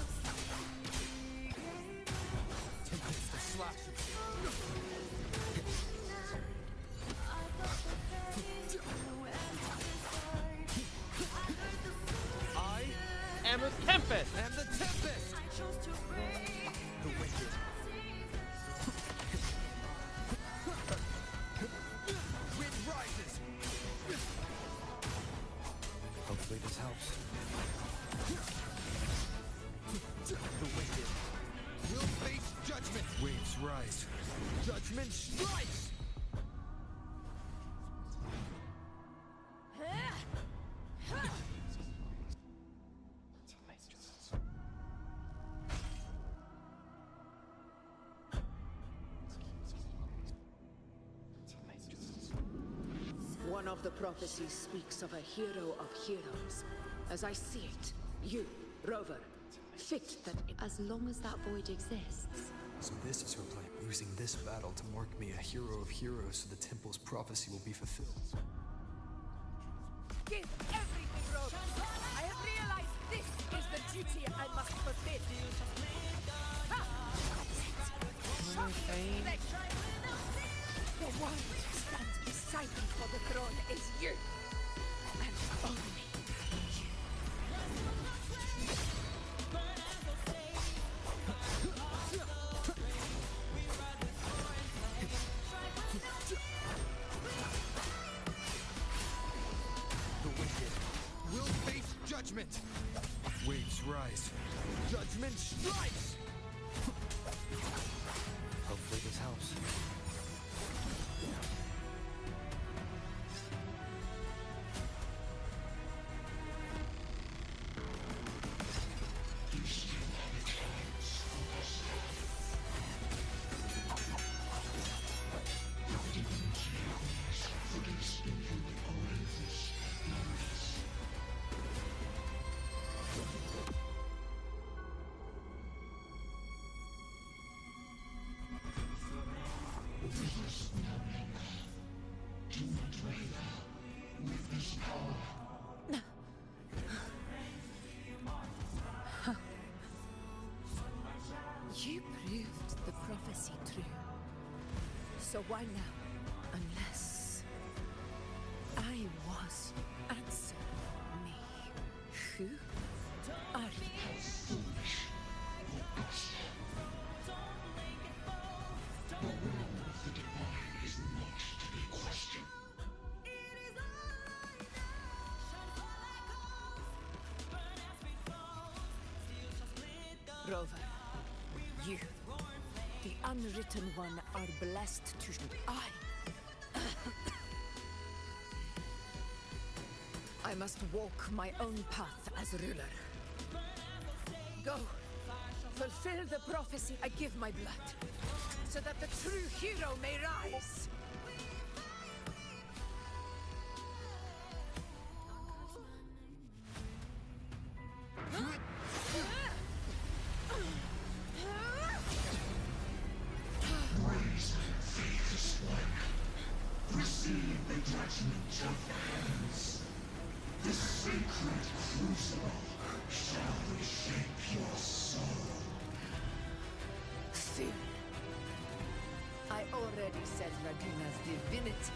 Tempest, the slash. I am a Tempest! I am the Tempest! The wicked. Wind rises! Hopefully this helps. The wicked will face judgment! Waves rise. Judgment strikes! One of the prophecies speaks of a hero of heroes. As I see it, you, Rover, fit that... As long as that void exists. So this is her plan, using this battle to mark me a hero of heroes so the temple's prophecy will be fulfilled. Give everything, Rover. I have realized this is the duty I must fulfill. The one who stands beside me for the throne is you. And only you. The wicked will face judgment! Waves rise. Judgment strikes! Hopefully this helps. You proved the prophecy true. So why now? Unless I was answer me. Who are you? The will of the divine is not to be questioned. Rover, you, the unwritten one, are blessed to... I must walk my own path as ruler. Go. Fulfill the prophecy. I give my blood, so that the true hero may rise. Raise faith's work. Receive the judgment of hands. The sacred crucible shall reshape your soul. Soon. I already said Raguna's divinity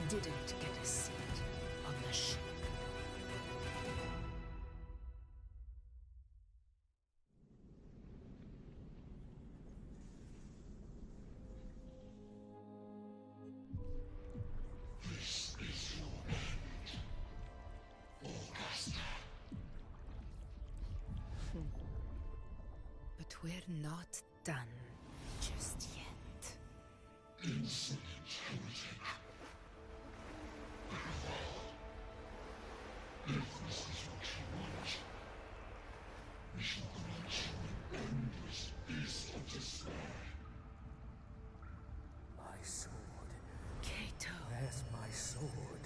didn't get a seat on the ship. This is your end, Augusta. But we're not done just yet. Insolent heretic. If this is what you want, we shall grant you an endless beast of despair. My sword. Cato. Where's my sword?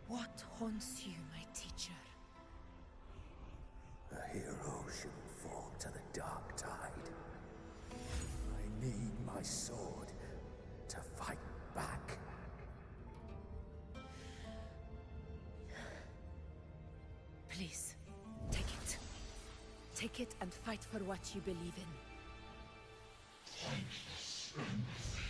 What haunts you, my teacher? A hero shouldn't fall to the dark tide. I need my sword to fight back. Please, take it. Take it and fight for what you believe in. Thankless empathy.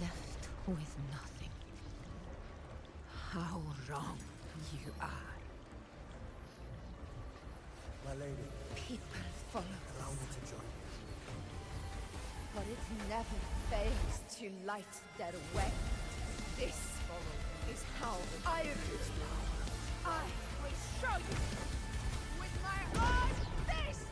Left with nothing. How wrong you are. My lady. People follow Allow me us, to join you. but it never fails to light their way. This is how I rule. I will show you with my own fist!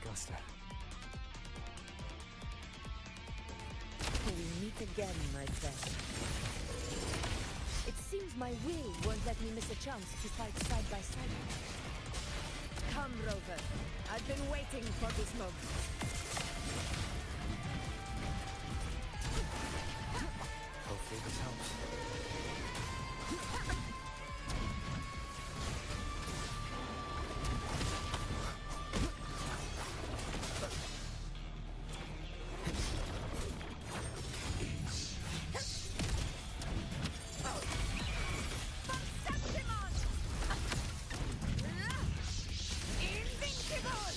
Augusta. We meet again, my friend. It seems my will won't let me miss a chance to fight side by side. Come, Rover. I've been waiting for this moment. Hopefully this helps. Invincible!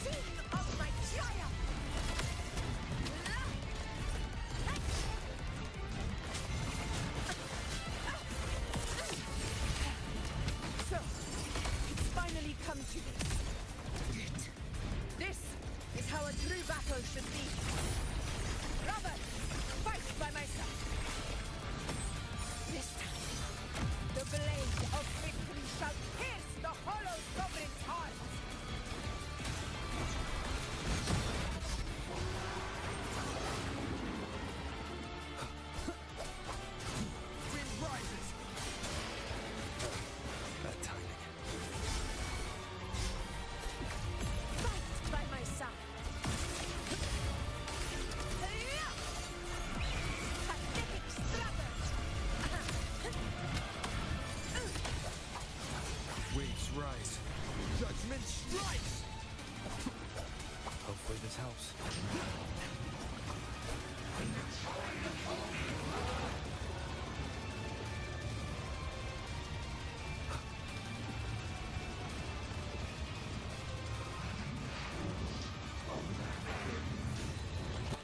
Sing of my triumph! So, it's finally come to this. This is how a true battle should be. Robert, fight by my side. This time, the blade of victory shall pierce the hollow sovereign's heart. Wind rises! Bad timing. Fight by my side. Pathetic struggle. Waves rise. Judgment strikes! Hopefully this helps.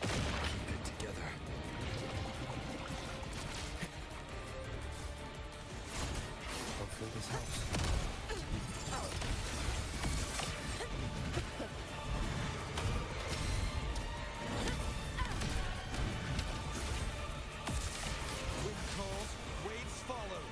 Keep it together. Hopefully this helps. Wind calls, waves follow.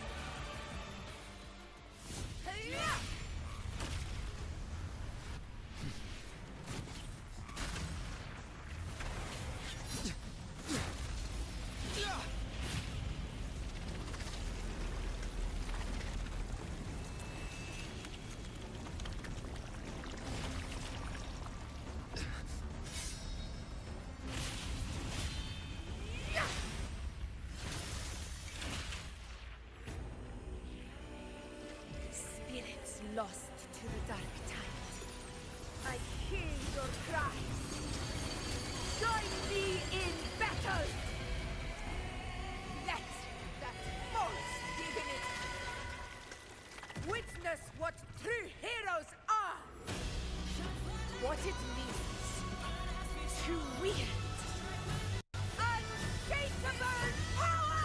Spirits lost to the dark tide. I hear your cries. Join me in battle! Let that false divinity witness what true heroes are! What it means to wield unshakable power!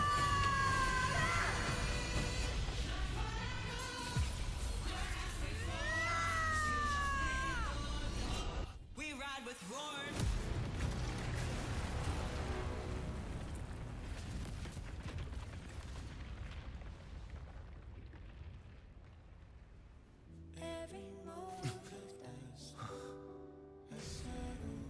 We ride with Roar. Every move of dust has settled.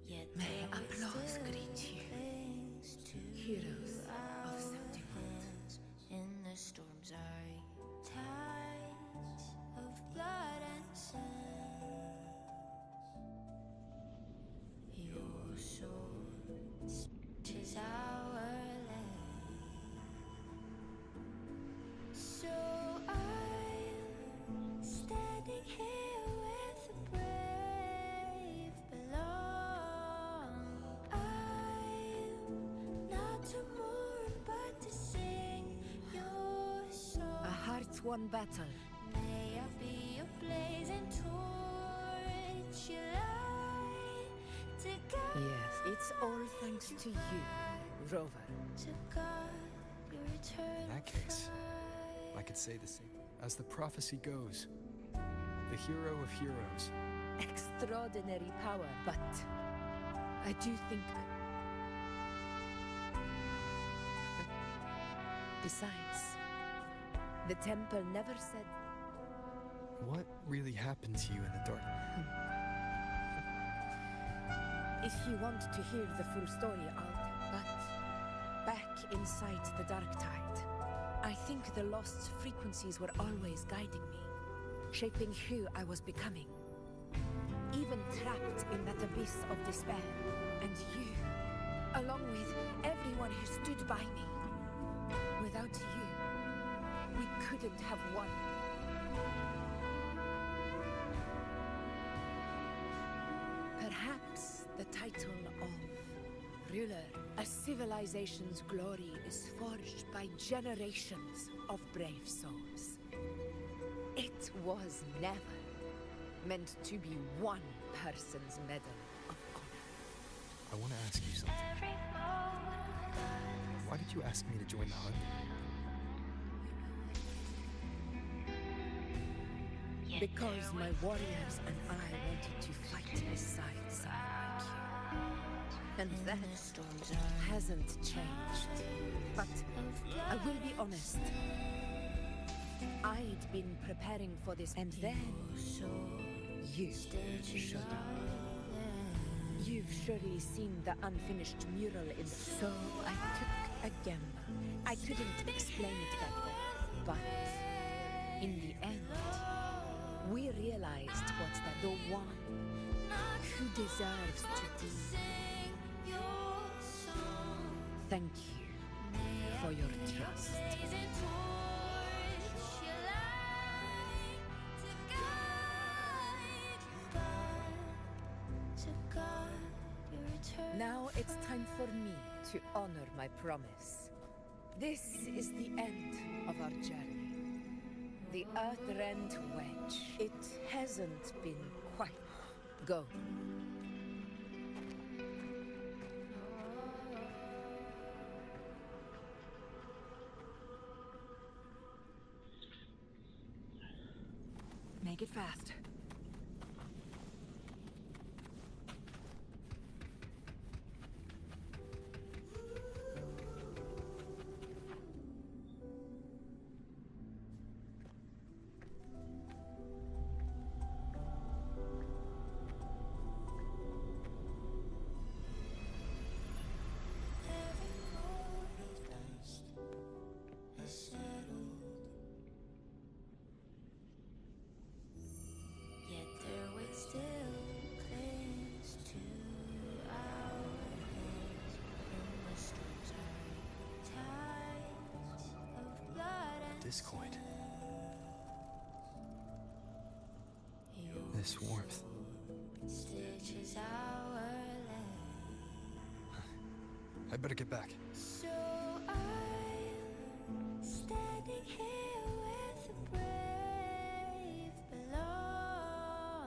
Yet May there applause still greet you, clings to heroes our of September. hands in the storm's eye. Tides of blood and sand. Your sword is our land. So I'm standing here with the brave belong. I'm not to mourn, but to sing your song. A heart-won battle. May I be a blazing torch, you light to guide. Yes, it's all thanks to you, Rover. To guard your return. In that case, I could say the same. As the prophecy goes, the hero of heroes. Extraordinary power, but I do think... Besides, the temple never said... What really happened to you in the dark? If you want to hear the full story, but back inside the dark tide, I think the lost frequencies were always guiding me, shaping who I was becoming. Even trapped in that abyss of despair, and you, along with everyone who stood by me. Without you, we couldn't have won. Perhaps the title of Ruler, a civilization's glory is forged by generations of brave souls. It was never meant to be one person's medal of honor. I want to ask you something. Why did you ask me to join the hunt? Because my warriors and I wanted to fight beside someone like you. And that hasn't changed. But I will be honest. I'd been preparing for this, and then you showed up. You've surely seen the unfinished mural in the... So I took a gamble. I couldn't explain it back then, but in the end, we realized what's that the one who deserves to be. Thank you for your trust. Now it's time for me to honor my promise. This is the end of our journey. The Earth-rent wedge. It hasn't been quite... Go. Make it fast. Discord. This warmth. I better get back. So I'm standing here with the brave below.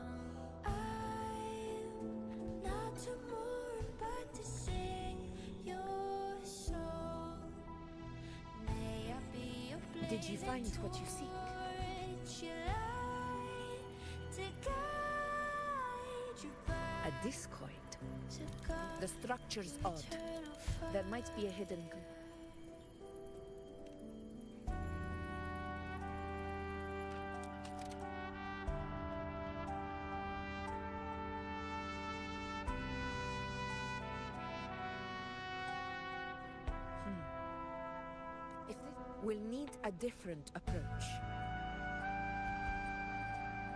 I'm not to mourn, but to sing your song. May I be your blade. Did you find what you seek? A discoid. The structure's odd. There might be a hidden... If we'll need a different approach.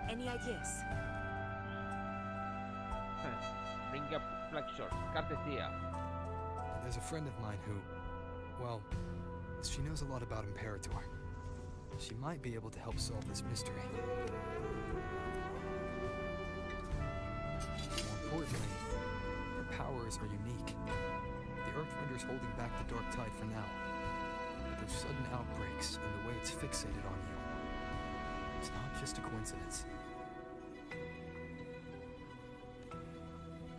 Any ideas? Bring up flexor, Cartesia. There's a friend of mine who, well, she knows a lot about Imperator. She might be able to help solve this mystery. More importantly, her powers are unique. The Earthrender's holding back the Dark Tide for now. But those sudden outbreaks and the way it's fixated on you, it's not just a coincidence.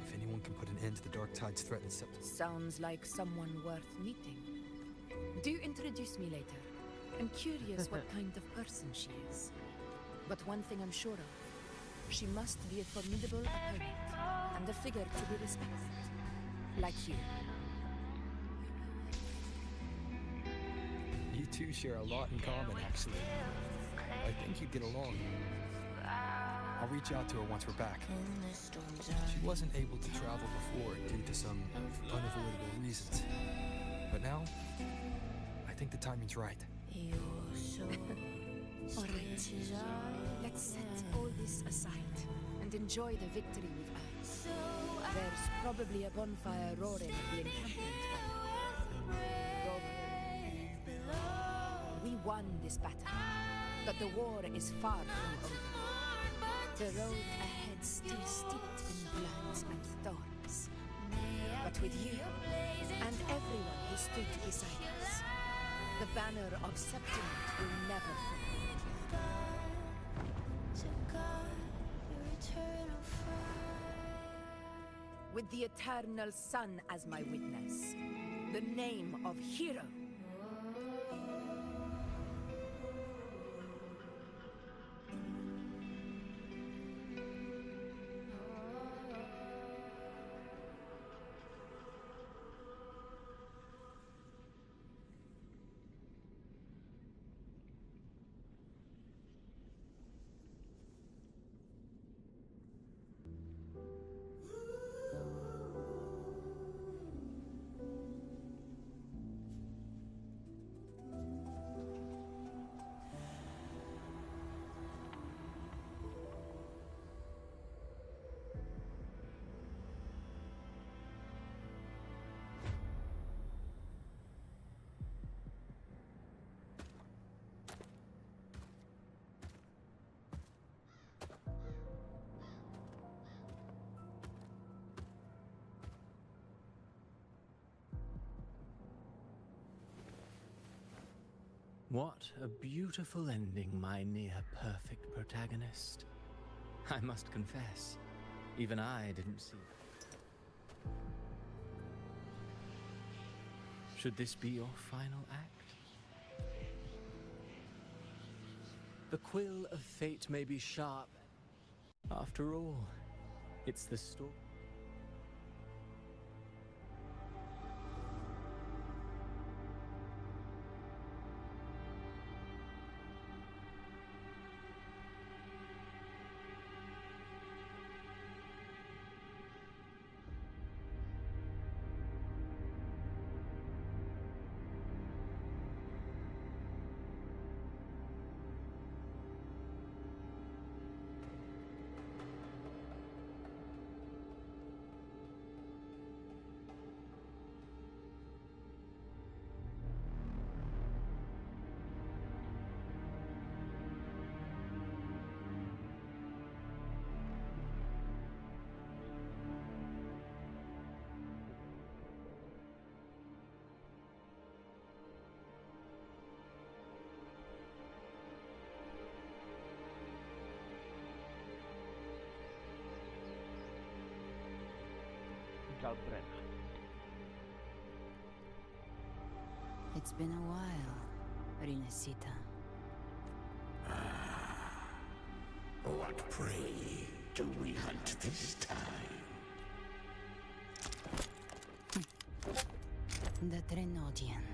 If anyone can put an end to the Dark Tide's threat and Sounds like someone worth meeting. Do introduce me later. I'm curious what kind of person she is. But one thing I'm sure of, she must be a formidable opponent, and a figure to be respected. Like you. You two share a lot in common, actually. I think you'd get along. I'll reach out to her once we're back. She wasn't able to travel before due to some unavoidable reasons. But now, I think the timing's right. Alright, let's set all this aside and enjoy the victory with us. There's probably a bonfire roaring at the encampment. We won this battle, but the war is far from over. The road ahead still steeped in blood and thorns. But with you, and everyone who stood beside us, the banner of Septima will never fall. With the eternal sun as my witness, the name of hero. What a beautiful ending, my near-perfect protagonist. I must confess, even I didn't see it. Should this be your final act? The quill of fate may be sharp. After all, it's the story. It's been a while, Rinesita. What prey do we hunt this time? The Trenodian.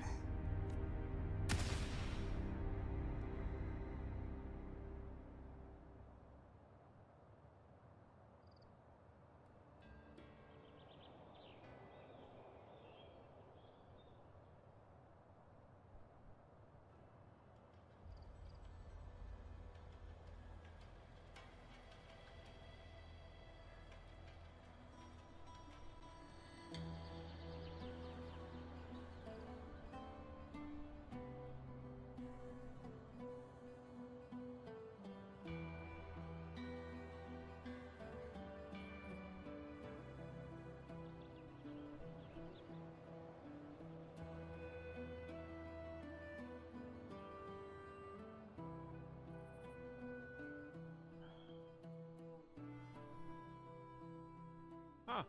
Ah.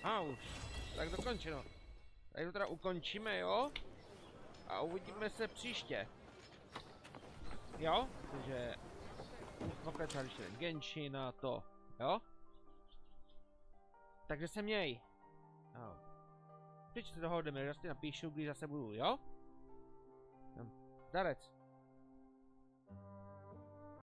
A už, tak dokončeno. Tak to teda ukončíme, jo? A uvidíme se příště. Jo? Takže pokračovat ještě Genshin a to, jo? Takže se měj. Jo. Teď se dohodneme, že si napíšu, když zase budu, jo? Darec.